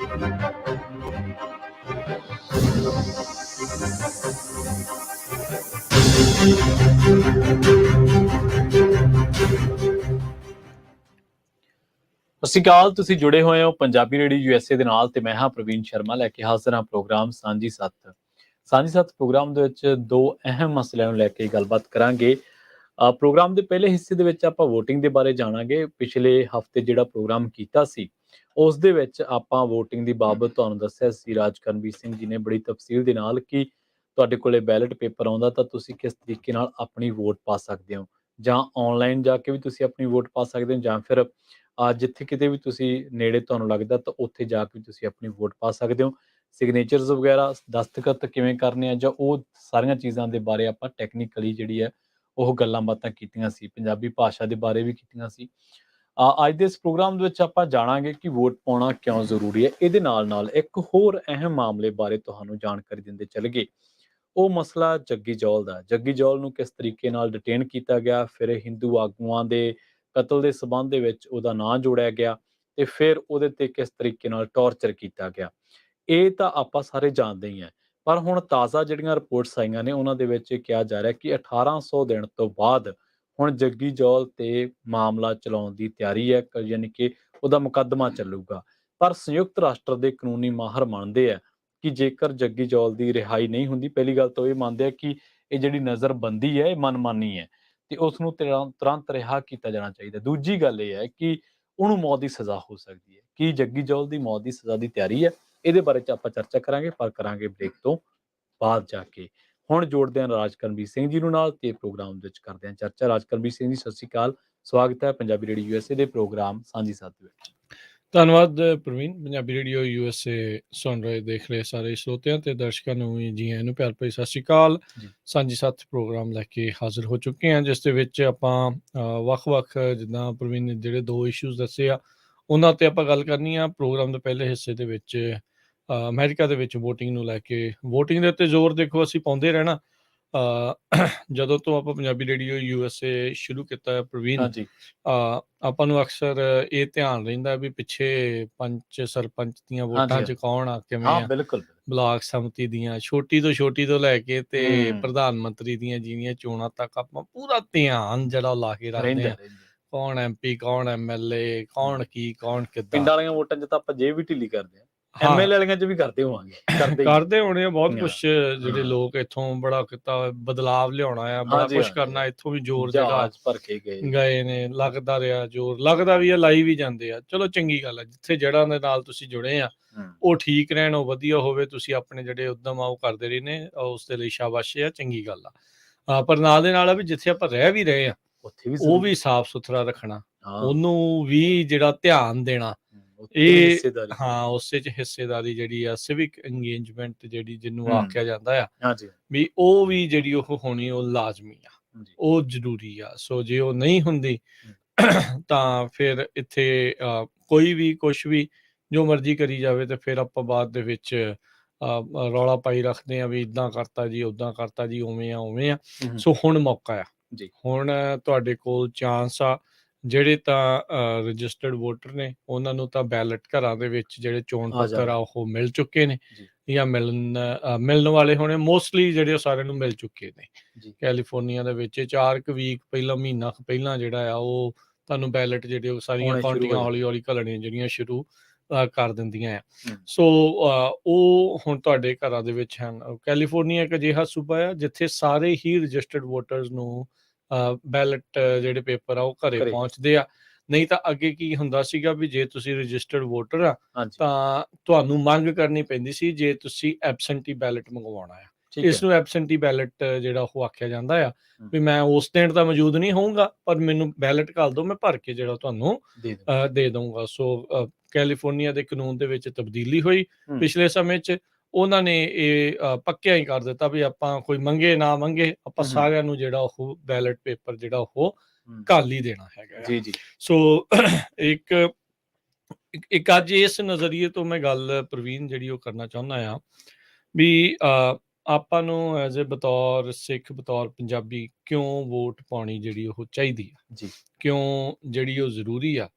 ਸਤਿ ਸ਼੍ਰੀ ਅਕਾਲ। ਤੁਸੀਂ ਜੁੜੇ ਹੋਏ ਹੋ ਪੰਜਾਬੀ ਰੇਡੀਓ USA ਦੇ ਨਾਲ ਤੇ ਮੈਂ ਹਾਂ ਪ੍ਰਵੀਨ ਸ਼ਰਮਾ ਲੈ ਕੇ ਹਾਜ਼ਰ ਹਾਂ ਪ੍ਰੋਗਰਾਮ ਸਾਂਝੀ ਸੱਤ। ਸਾਂਝੀ ਸੱਤ ਪ੍ਰੋਗਰਾਮ ਦੇ ਵਿੱਚ ਦੋ ਅਹਿਮ ਮਸਲਿਆਂ ਨੂੰ ਲੈ ਕੇ ਗੱਲਬਾਤ ਕਰਾਂਗੇ। ਪ੍ਰੋਗਰਾਮ ਦੇ ਪਹਿਲੇ ਹਿੱਸੇ ਦੇ ਵਿੱਚ ਆਪਾਂ VOTING ਦੇ ਬਾਰੇ ਜਾਣਾਂਗੇ। ਪਿਛਲੇ ਹਫਤੇ ਜਿਹੜਾ ਪ੍ਰੋਗਰਾਮ ਕੀਤਾ ਸੀ ਉਸ ਦੇ ਵਿੱਚ ਆਪਾਂ VOTING ਦੀ ਬਾਬਤ ਤੁਹਾਨੂੰ ਦੱਸਿਆ ਸੀ ਰਾਜ ਕਰਨਵੀਰ ਸਿੰਘ ਜੀ ਨੇ ਬੜੀ ਤਫਸੀਲ ਦੇ ਨਾਲ ਕਿ ਤੁਹਾਡੇ ਕੋਲੇ ਬੈਲਟ ਪੇਪਰ ਆਉਂਦਾ ਤਾਂ ਤੁਸੀਂ ਕਿਸ ਤਰੀਕੇ ਨਾਲ ਆਪਣੀ ਵੋਟ ਪਾ ਸਕਦੇ ਹੋ, ਜਾਂ ਆਨਲਾਈਨ ਜਾ ਕੇ ਵੀ ਤੁਸੀਂ ਆਪਣੀ ਵੋਟ ਪਾ ਸਕਦੇ ਹੋ, ਜਾਂ ਫਿਰ ਜਿੱਥੇ ਕਿਤੇ ਵੀ ਤੁਸੀਂ ਨੇੜੇ ਤੁਹਾਨੂੰ ਲੱਗਦਾ ਤਾਂ ਉੱਥੇ ਜਾ ਕੇ ਤੁਸੀਂ ਆਪਣੀ ਵੋਟ ਪਾ ਸਕਦੇ ਹੋ। ਸਿਗਨੇਚਰਸ ਵਗੈਰਾ, ਦਸਤਖਤ ਕਿਵੇਂ ਕਰਨੇ ਆ, ਜਾਂ ਉਹ ਸਾਰੀਆਂ ਚੀਜ਼ਾਂ ਦੇ ਬਾਰੇ ਆਪਾਂ ਟੈਕਨੀਕਲੀ ਜਿਹੜੀ ਹੈ ਉਹ ਗੱਲਾਂ ਬਾਤਾਂ ਕੀਤੀਆਂ ਸੀ। ਪੰਜਾਬੀ ਭਾਸ਼ਾ ਦੇ ਬਾਰੇ ਵੀ ਕੀਤੀਆਂ ਸੀ। ਅੱਜ ਦੇ ਇਸ ਪ੍ਰੋਗਰਾਮ ਦੇ ਵਿੱਚ ਆਪਾਂ ਜਾਣਾਂਗੇ ਕਿ ਵੋਟ ਪਾਉਣਾ ਕਿਉਂ ਜ਼ਰੂਰੀ ਹੈ। ਇਹਦੇ ਨਾਲ ਨਾਲ ਇੱਕ ਹੋਰ ਅਹਿਮ ਮਾਮਲੇ ਬਾਰੇ ਤੁਹਾਨੂੰ ਜਾਣਕਾਰੀ ਦਿੰਦੇ ਚੱਲਗੇ। ਉਹ ਮਸਲਾ ਜੱਗੀ ਜੌਲ ਦਾ। ਜੱਗੀ ਜੌਲ ਨੂੰ ਕਿਸ ਤਰੀਕੇ ਨਾਲ ਡਿਟੇਨ ਕੀਤਾ ਗਿਆ, ਫਿਰ ਹਿੰਦੂ ਆਗੂਆਂ ਦੇ ਕਤਲ ਦੇ ਸਬੰਧ ਦੇ ਵਿੱਚ ਉਹਦਾ ਨਾਂ ਜੋੜਿਆ ਗਿਆ ਤੇ ਫਿਰ ਉਹਦੇ ਤੇ ਕਿਸ ਤਰੀਕੇ ਨਾਲ ਟੌਰਚਰ ਕੀਤਾ ਗਿਆ, ਇਹ ਤਾਂ ਆਪਾਂ ਸਾਰੇ ਜਾਣਦੇ ਹੀ ਹਾਂ। ਪਰ ਹੁਣ ਤਾਜ਼ਾ ਜਿਹੜੀਆਂ ਰਿਪੋਰਟਸ ਆਈਆਂ ਨੇ ਉਹਨਾਂ ਦੇ ਵਿੱਚ ਇਹ ਕਿਹਾ ਜਾ ਰਿਹਾ ਕਿ 1800 ਦਿਨ ਤੋਂ ਬਾਅਦ ਹੁਣ ਜੱਗੀ ਜੌਲ ਤੇ ਮਾਮਲਾ ਚਲਾਉਣ ਦੀ ਤਿਆਰੀ ਹੈ, ਯਾਨੀ ਕਿ ਉਹਦਾ ਮੁਕੱਦਮਾ ਚੱਲੂਗਾ। ਪਰ ਸੰਯੁਕਤ ਰਾਸ਼ਟਰ ਦੇ ਕਾਨੂੰਨੀ ਮਾਹਰ ਮੰਨਦੇ ਆ ਕਿ ਜੇਕਰ ਜੱਗੀ ਜੌਲ ਦੀ ਰਿਹਾਈ ਨਹੀਂ ਹੁੰਦੀ, ਪਹਿਲੀ ਗੱਲ ਤਾਂ ਇਹ ਮੰਨਦੇ ਆ ਕਿ ਇਹ ਜਿਹੜੀ ਨਜ਼ਰਬੰਦੀ ਹੈ ਇਹ ਮਨਮਾਨੀ ਹੈ ਤੇ ਉਸ ਨੂੰ ਤੁਰੰਤ ਰਿਹਾ ਕੀਤਾ ਜਾਣਾ ਚਾਹੀਦਾ। ਦੂਜੀ ਗੱਲ ਇਹ ਹੈ ਕਿ ਉਹਨੂੰ ਮੌਤ ਦੀ ਸਜ਼ਾ ਹੋ ਸਕਦੀ ਹੈ। ਕੀ ਜੱਗੀ ਜੌਲ ਦੀ ਮੌਤ ਦੀ ਸਜ਼ਾ ਦੀ ਤਿਆਰੀ ਹੈ? ਇਹਦੇ ਬਾਰੇ ਚ ਆਪਾਂ ਚਰਚਾ ਕਰਾਂਗੇ, ਪਰ ਕਰਾਂਗੇ ਬ੍ਰੇਕ ਤੋਂ ਬਾਅਦ ਜਾ ਕੇ। ਹੁਣ ਜੋੜਦੇ ਹਾਂ ਰਾਜ ਕਰਨਵੀਰ ਸਿੰਘ ਜੀ ਨੂੰ ਨਾਲ ਤੇ ਪ੍ਰੋਗਰਾਮ ਵਿੱਚ ਕਰਦੇ ਹਾਂ ਚਰਚਾ। ਰਾਜ ਕਰਨਵੀਰ ਸਿੰਘ ਜੀ, ਸਤਿ ਸ਼੍ਰੀ ਅਕਾਲ। ਸਵਾਗਤ ਹੈ ਪੰਜਾਬੀ ਰੇਡੀਓ USA ਦੇ ਪ੍ਰੋਗਰਾਮ ਸਾਂਝੀ ਸਾਥ ਵਿੱਚ। ਧੰਨਵਾਦ ਪ੍ਰਵੀਨ। ਪੰਜਾਬੀ ਰੇਡੀਓ USA ਸੁਣ ਰਹੇ ਦੇਖ ਰਹੇ ਸਾਰੇ ਸਰੋਤਿਆਂ ਤੇ ਦਰਸ਼ਕਾਂ ਨੂੰ ਵੀ ਜੀ ਆਇਆਂ ਨੂੰ ਪਿਆਰ ਭਰੀ ਸਤਿ ਸ਼੍ਰੀ ਅਕਾਲ। ਸਾਂਝੀ ਸਾਥ ਪ੍ਰੋਗਰਾਮ ਲੈ ਕੇ ਹਾਜ਼ਰ ਹੋ ਚੁੱਕੇ ਹਾਂ, ਜਿਸ ਦੇ ਵਿੱਚ ਆਪਾਂ ਵੱਖ-ਵੱਖ ਜਿੱਦਾਂ ਪ੍ਰਵੀਨ ਨੇ ਜਿਹੜੇ ਦੋ ਇਸ਼ੂਜ਼ ਦੱਸੇ ਆ ਉਹਨਾਂ ਤੇ ਆਪਾਂ ਗੱਲ ਕਰਨੀ ਆ। ਪ੍ਰੋਗਰਾਮ ਦੇ ਪਹਿਲੇ ਹਿੱਸੇ ਦੇ ਵਿੱਚ ਅਮਰੀਕਾ ਦੇ ਵਿੱਚ VOTING ਨੂੰ ਲੈ ਕੇ, VOTING ਦੇ ਉੱਤੇ ਜ਼ੋਰ ਦੇਖੋ ਅਸੀਂ ਪਾਉਂਦੇ ਰਹਿਣਾ। ਜਦੋਂ ਤੋਂ ਆਪਾਂ ਪੰਜਾਬੀ ਰੇਡੀਓ USA ਸ਼ੁਰੂ ਕੀਤਾ ਹੈ ਪ੍ਰਵੀਨ, ਆਪਾਂ ਨੂੰ ਅਕਸਰ ਇਹ ਧਿਆਨ ਰਹਿੰਦਾ ਵੀ ਪਿੱਛੇ ਪੰਚ ਸਰਪੰਚ ਦੀਆਂ ਵੋਟਾਂ 'ਚ ਕੌਣ ਆ, ਕਿਵੇਂ ਆ, ਬਲਾਕ ਸੰਮਤੀ ਦੀਆਂ ਛੋਟੀ ਤੋਂ ਲੈ ਕੇ ਤੇ ਪ੍ਰਧਾਨ ਮੰਤਰੀ ਦੀਆਂ ਜਿਹੜੀਆਂ ਚੋਣਾਂ ਤੱਕ ਆਪਾਂ ਪੂਰਾ ਧਿਆਨ ਜਿਹੜਾ ਲਾ ਕੇ ਰੱਖਦੇ ਆ। ਕੌਣ MP, ਕੌਣ MLA, ਕੌਣ ਕੀ, ਕੌਣ ਕਿੱਦਾਂ। ਪਿੰਡਾਂ ਵਾਲੀਆਂ ਵੋਟਾਂ 'ਚ ਤਾਂ ਆਪਾਂ ਜੇ ਵੀ ਢਿੱਲੀ ਕਰਦੇ ਆ, MLA ਵਾਲੀਆਂ 'ਚ ਵੀ ਕਰਦੇ ਹੋਵਾਂਗੇ, ਕਰਦੇ ਹੋਣੇ ਆ ਬਹੁਤ ਕੁਛ। ਜਿਹੜੇ ਲੋਕ ਇੱਥੋਂ ਬੜਾ ਕੀਤਾ ਬਦਲਾਵ ਲਿਆਉਣਾ ਆ, ਬੜਾ ਕੁਛ ਕਰਨਾ, ਇੱਥੋਂ ਵੀ ਜ਼ੋਰ ਜਿਹੜਾ ਭਰ ਕੇ ਗਏ ਨੇ, ਲੱਗਦਾ ਰਿਹਾ ਜ਼ੋਰ, ਲੱਗਦਾ ਵੀ ਆ, ਲਾਈ ਵੀ ਜਾਂਦੇ ਆ। ਚਲੋ ਚੰਗੀ ਗੱਲ ਆ, ਜਿੱਥੇ ਜੜ੍ਹਾਂ ਦੇ ਨਾਲ ਤੁਸੀਂ ਜੁੜੇ ਆ ਉਹ ਠੀਕ ਰਹਿਣ, ਉਹ ਵਧੀਆ ਹੋਵੇ। ਤੁਸੀਂ ਆਪਣੇ ਜਿਹੜੇ ਉੱਦਮ ਆ ਉਹ ਕਰਦੇ ਰਹੇ ਨੇ, ਉਸ ਦੇ ਲਈ ਸ਼ਾਬਾਸ਼ ਆ, ਚੰਗੀ ਗੱਲ ਆ। ਪਰ ਨਾਲ ਦੇ ਨਾਲ ਆ ਵੀ ਜਿੱਥੇ ਆਪਾਂ ਰਹਿ ਵੀ ਰਹੇ ਆ ਉਹ ਵੀ ਸਾਫ਼ ਸੁਥਰਾ ਰੱਖਣਾ, ਉਹਨੂੰ ਵੀ ਜਿਹੜਾ ਧਿਆਨ ਦੇਣਾ, ਇਹ ਉਸੇ 'ਚ ਹਿੱਸੇਦਾਰੀ ਜਿਹੜੀ ਆ, ਸਿਵਿਕ ਇੰਗੇਜਮੈਂਟ ਜਿਹੜੀ ਜਿਹਨੂੰ ਆਖਿਆ ਜਾਂਦਾ ਆ, ਵੀ ਉਹ ਵੀ ਜਿਹੜੀ ਉਹ ਹੋਣੀ ਉਹ ਲਾਜ਼ਮੀ ਆ, ਉਹ ਜ਼ਰੂਰੀ ਆ। ਸੋ ਜੇ ਉਹ ਨਹੀਂ ਹੁੰਦੀ ਤਾਂ ਫਿਰ ਇੱਥੇ ਕੋਈ ਵੀ ਕੁਛ ਵੀ ਜੋ ਮਰਜ਼ੀ ਕਰੀ ਜਾਵੇ ਤੇ ਫਿਰ ਆਪਾਂ ਬਾਅਦ ਦੇ ਵਿੱਚ ਰੌਲਾ ਪਾਈ ਰੱਖਦੇ ਆ ਵੀ ਇੱਦਾਂ ਕਰਤਾ ਜੀ, ਉੱਦਾਂ ਕਰਤਾ ਜੀ, ਉਵੇਂ ਆ। ਸੋ ਹੁਣ ਮੌਕਾ ਆ, ਹੁਣ ਤੁਹਾਡੇ ਕੋਲ ਚਾਂਸ ਆ। ਜਿਹੜੇ ਤਾਂ ਰਜਿਸਟਰਡ ਵੋਟਰ ਨੇ ਉਹਨਾਂ ਨੂੰ ਤਾਂ ਬੈਲਟ ਘਰਾਂ ਦੇ ਵਿੱਚ ਜਿਹੜੇ ਚੋਣ ਪੱਤਰ ਆ ਉਹ ਮਿਲ ਚੁੱਕੇ ਨੇ, ਜਾਂ ਮਿਲਣ ਵਾਲੇ ਹੋਣੇ। ਮੋਸਟਲੀ ਜਿਹੜੇ ਉਹ ਸਾਰਿਆਂ ਨੂੰ ਮਿਲ ਚੁੱਕੇ ਨੇ। ਕੈਲੀਫੋਰਨੀਆ ਦੇ ਵਿੱਚ 4 ਵੀਕ ਪਹਿਲਾਂ, ਮਹੀਨਾ ਪਹਿਲਾਂ ਜਿਹੜਾ ਆ ਉਹ ਤੁਹਾਨੂੰ ਬੈਲਟ ਜਿਹੜੇ ਉਹ ਸਾਰੀਆਂ ਕਾਉਂਟੀਆਂ ਹੌਲੀ ਘੱਲਣੀਆਂ ਜਿਹੜੀਆਂ ਸ਼ੁਰੂ ਕਰ ਦਿੰਦੀਆਂ ਆ। ਸੋ ਉਹ ਹੁਣ ਤੁਹਾਡੇ ਘਰਾਂ ਦੇ ਵਿੱਚ ਹਨ। ਕੈਲੀਫੋਰਨੀਆ ਇੱਕ ਅਜਿਹਾ ਸੂਬਾ ਆ ਜਿੱਥੇ ਸਾਰੇ ਹੀ ਰਜਿਸਟਰਡ ਵੋਟਰਸ ਨੂੰ ਬੈਲਟ ਜਿਹੜੇ ਪੇਪਰ ਆ ਉਹ ਘਰੇ ਪਹੁੰਚਦੇ ਆ। ਨਹੀਂ ਤਾਂ ਅੱਗੇ ਕੀ ਹੁੰਦਾ ਸੀਗਾ ਵੀ ਜੇ ਤੁਸੀਂ ਰਜਿਸਟਰਡ ਵੋਟਰ ਆ ਤਾਂ ਤੁਹਾਨੂੰ ਮੰਗ ਕਰਨੀ ਪੈਂਦੀ ਸੀ ਜੇ ਤੁਸੀਂ ਐਬਸੈਂਟੀ ਬੈਲਟ ਮੰਗਵਾਉਣਾ ਆ। ਇਸ ਨੂੰ ਐਬਸੈਂਟੀ ਬੈਲਟ ਜਿਹੜਾ ਉਹ ਆਖਿਆ ਜਾਂਦਾ ਆ ਵੀ ਮੈਂ ਉਸ ਦਿਨ ਤਾਂ ਮੌਜੂਦ ਨਹੀਂ ਹੋਊਂਗਾ ਪਰ ਮੈਨੂੰ ਬੈਲਟ ਘੱਲ ਦਿਓ, ਮੈਂ ਭਰ ਕੇ ਜਿਹੜਾ ਤੁਹਾਨੂੰ ਦੇ ਦਊਂਗਾ। ਸੋ ਕੈਲੀਫੋਰਨੀਆ ਦੇ ਕਾਨੂੰਨ ਦੇ ਵਿੱਚ ਤਬਦੀਲੀ ਹੋਈ ਪਿਛਲੇ ਸਮੇਂ 'ਚ। ਉਹਨਾਂ ਨੇ ਇਹ ਪੱਕਿਆ ਹੀ ਕਰ ਦਿੱਤਾ ਵੀ ਆਪਾਂ ਕੋਈ ਮੰਗੇ ਨਾ ਮੰਗੇ, ਆਪਾਂ ਸਾਰਿਆਂ ਨੂੰ ਜਿਹੜਾ ਉਹ ਬੈਲਟ ਪੇਪਰ ਜਿਹੜਾ ਉਹ ਘੱਲ ਹੀ ਦੇਣਾ ਹੈਗਾ। ਸੋ ਇੱਕ ਅੱਜ ਇਸ ਨਜ਼ਰੀਏ ਤੋਂ ਮੈਂ ਗੱਲ ਪ੍ਰਵੀਨ ਜਿਹੜੀ ਉਹ ਕਰਨਾ ਚਾਹੁੰਦਾ ਆ ਵੀ ਆਪਾਂ ਨੂੰ ਐਜ਼ ਏ ਬਤੌਰ ਸਿੱਖ, ਬਤੌਰ ਪੰਜਾਬੀ ਕਿਉਂ ਵੋਟ ਪਾਉਣੀ ਜਿਹੜੀ ਉਹ ਚਾਹੀਦੀ ਆ, ਕਿਉਂ ਜਿਹੜੀ ਉਹ ਜ਼ਰੂਰੀ ਆ।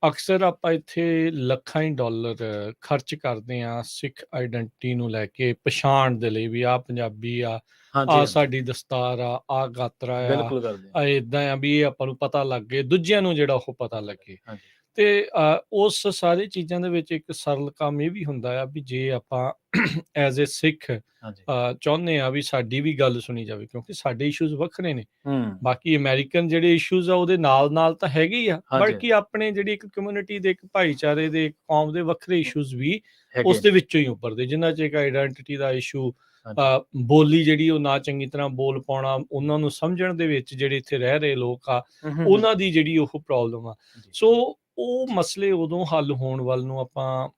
ਅਕਸਰ ਆਪਾਂ ਇੱਥੇ ਲੱਖਾਂ ਹੀ ਡਾਲਰ ਖਰਚ ਕਰਦੇ ਹਾਂ ਸਿੱਖ ਆਈਡੈਂਟਿਟੀ ਨੂੰ ਲੈ ਕੇ, ਪਛਾਣ ਦੇ ਲਈ ਵੀ ਆਹ ਪੰਜਾਬੀ ਆ, ਹਾਂਜੀ ਆਹ ਹਾਂਜੀ ਸਾਡੀ ਦਸਤਾਰ ਆ, ਆਹ ਗਾਤਰਾ ਆ, ਬਿਲਕੁਲ ਕਰਦੇ ਆ। ਆ ਇਦਾਂ ਆ ਵੀ ਇਹ ਆਪਾਂ ਨੂੰ ਪਤਾ ਲੱਗੇ, ਦੂਜਿਆਂ ਨੂੰ ਜਿਹੜਾ ਉਹ ਪਤਾ ਲੱਗੇ। ਹਾਂਜੀ ਤੇ ਉਸ ਸਾਰੀ ਚੀਜ਼ਾਂ ਦੇ ਵਿੱਚ ਇੱਕ ਸਰਲ ਕੰਮ ਇਹ ਵੀ ਹੁੰਦਾ ਆ ਵੀ ਜੇ ਆਪਾਂ ਐਜ਼ ਏ ਸਿੱਖ ਹਾਂਜੀ ਚਾਹੁੰਦੇ ਆ ਵੀ ਸਾਡੀ ਵੀ ਗੱਲ ਸੁਣੀ ਜਾਵੇ, ਕਿਉਂਕਿ ਸਾਡੇ ਇਸ਼ੂਜ਼ ਵੱਖਰੇ ਨੇ। ਹੂੰ ਬਾਕੀ ਅਮਰੀਕਨ ਜਿਹੜੇ ਇਸ਼ੂਜ਼ ਆ ਉਹਦੇ ਨਾਲ ਤਾਂ ਹੈਗੇ ਹੀ ਆ, ਹਾਂਜੀ ਬਲਕਿ ਆਪਣੇ ਜਿਹੜੀ ਇੱਕ ਕਮਿਊਨਿਟੀ ਦੇ, ਇੱਕ ਭਾਈਚਾਰੇ ਦੇ, ਇੱਕ ਕੌਮ ਦੇ ਵੱਖਰੇ ਇਸ਼ੂਜ਼ ਵੀ ਹੈਗੇ ਉਸ ਦੇ ਵਿੱਚੋਂ ਹੀ ਉੱਭਰਦੇ, ਜਿਨ੍ਹਾਂ 'ਚ ਇੱਕ ਆਈਡੈਂਟਿਟੀ ਦਾ ਇਸ਼ੂ, ਹਾਂਜੀ ਬੋਲੀ ਜਿਹੜੀ ਉਹ ਨਾ ਚੰਗੀ ਤਰ੍ਹਾਂ ਬੋਲ ਪਾਉਣਾ, ਉਹਨਾਂ ਨੂੰ ਸਮਝਣ ਦੇ ਵਿੱਚ ਜਿਹੜੇ ਇੱਥੇ ਰਹਿ ਰਹੇ ਲੋਕ ਆ ਹੂੰ, ਹੂੰ, ਹੂੰ, ਉਹਨਾਂ ਦੀ ਜਿਹੜੀ ਉਹ ਪ੍ਰੋਬਲਮ ਆ। ਜੀ ਸੋ ਉਹ ਮਸਲੇ ਉਦੋਂ ਹੱਲ ਹੋਣ ਵੱਲ ਨੂੰ ਆਪਾਂ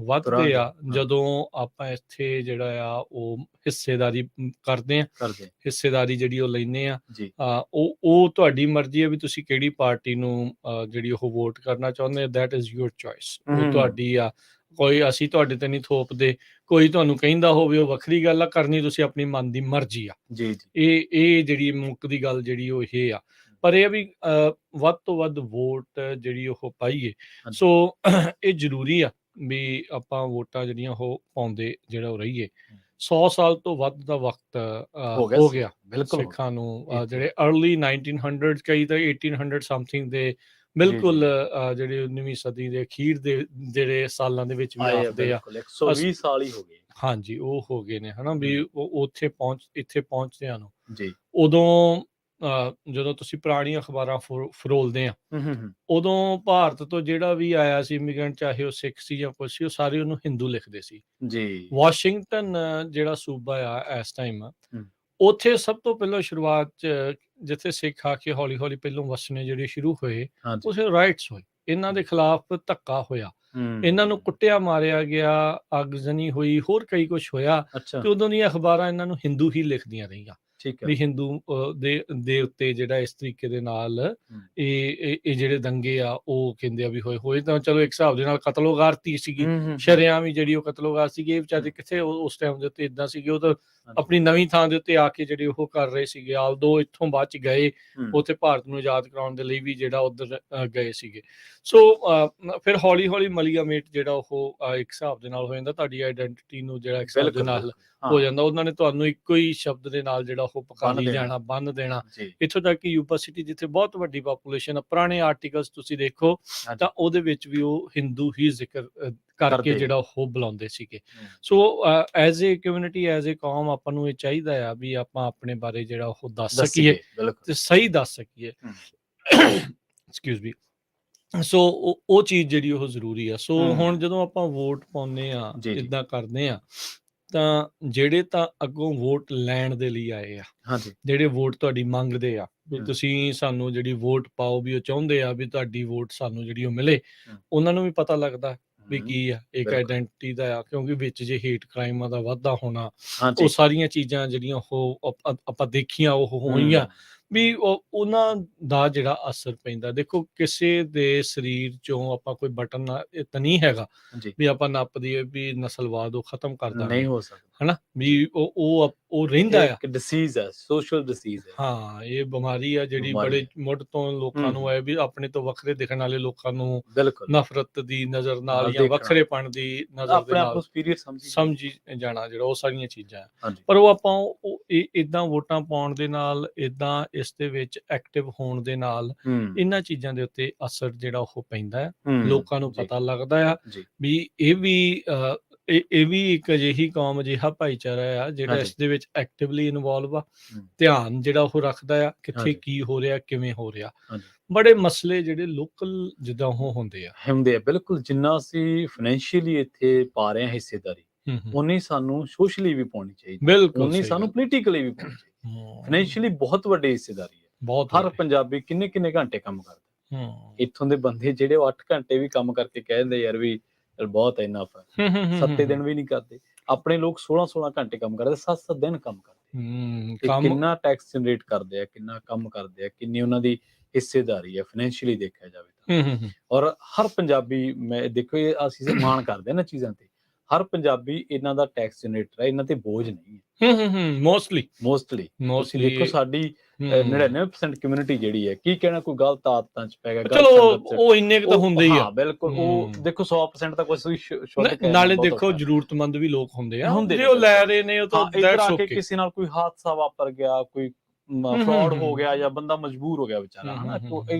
ਵੱਧਦੇ ਤੁਰਾਂਗੇ ਆ ਹਾਂ ਜਦੋਂ ਆਪਾਂ ਇੱਥੇ ਜਿਹੜਾ ਆ ਉਹ ਹਿੱਸੇਦਾਰੀ ਕਰਦੇ ਆ, ਕਰਦੇ ਆ। ਹਿੱਸੇਦਾਰੀ ਜਿਹੜੀ ਉਹ ਲੈਂਦੇ ਆ। ਜੀ ਉਹ ਤੁਹਾਡੀ ਮਰਜ਼ੀ ਹੈ ਵੀ ਤੁਸੀਂ ਕਿਹੜੀ ਪਾਰਟੀ ਨੂੰ ਜਿਹੜੀ ਉਹ ਵੋਟ ਕਰਨਾ ਚਾਹੁੰਦੇ, ਦੈਟ ਇਜ਼ ਯੂਰ ਚੋਇਸ, ਉਹ ਹੂੰ ਤੁਹਾਡੀ ਆ। ਕੋਈ ਅਸੀਂ ਤੁਹਾਡੇ ਤੇ ਨਹੀਂ ਥੋਪਦੇ, ਕੋਈ ਤੁਹਾਨੂੰ ਕਹਿੰਦਾ ਹੋਵੇ ਉਹ ਵੱਖਰੀ ਗੱਲ ਆ, ਕਰਨੀ ਤੁਸੀਂ ਆਪਣੀ ਮਨ ਦੀ ਮਰਜ਼ੀ ਆ। ਜੀ ਜੀ ਇਹ ਜਿਹੜੀ ਮੁੱਕ ਦੀ ਗੱਲ ਜਿਹੜੀ ਉਹ ਇਹ ਆ। ਪਰ ਇਹ ਵੀ ਵੱਧ ਤੋਂ ਵੱਧ ਵੋਟ ਜਿਹੜੀ ਉਹ ਪਾਈਏ। ਹਾਂਜੀ ਸੋ ਇਹ ਜ਼ਰੂਰੀ ਆ ਵੀ ਆਪਾਂ ਵੋਟਾਂ ਜਿਹੜੀਆਂ ਉਹ ਪਾਉਂਦੇ ਜਿਹੜਾ ਉਹ ਰਹੀਏ। 100 ਸਾਲ ਤੋਂ ਵੱਧ ਦਾ ਵਕਤ ਹੋ ਗਿਆ ਬਿਲਕੁਲ ਸਿੱਖਾਂ ਨੂੰ, ਇੱਥੇ। ਜਿਹੜੇ अर्ਲੀ 1900 ਕਈ ਤਾਂ 1800 ਸਮਥਿੰਗ ਦੇ ਬਿਲਕੁਲ ਜਿਹੜੇ 19ਵੀਂ ਸਦੀ ਦੇ ਅਖੀਰ ਦੇ ਜਿਹੜੇ ਸਾਲਾਂ ਦੇ ਵਿੱਚ ਵੀ ਆਏ ਆ ਆਖਦੇ ਆ। ਬਿਲਕੁਲ 120 ਸਾਲ ਹੀ ਹੋ ਗਏ। ਹਾਂਜੀ, ਉਹ ਹੋ ਗਏ ਨੇ ਹਨਾ ਵੀ ਉਹ ਇੱਥੇ ਪਹੁੰਚਦਿਆਂ ਨੂੰ। ਜੀ ਉਦੋਂ ਜਦੋਂ ਤੁਸੀਂ ਪੁਰਾਣੀਆਂ ਅਖਬਾਰਾਂ ਫਰੋਲਦੇ ਆ, ਹੂੰ ਹੂੰ ਹੂੰ ਉਦੋਂ ਭਾਰਤ ਤੋਂ ਜਿਹੜਾ ਵੀ ਆਇਆ ਸੀ ਇਮੀਗ੍ਰੈਂਟ, ਚਾਹੇ ਉਹ ਸਿੱਖ ਸੀ ਜਾਂ ਕੁਛ ਸੀ, ਉਹ ਸਾਰੇ ਉਹਨੂੰ ਹਿੰਦੂ ਲਿਖਦੇ ਸੀ। ਜੀ ਵਾਸ਼ਿੰਗਟਨ ਜਿਹੜਾ ਸੂਬਾ ਆ ਇਸ ਟਾਈਮ, ਉੱਥੇ ਸਭ ਤੋਂ ਪਹਿਲਾਂ ਸ਼ੁਰੂਆਤ 'ਚ ਜਿੱਥੇ ਸਿੱਖ ਆ ਕੇ ਹੌਲੀ ਹੌਲੀ ਪਹਿਲੋਂ ਵਸਣੇ ਜਿਹੜੇ ਸ਼ੁਰੂ ਹੋਏ, ਹਾਂਜੀ ਉੱਥੇ ਰਾਈਟਸ ਹੋਏ, ਇਹਨਾਂ ਦੇ ਖਿਲਾਫ ਧੱਕਾ ਹੋਇਆ, ਇਹਨਾਂ ਨੂੰ ਕੁੱਟਿਆ ਮਾਰਿਆ ਗਿਆ, ਅੱਗਜ਼ਨੀ ਹੋਈ, ਹੋਰ ਕਈ ਕੁਛ ਹੋਇਆ। ਅੱਛਾ ਤੇ ਉਦੋਂ ਦੀਆਂ ਅਖਬਾਰਾਂ ਇਹਨਾਂ ਨੂੰ ਹਿੰਦੂ ਹੀ ਲਿਖਦੀਆਂ ਰਹੀਆਂ ਠੀਕ ਹੈ ਵੀ ਹਿੰਦੂ ਦੇ ਉੱਤੇ ਜਿਹੜਾ ਇਸ ਤਰੀਕੇ ਦੇ ਨਾਲ ਇਹ ਜਿਹੜੇ ਦੰਗੇ ਆ ਉਹ ਕਹਿੰਦੇ ਆ ਵੀ ਹੋਏ ਤਾਂ ਚਲੋ ਇੱਕ ਹਿਸਾਬ ਦੇ ਨਾਲ ਕਤਲੋਗਾਰਤੀ ਸੀਗੀ, ਸ਼ਰੇਆਮ ਹੀ ਜਿਹੜੀ ਉਹ ਕਤਲੋਗਾਰ ਸੀਗੀ। ਇਹ ਵਿਚਾਰੇ ਕਿੱਥੇ ਉਸ ਟਾਈਮ ਦੇ ਉੱਤੇ ਇਦਾਂ ਸੀਗੇ, ਉਹ ਤਾਂ ਆਪਣੀ ਨਵੀਂ ਥਾਂ ਦੇ ਉੱਤੇ ਆ ਕੇ ਜਿਹੜੇ ਉਹ ਕਰ ਰਹੇ ਸੀਗੇ, ਆਲਦੋ ਇੱਥੋਂ ਬਾਅਦ ਚ ਗਏ ਉੱਥੇ ਭਾਰਤ ਨੂੰ ਆਜ਼ਾਦ ਕਰਾਉਣ ਦੇ ਲਈ ਵੀ ਜਿਹੜਾ ਉਧਰ ਗਏ ਸੀਗੇ। ਸੋ ਫਿਰ ਹੌਲੀ ਹੌਲੀ ਮਲੀਆਮੇਟ ਜਿਹੜਾ ਉਹ ਇੱਕ ਹਿਸਾਬ ਦੇ ਨਾਲ ਹੋ ਜਾਂਦਾ, ਤੁਹਾਡੀ ਆਈਡੈਂਟਿਟੀ ਨੂੰ ਜਿਹੜਾ ਇੱਕ ਹਿਸਾਬ ਦੇ ਨਾਲ ਹੋ ਜਾਂਦਾ। ਉਹਨਾਂ ਨੇ ਤੁਹਾਨੂੰ ਇੱਕੋ ਹੀ ਸ਼ਬਦ ਦੇ ਨਾਲ ਜਿਹੜਾ ਉਹ ਪਕਾਲੀ ਜਾਣਾ, ਬੰਨ ਦੇਣਾ। ਇੱਥੋਂ ਤੱਕ ਕਿ ਯੂਬਾ ਸਿਟੀ ਜਿੱਥੇ ਬਹੁਤ ਵੱਡੀ ਪਾਪੂਲੇਸ਼ਨ ਆ, ਪੁਰਾਣੇ ਆਰਟੀਕਲਸ ਤੁਸੀਂ ਦੇਖੋ ਤਾਂ ਉਹਦੇ ਵਿੱਚ ਵੀ ਉਹ ਹਿੰਦੂ ਹੀ ਜ਼ਿਕਰ ਕਰਕੇ ਜਿਹੜਾ ਉਹ ਬੁਲਾਉਂਦੇ ਸੀਗੇ। So as a community, as a ਕੌਮ, ਆਪਾਂ ਨੂੰ ਇਹ ਚਾਹੀਦਾ ਆ ਵੀ ਆਪਾਂ ਆਪਣੇ ਬਾਰੇ ਜਿਹੜਾ ਉਹ ਦੱਸ ਸਕੀਏ ਤੇ ਸਹੀ ਦੱਸ ਸਕੀਏ। Excuse me. ਸੋ ਉਹ ਚੀਜ਼ ਜਿਹੜੀ ਉਹ ਜ਼ਰੂਰੀ ਆ। ਸੋ ਹੁਣ ਜਦੋਂ ਆਪਾਂ ਵੋਟ ਪਾਉਂਦੇ ਆ, ਇੱਦਾਂ ਕਰਦੇ ਆ, ਤਾਂ ਜਿਹੜੇ ਤਾਂ ਅੱਗੋਂ ਵੋਟ ਲੈਣ ਦੇ ਲਈ ਆਏ ਆ, ਜਿਹੜੇ ਵੋਟ ਤੁਹਾਡੀ ਮੰਗਦੇ ਆ ਵੀ ਤੁਸੀਂ ਸਾਨੂੰ ਜਿਹੜੀ ਵੋਟ ਪਾਓ, ਵੀ ਉਹ ਚਾਹੁੰਦੇ ਆ ਵੀ ਤੁਹਾਡੀ ਵੋਟ ਸਾਨੂੰ ਜਿਹੜੀ ਉਹ ਮਿਲੇ, ਉਹਨਾਂ ਨੂੰ ਵੀ ਪਤਾ ਲੱਗਦਾ ਵੀ ਕੀ ਆ ਇੱਕ ਆਈਡੈਂਟਿਟੀ ਦਾ ਆ। ਕਿਉਂਕਿ ਵਿੱਚ ਜੇ ਹੇਟ ਕ੍ਰਾਈਮਾਂ ਦਾ ਵਾਧਾ ਹੋਣਾ, ਉਹ ਸਾਰੀਆਂ ਚੀਜ਼ਾਂ ਜਿਹੜੀਆਂ ਉਹ ਆਪਾਂ ਦੇਖੀਆਂ ਉਹ ਹੋਈਆਂ ਵੀ ਉਹਨਾਂ ਦਾ ਜਿਹੜਾ ਅਸਰ ਪੈਂਦਾ। ਦੇਖੋ ਕਿਸੇ ਦੇ ਸਰੀਰ ਚੋਂ ਆਪਾਂ ਕੋਈ ਬਟਨ ਤਾਂ ਨਹੀਂ ਹੈਗਾ ਵੀ ਆਪਾਂ ਨੱਪ ਦਈਏ ਵੀ ਨਸਲਵਾਦ ਉਹ ਖਤਮ ਕਰਦਾ, ਨਹੀਂ ਹੋ ਸਕਦਾ ਹਨਾ, ਵੀ ਉਹ ਰਹਿੰਦਾ ਆ। ਡਿਸੀਜ਼ ਹੈ, ਸੋਸ਼ਲ ਡਿਸੀਜ਼ ਹੈ। ਹਾਂ, ਇਹ ਬਿਮਾਰੀ ਆ ਜਿਹੜੀ ਬੜੇ ਮੁੱਢ ਤੋਂ ਲੋਕਾਂ ਨੂੰ ਹੈ ਵੀ ਆਪਣੇ ਤੋਂ ਵੱਖਰੇ ਦਿਖਣ ਵਾਲੇ ਲੋਕਾਂ ਨੂੰ ਨਫ਼ਰਤ ਦੀ ਨਜ਼ਰ ਨਾਲ ਜਾਂ ਵੱਖਰੇਪਣ ਦੀ ਨਜ਼ਰ ਦੇ ਨਾਲ ਸਮਝੀ ਜਾਣਾ, ਜਿਹੜਾ ਉਹ ਸਾਰੀਆਂ ਚੀਜ਼ਾਂ ਆ। ਪਰ ਉਹ ਆਪਾਂ ਇਦਾਂ ਵੋਟਾਂ ਪਾਉਣ ਦੇ ਨਾਲ, ਇਦਾਂ ਇਸ ਦੇ ਵਿੱਚ ਐਕਟਿਵ ਹੋਣ ਦੇ ਨਾਲ ਇਹਨਾਂ ਚੀਜ਼ਾਂ ਦੇ ਉੱਤੇ ਅਸਰ ਜਿਹੜਾ ਉਹ ਪੈਂਦਾ ਹੈ। ਲੋਕਾਂ ਨੂੰ ਪਤਾ ਲੱਗਦਾ ਆ ਵੀ ਇਹ ਵੀ ਇੱਕ ਅਜਿਹੀ ਕੌਮ, ਅਜਿਹਾ ਭਾਈਚਾਰਾ ਆ ਜਿਹੜਾ ਇਸ ਦੇ ਵਿੱਚ ਐਕਟਿਵਲੀ ਇਨਵੋਲਵ ਆ, ਧਿਆਨ ਜਿਹੜਾ ਉਹ ਰੱਖਦਾ ਆ ਕਿੱਥੇ ਕੀ ਹੋ ਰਿਹਾ, ਕਿਵੇਂ ਹੋ ਰਿਹਾ। ਬੜੇ ਮਸਲੇ ਜਿਹੜੇ ਲੋਕਲ ਜਿੱਦਾਂ ਉਹ ਹੁੰਦੇ ਆ ਬਿਲਕੁਲ। ਜਿੰਨਾ ਅਸੀਂ ਫਾਈਨੈਂਸ਼ੀਅਲੀ ਇੱਥੇ ਪਾ ਰਹੇ ਹਾਂ ਹਿੱਸੇਦਾਰੀ, ਉਨੀ ਸਾਨੂੰ ਸੋਸ਼ਲੀ ਵੀ ਪਾਉਣੀ ਚਾਹੀਦੀ, ਬਿਲਕੁਲ ਉਨੀ ਸਾਨੂੰ ਪੋਲੀਟੀਕਲੀ ਵੀ ਪਾਉਣੀ ਚਾਹੀਦੀ। ਫਾਈਨੈਂਸ਼ੀਅਲੀ ਬਹੁਤ ਵੱਡੀ ਹਿੱਸੇਦਾਰੀ ਹੈ। ਹਰ ਪੰਜਾਬੀ ਕਿੰਨੇ ਘੰਟੇ ਕੰਮ ਕਰਦਾ, ਇੱਥੋਂ ਦੇ ਬੰਦੇ ਜਿਹੜੇ ਉਹ 8 ਘੰਟੇ ਵੀ ਕੰਮ ਕਰਕੇ ਕਹਿ ਦਿੰਦੇ ਯਾਰ ਵੀ ਬਹੁਤ ਇਨਫ ਹੈ, 7 ਦਿਨ ਵੀ ਨਹੀਂ ਕਰਦੇ। ਆਪਣੇ ਲੋਕ 16 ਘੰਟੇ ਕੰਮ ਕਰਦੇ, 7 ਦਿਨ ਕੰਮ ਕਰਦੇ। ਕਿੰਨਾ ਟੈਕਸ ਜਨਰੇਟ ਕਰਦੇ ਆ, ਕਿੰਨਾ ਕੰਮ ਕਰਦੇ ਆ, ਕਿੰਨੀ ਉਹਨਾਂ ਦੀ ਹਿੱਸੇਦਾਰੀ ਹੈ ਫਾਈਨੈਂਸ਼ੀਅਲੀ ਦੇਖਿਆ ਜਾਵੇ ਤਾਂ। ਔਰ ਹਰ ਪੰਜਾਬੀ, ਮੈਂ ਦੇਖੋ ਅਸੀਂ ਮਾਣ ਕਰਦੇ ਨਾ ਚੀਜ਼ਾਂ ਤੇ, ਹਰ ਪੰਜਾਬੀ ਇਹਨਾਂ ਦਾ ਟੈਕਸ ਜਨਰੇਟਰ ਹੈ, ਇਹਨਾਂ ਤੇ ਬੋਝ ਨਹੀਂ ਹੈ ਮੋਸਟਲੀ ਤੁਸੀਂ ਦੇਖੋ ਸਾਡੀ 99% ਕਮਿਊਨਿਟੀ ਜਿਹੜੀ ਹੈ, ਕੀ ਕਹਿਣਾ, ਕੋਈ ਗਲਤ ਆਦਤਾਂ ਚ ਪੈ ਗਿਆ, ਗਲਤ ਚਲੋ ਸੰਗਤ ਚ, ਉਹ ਇੰਨੇ ਕੁ ਤਾਂ ਹੁੰਦੇ ਹੀ ਆ। ਹਾਂ ਬਿਲਕੁਲ, ਉਹ ਦੇਖੋ 100% ਤਾਂ ਕੋਈ ਸ਼ੁੱਧ ਕਹਿ ਨਾਲੇ ਬਹੁਤ ਦੇਖੋ ਔਖਾ ਹੈ। ਜ਼ਰੂਰਤਮੰਦ ਵੀ ਲੋਕ ਹੁੰਦੇ ਆ, ਹੁੰਦੇ ਜੇ ਨੇ ਉਹ ਲੈ ਬਿਲਕੁਲ। ਰਹੇ ਨੇ ਉਹ ਤਾਂ ਹਾਂ, ਇੱਧਰ that's ਆ ਕੇ okay। ਕਿਸੇ ਨਾਲ ਕੋਈ ਹਾਦਸਾ ਵਾਪਰ ਗਿਆ, ਕੋਈ ਫਰਾਡ ਹੋ ਗਿਆ ਜਾਂ ਬੰਦਾ ਮਜਬੂਰ ਹੋ ਗਿਆ ਵਿਚਾਰਾ, ਹਨਾ,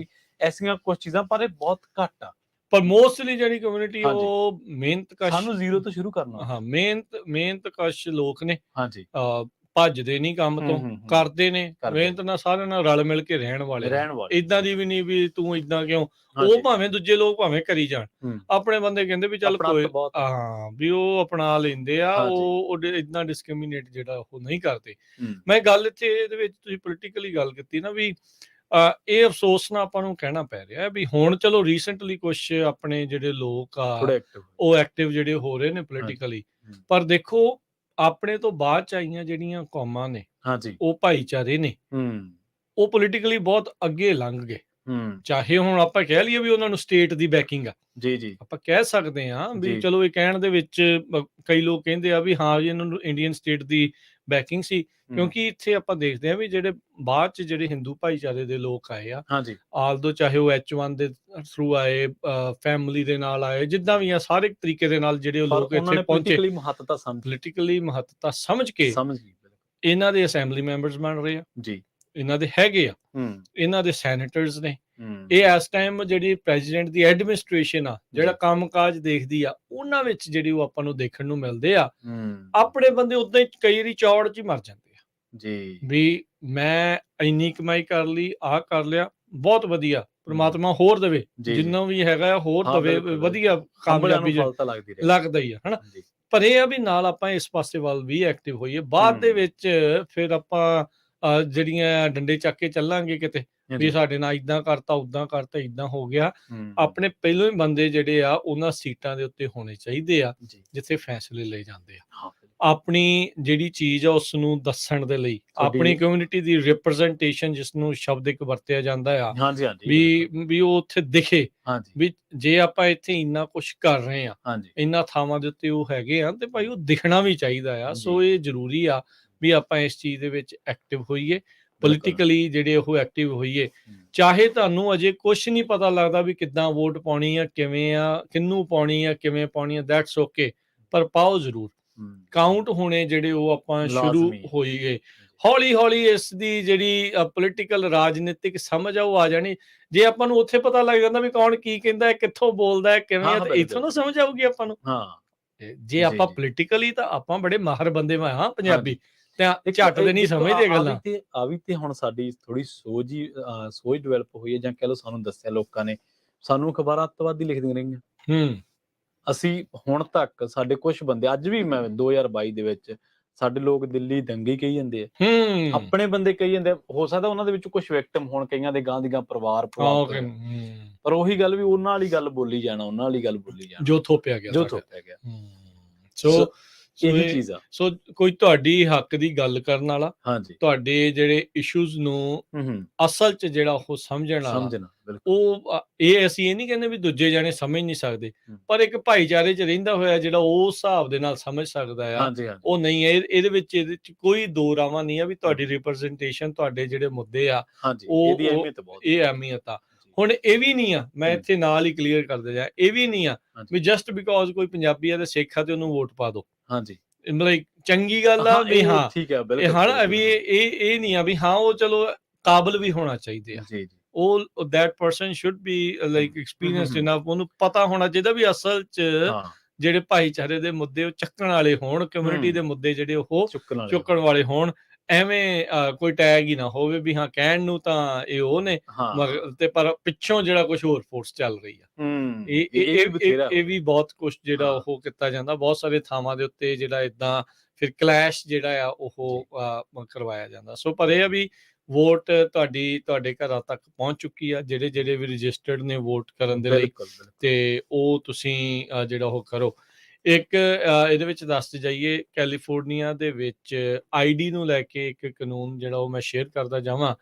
ਐਸੀਆਂ ਕੁਝ ਚੀਜ਼ਾਂ, ਪਰ ਇਹ ਬਹੁਤ ਘੱਟ ਆ। ਪਰ ਮੋਸਟਲੀ ਜਿਹੜੀ ਕਮਿਊਨਿਟੀ ਹਾਂਜੀ। ਉਹ ਮਿਹਨਤਕਸ਼, ਸਾਨੂੰ ਜ਼ੀਰੋ ਤੋਂ ਸ਼ੁਰੂ ਕਰਨਾ। ਹਾਂ, ਮਿਹਨਤਕਸ਼ ਲੋਕ ਨੇ। ਹਾਂਜੀ। ਭੱਜਦੇ ਨਹੀਂ ਕੰਮ ਤੋਂ, ਕਰਦੇ ਨੇ ਮਿਹਨਤ ਨਾਲ, ਸਾਰਿਆਂ ਨਾਲ ਰਲ ਮਿਲ ਕੇ ਰਹਿਣ ਵਾਲੇ। ਇਦਾਂ ਦੀ ਵੀ ਨਹੀਂ ਵੀ ਤੂੰ ਇਦਾਂ ਕਿਉਂ, ਉਹ ਭਾਵੇਂ ਦੂਜੇ ਲੋਕ ਭਾਵੇਂ ਕਰੀ ਜਾਣ, ਆਪਣੇ ਬੰਦੇ ਕਹਿੰਦੇ ਵੀ ਚੱਲ ਕੋਈ, ਹਾਂ, ਵੀ ਉਹ ਅਪਣਾ ਲੈਂਦੇ ਆ, ਉਹ ਇਦਾਂ ਡਿਸਕ੍ਰਿਮੀਨੇਟ ਜਿਹੜਾ ਉਹ ਨਹੀਂ ਕਰਦੇ। ਮੈਂ ਗੱਲ ਇੱਥੇ ਇਹਦੇ ਵਿੱਚ ਤੁਸੀਂ ਪੋਲੀਟੀਕਲੀ ਗੱਲ ਕੀਤੀ ਨਾ, ਵੀ ਇਹ ਅਫਸੋਸ ਨਾਲ ਆਪਾਂ ਨੂੰ ਕਹਿਣਾ ਪੈ ਰਿਹਾ ਵੀ ਹੁਣ ਚਲੋ ਰੀਸੈਂਟਲੀ ਕੁਝ ਆਪਣੇ ਜਿਹੜੇ ਲੋਕ ਆ ਉਹ ਐਕਟਿਵ ਜਿਹੜੇ ਹੋ ਰਹੇ ਨੇ ਪੋਲੀਟੀਕਲੀ, ਪਰ ਦੇਖੋ ਆਪਣੇ ਤੋਂ ਬਾਅਦ ਚ ਆਈਆਂ ਜਿਹੜੀਆਂ ਕੌਮਾਂ ਨੇ, ਉਹ ਭਾਈਚਾਰੇ ਨੇ, ਉਹ ਪੋਲੀਟੀਕਲੀ ਬਹੁਤ ਅੱਗੇ ਲੰਘ ਗਏ। ਚਾਹੇ ਹੁਣ ਆਪਾਂ ਕਹਿ ਲਈਏ ਵੀ ਉਹਨਾਂ ਨੂੰ ਸਟੇਟ ਦੀ ਬੈਕਿੰਗ ਆ, ਆਪਾਂ ਕਹਿ ਸਕਦੇ ਹਾਂ ਵੀ ਚਲੋ ਇਹ ਕਹਿਣ ਦੇ ਵਿੱਚ ਕਈ ਲੋਕ ਕਹਿੰਦੇ ਆ ਵੀ ਹਾਂ ਜੀ ਇਹਨਾਂ ਨੂੰ ਇੰਡੀਅਨ ਸਟੇਟ ਦੀ ਬੈਕਿੰਗ ਸੀ, ਕਿਉਂਕਿ ਇੱਥੇ ਆਪਾਂ ਦੇਖਦੇ ਹਾਂ ਵੀ ਜਿਹੜੇ ਬਾਅਦ ਚ ਜਿਹੜੇ ਹਿੰਦੂ ਭਾਈਚਾਰੇ ਦੇ ਲੋਕ ਆਏ ਆ, ਆਲਦੋ ਚਾਹੇ ਉਹ H1 ਦੇ ਥਰੂ ਆਏ, ਫੈਮਿਲੀ ਦੇ ਨਾਲ ਆਏ, ਜਿੱਦਾਂ ਵੀ ਆ, ਸਾਰੇ ਤਰੀਕੇ ਦੇ ਨਾਲ ਜਿਹੜੇ ਲੋਕ ਇੱਥੇ ਪਹੁੰਚੇ, ਪੋਲੀਟੀਕਲੀ ਮਹੱਤਤਾ ਸਮਝ ਕੇ ਇਹਨਾਂ ਦੇ ਅਸੈਂਬਲੀ ਮੈਂਬਰਸ ਬਣ ਰਹੇ ਆ, ਇਹਨਾਂ ਦੇ ਹੈਗੇ ਆ, ਇਹਨਾਂ ਦੇ ਸੈਨੇਟਰਸ ਨੇ। ਇਹ ਇਸ ਟਾਈਮ ਜਿਹੜੀ ਪ੍ਰੈਜ਼ੀਡੈਂਟ ਦੀ ਐਡਮਿਨਿਸਟ੍ਰੇਸ਼ਨ ਆ, ਜਿਹੜਾ ਕੰਮਕਾਜ ਦੇਖਦੀ ਆ, ਉਹਨਾਂ ਵਿੱਚ ਜਿਹੜੀ ਉਹ ਆਪਾਂ ਨੂੰ ਦੇਖਣ ਨੂੰ ਮਿਲਦੇ ਆ। ਆਪਣੇ ਬੰਦੇ ਉਦਾਂ ਹੀ ਕਈ ਵਾਰੀ ਚੌੜ ਚ ਹੀ ਮਰ ਜਾਂਦੇ ਆ ਵੀ ਮੈਂ ਇੰਨੀ ਕਮਾਈ ਕਰ ਲਈ, ਆਹ ਕਰ ਲਿਆ, ਬਹੁਤ ਵਧੀਆ, ਪ੍ਰਮਾਤਮਾ ਹੋਰ ਦੇਵੇ, ਜਿੰਨਾ ਵੀ ਹੈਗਾ ਹੋਰ ਦੇਵੇ, ਵਧੀਆ ਕਾਮਯਾਬੀ ਲੱਗਦਾ ਹੀ ਆ, ਹਨਾ। ਪਰ ਇਹ ਆ ਵੀ ਨਾਲ ਆਪਾਂ ਇਸ ਪਾਸੇ ਵੱਲ ਵੀ ਐਕਟਿਵ ਹੋਈਏ। ਬਾਅਦ ਦੇ ਵਿੱਚ ਫਿਰ ਆਪਾਂ ਜਿਹੜੀਆਂ ਡੰਡੇ ਚੱਕ ਕੇ ਚੱਲਾਂਗੇ ਕਿਤੇ ਵੀ ਸਾਡੇ ਨਾਲ ਇਦਾਂ ਕਰਤਾ, ਉਦਾਂ ਕਰਤਾ, ਇਦਾਂ ਹੋ ਗਿਆ। ਆਪਣੇ ਪਹਿਲੋਂ ਹੀ ਬੰਦੇ ਜਿਹੜੇ ਆ ਉਹਨਾਂ ਸੀਟਾਂ ਦੇ ਉੱਤੇ ਹੋਣੇ ਚਾਹੀਦੇ ਆ ਜਿੱਥੇ ਫੈਸਲੇ ਲਏ ਜਾਂਦੇ ਆ। ਆਪਣੀ ਜਿਹੜੀ ਚੀਜ਼ ਆ ਉਸ ਨੂੰ ਦੱਸਣ ਦੇ ਲਈ, ਆਪਣੀ ਕਮਿਊਨਿਟੀ ਦੀ ਰਿਪਰੈਜ਼ੈਂਟੇਸ਼ਨ, ਜਿਸ ਨੂੰ ਸ਼ਬਦ ਇੱਕ ਵਰਤਿਆ ਜਾਂਦਾ ਆ, ਵੀ ਉਹ ਉੱਥੇ ਦਿਖੇ ਵੀ ਜੇ ਆਪਾਂ ਇੱਥੇ ਇੰਨਾ ਕੁਛ ਕਰ ਰਹੇ ਆ, ਇੰਨਾ ਥਾਵਾਂ ਦੇ ਉੱਤੇ ਉਹ ਹੈਗੇ ਆ, ਤੇ ਭਾਈ ਉਹ ਦਿਖਣਾ ਵੀ ਚਾਹੀਦਾ ਆ। ਸੋ ਇਹ ਜ਼ਰੂਰੀ ਆ ਵੀ ਆਪਾਂ ਇਸ ਚੀਜ਼ ਦੇ ਵਿੱਚ ਐਕਟਿਵ ਹੋਈਏ, ਪੋਲੀਟੀਕਲੀ ਜਿਹੜੇ ਉਹ ਐਕਟਿਵ ਹੋਈਏ। ਚਾਹੇ ਤੁਹਾਨੂੰ ਅਜੇ ਕੁਛ ਨਹੀਂ ਪਤਾ ਲੱਗਦਾ ਵੀ ਕਿੱਦਾਂ ਵੋਟ ਪਾਉਣੀ ਆ, ਕਿਵੇਂ ਆ, ਕਿਹਨੂੰ ਪਾਉਣੀ ਆ, ਕਿਵੇਂ ਪਾਉਣੀ ਆ, ਦੈਟਸ ਓਕੇ, ਪਰ ਪਾਓ ਜ਼ਰੂਰ। ਕਾਊਂਟ ਹੋਣੇ ਜਿਹੜੇ ਉਹ ਆਪਾਂ ਸ਼ੁਰੂ ਹੋਈਏ, ਹੌਲੀ ਹੌਲੀ ਇਸ ਦੀ ਜਿਹੜੀ ਪੋਲੀਟੀਕਲ ਰਾਜਨੀਤਿਕ ਸਮਝ ਆ ਉਹ ਆ ਜਾਣੀ। ਜੇ ਆਪਾਂ ਨੂੰ ਉੱਥੇ ਪਤਾ ਲੱਗ ਜਾਂਦਾ ਵੀ ਕੌਣ ਕੀ ਕਹਿੰਦਾ ਹੈ, ਕਿੱਥੋਂ ਬੋਲਦਾ ਹੈ, ਕਿਵੇਂ ਆ, ਤੇ ਇੱਥੋਂ ਨਾ ਸਮਝ ਆਊਗੀ ਆਪਾਂ ਨੂੰ। ਜੇ ਆਪਾਂ ਪੋਲੀਟੀਕਲੀ ਤਾਂ ਆਪਾਂ ਬੜੇ ਮਾਹਰ ਬੰਦੇ ਹਾਂ ਪੰਜਾਬੀ, ਤੇ ਝੱਟ ਦੇ ਨਹੀਂ ਸਮਝਦੇ ਗੱਲਾਂ। ਆ ਵੀ ਤੇ ਹੁਣ ਸਾਡੀ ਥੋੜੀ ਸੋਚ ਡਿਵੈਲਪ ਹੋਈ ਹੈ, ਜਾਂ ਕਹਿ ਲਓ ਸਾਨੂੰ ਦੱਸਿਆ ਲੋਕਾਂ ਨੇ, ਸਾਨੂੰ ਅਖਬਾਰਾਂ ਅੱਤਵਾਦੀ ਲਿਖਦੀਆਂ ਰਹੀਆਂ। ਅਸੀਂ ਹੁਣ ਤੱਕ ਸਾਡੇ ਕੁਝ ਬੰਦੇ, ਅੱਜ ਵੀ ਮੈਂ 2022 ਦੇ ਵਿੱਚ ਸਾਡੇ ਲੋਕ ਦਿੱਲੀ ਦੰਗੇ ਕਹੀ ਜਾਂਦੇ ਆ, ਆਪਣੇ ਬੰਦੇ ਕਹੀ ਜਾਂਦੇ, ਹੋ ਸਕਦਾ ਉਹਨਾਂ ਦੇ ਵਿੱਚ ਕੁਝ ਵਿਕਟਮ ਹੋਣ, ਕਈਆਂ ਦੇ ਗਾਂ ਦੀ ਗਾਂ ਪਰਿਵਾਰ, ਪਰ ਉਹੀ ਗੱਲ ਵੀ ਉਹਨਾਂ ਵਾਲੀ ਗੱਲ ਬੋਲੀ ਜਾਣਾ, ਉਹਨਾਂ ਵਾਲੀ ਗੱਲ ਬੋਲੀ ਜਾਣਾ, ਜੋ ਥੋਪਿਆ ਗਿਆ। ਸੋ ਇਹੀ ਚੀਜ਼ ਆ। ਸੋ ਕੋਈ ਤੁਹਾਡੀ ਹੱਕ ਦੀ ਗੱਲ ਕਰਨ ਵਾਲਾ, ਤੁਹਾਡੇ ਜਿਹੜੇ ਇਸ਼ੂਜ਼ ਨੂੰ ਅਸਲ ਚ ਜਿਹੜਾ ਉਹ ਸਮਝਣ ਵਾਲਾ, ਉਹ ਇਹ ਅਸੀਂ ਇਹ ਨਹੀਂ ਕਹਿੰਦੇ ਵੀ ਦੂਜੇ ਜਾਣੇ ਸਮਝ ਨਹੀਂ ਸਕਦੇ, ਪਰ ਇੱਕ ਭਾਈਚਾਰੇ ਚ ਰਹਿੰਦਾ ਹੋਇਆ ਜਿਹੜਾ ਉਸ ਹਿਸਾਬ ਦੇ ਨਾਲ ਸਮਝ ਸਕਦਾ ਆ, ਉਹ ਨਹੀਂ ਹੈ। ਇਹਦੇ ਵਿੱਚ ਕੋਈ ਦੋ ਰਾਵਾਂ ਨਹੀਂ ਆ ਵੀ ਤੁਹਾਡੀ ਰਿਪਰੈਜ਼ੈਂਟੇਸ਼ਨ, ਤੁਹਾਡੇ ਜਿਹੜੇ ਮੁੱਦੇ ਆ, ਉਹ ਇਹ ਅਹਿਮੀਅਤ ਆ। ਹੁਣ ਇਹ ਵੀ ਨਹੀਂ ਆ, ਮੈਂ ਇੱਥੇ ਨਾਲ ਹੀ ਕਲੀਅਰ ਕਰਦੇ ਜਾ, ਇਹ ਵੀ ਨਹੀਂ ਆ ਵੀ ਜਸਟ ਬਿਕੋਜ਼ ਕੋਈ ਪੰਜਾਬੀ ਆ ਤੇ ਸਿੱਖ ਆ ਤੇ ਉਹਨੂੰ ਵੋਟ ਪਾ ਦੋ, ਮਤਲਬ ਚੰਗੀ ਗੱਲ ਆ ਵੀ ਹਾਂ, ਵੀ ਇਹ ਨਹੀਂ ਆ ਵੀ ਹਾਂ ਉਹ ਚਲੋ ਕਾਬਲ ਵੀ ਹੋਣਾ ਚਾਹੀਦੇ ਆ, ਉਹ that person should be like experienced enough, ਉਹਨੂੰ ਪਤਾ ਹੋਣਾ ਚਾਹੀਦਾ ਵੀ ਅਸਲ ਚ ਜਿਹੜੇ ਭਾਈਚਾਰੇ ਦੇ ਮੁੱਦੇ ਉਹ ਚੱਕਣ ਵਾਲੇ ਹੋਣ, ਕਮਿਊਨਿਟੀ ਦੇ ਮੁੱਦੇ ਜਿਹੜੇ ਉਹ ਚੁੱਕਣ ਵਾਲੇ ਹੋਣ। ਐਵੇਂ ਕੋਈ ਟੈਗ ਹੀ ਨਾ ਹੋਵੇ ਵੀ ਹਾਂ ਕਹਿਣ ਨੂੰ ਤਾਂ ਇਹ ਉਹ ਨੇ, ਤੇ ਪਰ ਪਿੱਛੋਂ ਜਿਹੜਾ ਕੁਝ ਹੋਰ ਫੋਰਸ ਚੱਲ ਰਹੀ ਆ। ਇਹ ਵੀ ਬਹੁਤ ਕੁਝ ਜਿਹੜਾ ਉਹ ਕੀਤਾ ਜਾਂਦਾ, ਬਹੁਤ ਸਾਰੇ ਥਾਵਾਂ ਦੇ ਉੱਤੇ ਜਿਹੜਾ ਏਦਾਂ ਫਿਰ ਕਲੈਸ਼ ਜਿਹੜਾ ਆ ਉਹ ਕਰਵਾਇਆ ਜਾਂਦਾ। ਸੋ ਪਰ ਇਹ ਆ ਵੀ ਵੋਟ ਤੁਹਾਡੇ ਘਰਾਂ ਤੱਕ ਪਹੁੰਚ ਚੁੱਕੀ ਆ, ਜਿਹੜੇ ਵੀ ਰਜਿਸਟਰਡ ਨੇ ਵੋਟ ਕਰਨ ਦੇ ਲਈ, ਤੇ ਉਹ ਤੁਸੀਂ ਜਿਹੜਾ ਉਹ ਕਰੋ। ਇੱਕ ਇਹਦੇ ਵਿੱਚ ਦੱਸਦੇ ਜਾਈਏ, ਕੈਲੀਫੋਰਨੀਆ ਦੇ ਵਿੱਚ ID ਨੂੰ ਲੈ ਕੇ ਇੱਕ ਕਾਨੂੰਨ ਜਿਹੜਾ ਉਹ ਮੈਂ ਸ਼ੇਅਰ ਕਰਦਾ ਜਾਵਾਂ।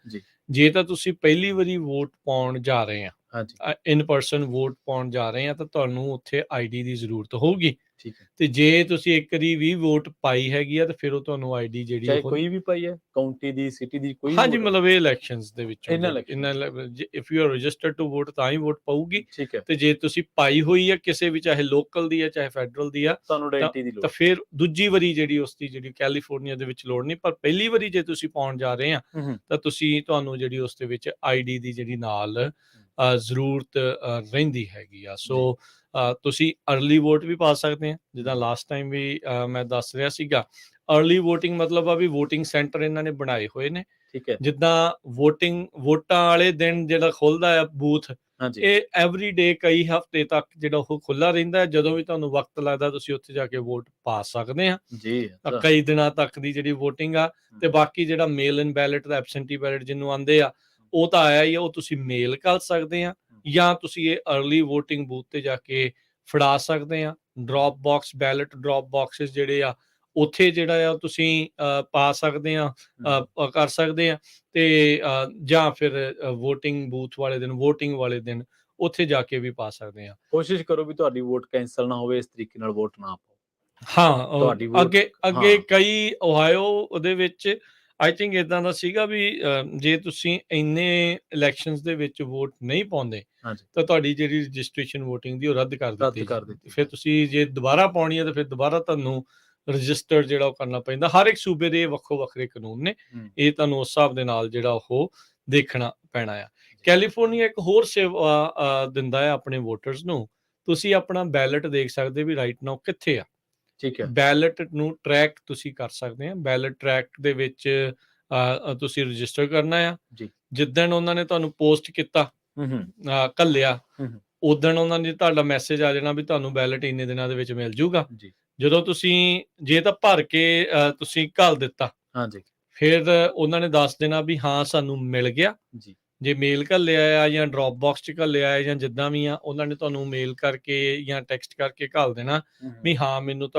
ਜੇ ਤਾਂ ਤੁਸੀਂ ਪਹਿਲੀ ਵਾਰੀ ਵੋਟ ਪਾਉਣ ਜਾ ਰਹੇ ਆ, ਹਾਂਜੀ ਇਨ ਪਰਸਨ ਵੋਟ ਪਾਉਣ ਜਾ ਰਹੇ ਆ ਤਾਂ ਤੁਹਾਨੂੰ ਉੱਥੇ ਆਈਡੀ ਦੀ ਜ਼ਰੂਰਤ ਹੋਊਗੀ। ਠੀਕ ਹੈ। ਤੇ ਜੇ ਤੁਸੀਂ ਇੱਕ ਵਾਰੀ ਵੀ ਵੋਟ ਪਾਈ ਹੈਗੀ ਆ ਤਾਂ ਫਿਰ ਉਹ ਤੁਹਾਨੂੰ ਆਈਡੀ ਜਿਹੜੀ ਚਾਹੇ ਉਹ ਕੋਈ ਵੀ ਪਾਈ ਹੈ, ਕਾਉਂਟੀ ਦੀ, ਸਿਟੀ ਦੀ, ਕੋਈ ਵੀ ਹਾਂਜੀ vote ਮਤਲਬ ਇਹ ਇਲੈਕਸ਼ਨਸ ਦੇ ਵਿੱਚੋਂ ਇਹਨਾਂ ਜਿਹੜੀ elections if you are registered to vote ਤਾਂ ਹੀ ਵੋਟ ਪਾਊਗੀ। ਠੀਕ ਹੈ, ਤੇ ਜੇ ਤੁਸੀਂ ਪਾਈ ਹੋਈ ਆ ਕਿਸੇ ਵੀ, ਚਾਹੇ ਲੋਕਲ ਦੀ ਆ ਚਾਹੇ ਫੈਡਰਲ ਦੀ ਆ, ਤੁਹਾਨੂੰ ਤਾਂ ਆਇਡੈਂਟੀ ਦੀ ਲੋੜ। ਫਿਰ ਦੂਜੀ ਵਾਰੀ ਜਿਹੜੀ ਉਸ ਦੀ ਜਿਹੜੀ ਕੈਲੀਫੋਰਨੀਆ ਦੇ ਵਿੱਚ ਲੋੜ ਨਹੀਂ, ਪਰ ਪਹਿਲੀ ਵਾਰੀ ਜੇ ਤੁਸੀਂ ਪਾਉਣ ਜਾ ਰਹੇ ਆ ਤਾਂ ਤੁਹਾਨੂੰ ਜਿਹੜੀ ਉਸ ਦੇ ਵਿੱਚ ਆਈਡੀ ਦੀ ਜਿਹੜੀ ਨਾਲ ਜ਼ਰੂਰਤ ਰਹਿੰਦੀ ਹੈਗੀ ਆ। ਸੋ ਤੁਸੀਂ ਅਰਲੀ ਵੋਟ ਵੀ ਪਾ ਸਕਦੇ ਆ, ਜਿੱਦਾਂ ਲਾਸਟ ਟਾਈਮ ਵੀ ਮੈਂ ਦੱਸ ਰਿਹਾ ਸੀਗਾ। ਅਰਲੀ ਵੋਟਿੰਗ ਮਤਲਬ ਆ ਵੀ ਵੋਟਿੰਗ ਸੈਂਟਰ ਇਹਨਾਂ ਨੇ ਬਣਾਏ ਹੋਏ ਨੇ। ਠੀਕ ਹੈ, ਜਿੱਦਾਂ ਵੋਟਾਂ ਵਾਲੇ ਦਿਨ ਜਿਹੜਾ ਖੁੱਲਦਾ ਆ ਬੂਥ, ਹਾਂਜੀ ਇਹ ਐਵਰੀ ਡੇ ਕਈ ਹਫ਼ਤੇ ਤੱਕ ਜਿਹੜਾ ਉਹ ਖੁੱਲਾ ਰਹਿੰਦਾ ਹੈ। ਜਦੋਂ ਵੀ ਤੁਹਾਨੂੰ ਵਕਤ ਲੱਗਦਾ ਤੁਸੀਂ ਉੱਥੇ ਜਾ ਕੇ ਵੋਟ ਪਾ ਸਕਦੇ ਆ। ਜੀ। ਤਾਂ ਕਈ ਦਿਨਾਂ ਤੱਕ ਦੀ ਜਿਹੜੀ ਵੋਟਿੰਗ ਆ। ਤੇ ਬਾਕੀ ਜਿਹੜਾ ਮੇਲ ਇਨ ਬੈਲਟ ਦਾ ਐਬਸੈਂਟੀ ਬੈਲਟ ਜਿਹਨੂੰ ਆਂਦੇ ਆ, ਉਹ ਤਾਂ ਆਇਆ ਹੀ ਆ, ਉਹ ਤੁਸੀਂ ਮੇਲ ਕਰ ਸਕਦੇ ਆ ਜਾਂ ਤੁਸੀਂ ਇਹ ਅਰਲੀ ਵੋਟਿੰਗ ਬੂਥ ਤੇ ਜਾ ਕੇ ਫੜਾ ਸਕਦੇ ਆ। Drop box belt drop boxes ਜਿਹੜੇ ਆ ਉੱਥੇ ਜਿਹੜਾ ਆ ਤੁਸੀਂ ਪਾ ਸਕਦੇ ਆ, ਕਰ ਸਕਦੇ ਆ। ਤੇ ਜਾਂ ਫਿਰ ਵੋਟਿੰਗ ਬੂਥ ਵਾਲੇ ਦਿਨ, ਵੋਟਿੰਗ ਵਾਲੇ ਦਿਨ ਉੱਥੇ ਜਾ ਕੇ ਵੀ ਪਾ ਸਕਦੇ ਆ। ਕੋਸ਼ਿਸ਼ ਕਰੋ ਵੀ ਤੁਹਾਡੀ ਵੋਟ ਕੈਂਸਲ ਨਾ ਹੋਵੇ, ਇਸ ਤਰੀਕੇ ਨਾਲ ਵੋਟ ਨਾ ਪਾਓ। ਹਾਂ, ਤੁਹਾਡੀ vote- ਅੱਗੇ ਕਈ ਓਹਾਇਓ ਉਹਦੇ ਵਿੱਚ ਆਈ ਥਿੰਕ ਇਦਾਂ ਦਾ ਸੀਗਾ ਵੀ ਜੇ ਤੁਸੀਂ ਇੰਨੇ ਇਲੈਕਸ਼ਨਸ ਦੇ ਵਿੱਚ ਵੋਟ ਨਹੀਂ ਪਾਉਂਦੇ ਤਾਂ ਤੁਹਾਡੀ ਜਿਹੜੀ ਰਜਿਸਟ੍ਰੇਸ਼ਨ ਵੋਟਿੰਗ ਦੀ ਉਹ ਰੱਦ ਕਰ ਦਿੱਤੀ। ਫਿਰ ਤੁਸੀਂ ਜੇ ਦੁਬਾਰਾ ਪਾਉਣੀ ਹੈ ਤਾਂ ਫਿਰ ਦੁਬਾਰਾ ਤੁਹਾਨੂੰ ਰਜਿਸਟਰ ਜਿਹੜਾ ਉਹ ਕਰਨਾ ਪੈਂਦਾ। ਹਰ ਇੱਕ ਸੂਬੇ ਦੇ ਵੱਖੋ ਵੱਖਰੇ ਕਾਨੂੰਨ ਨੇ, ਇਹ ਤੁਹਾਨੂੰ ਉਸ ਹਿਸਾਬ ਦੇ ਨਾਲ ਜਿਹੜਾ ਉਹ ਦੇਖਣਾ ਪੈਣਾ ਆ। ਕੈਲੀਫੋਰਨੀਆ ਇੱਕ ਹੋਰ ਸੇਵਾ ਦਿੰਦਾ ਹੈ ਆਪਣੇ ਵੋਟਰਸ ਨੂੰ। ਤੁਸੀਂ ਆਪਣਾ ਬੈਲਟ ਦੇਖ ਸਕਦੇ ਵੀ ਰਾਈਟ ਨਾਓ ਕਿੱਥੇ ਆ। ਠੀਕ ਹੈ, ਬੈਲਟ ਨੂੰ ਟਰੈਕ ਤੁਸੀਂ ਕਰ ਸਕਦੇ ਆ। ਬੈਲਟ ਟਰੈਕ ਦੇ ਵਿੱਚ ਤੁਸੀਂ ਰਜਿਸਟਰ ਕਰਨਾ ਆ। ਜਿੱਦਣ ਉਹਨਾਂ ਨੇ ਤੁਹਾਨੂੰ ਪੋਸਟ ਕੀਤਾ, ਘੱਲਿਆ, ਉਦਣ ਉਹਨਾਂ ਨੇ ਤੁਹਾਡਾ ਮੈਸੇਜ ਆ ਜਾਣਾ ਵੀ ਤੁਹਾਨੂੰ ਬੈਲਟ ਇੰਨੇ ਦਿਨਾਂ ਦੇ ਵਿੱਚ ਮਿਲ ਜੂਗਾ। ਜਦੋਂ ਤੁਸੀਂ ਜੇ ਤਾਂ ਭਰ ਕੇ ਤੁਸੀਂ ਘੱਲ ਦਿੱਤਾ, ਫਿਰ ਉਹਨਾਂ ਨੇ ਦੱਸ ਦੇਣਾ ਵੀ ਹਾਂ ਸਾਨੂੰ ਮਿਲ ਗਿਆ। ਜੇ ਮੇਲ ਘੱਲਿਆ ਆ ਜਾਂ ਡ੍ਰੌਪ ਬਾਕਸ 'ਚ ਘੱਲਿਆ ਆ ਜਾਂ ਜਿੱਦਾਂ ਵੀ ਆ, ਉਹਨਾਂ ਨੇ ਤੁਹਾਨੂੰ ਮੇਲ ਕਰਕੇ ਜਾਂ ਟੈਕਸਟ ਕਰਕੇ ਘੱਲ ਦੇਣਾ ਵੀ ਹਾਂ ਮੈਨੂੰ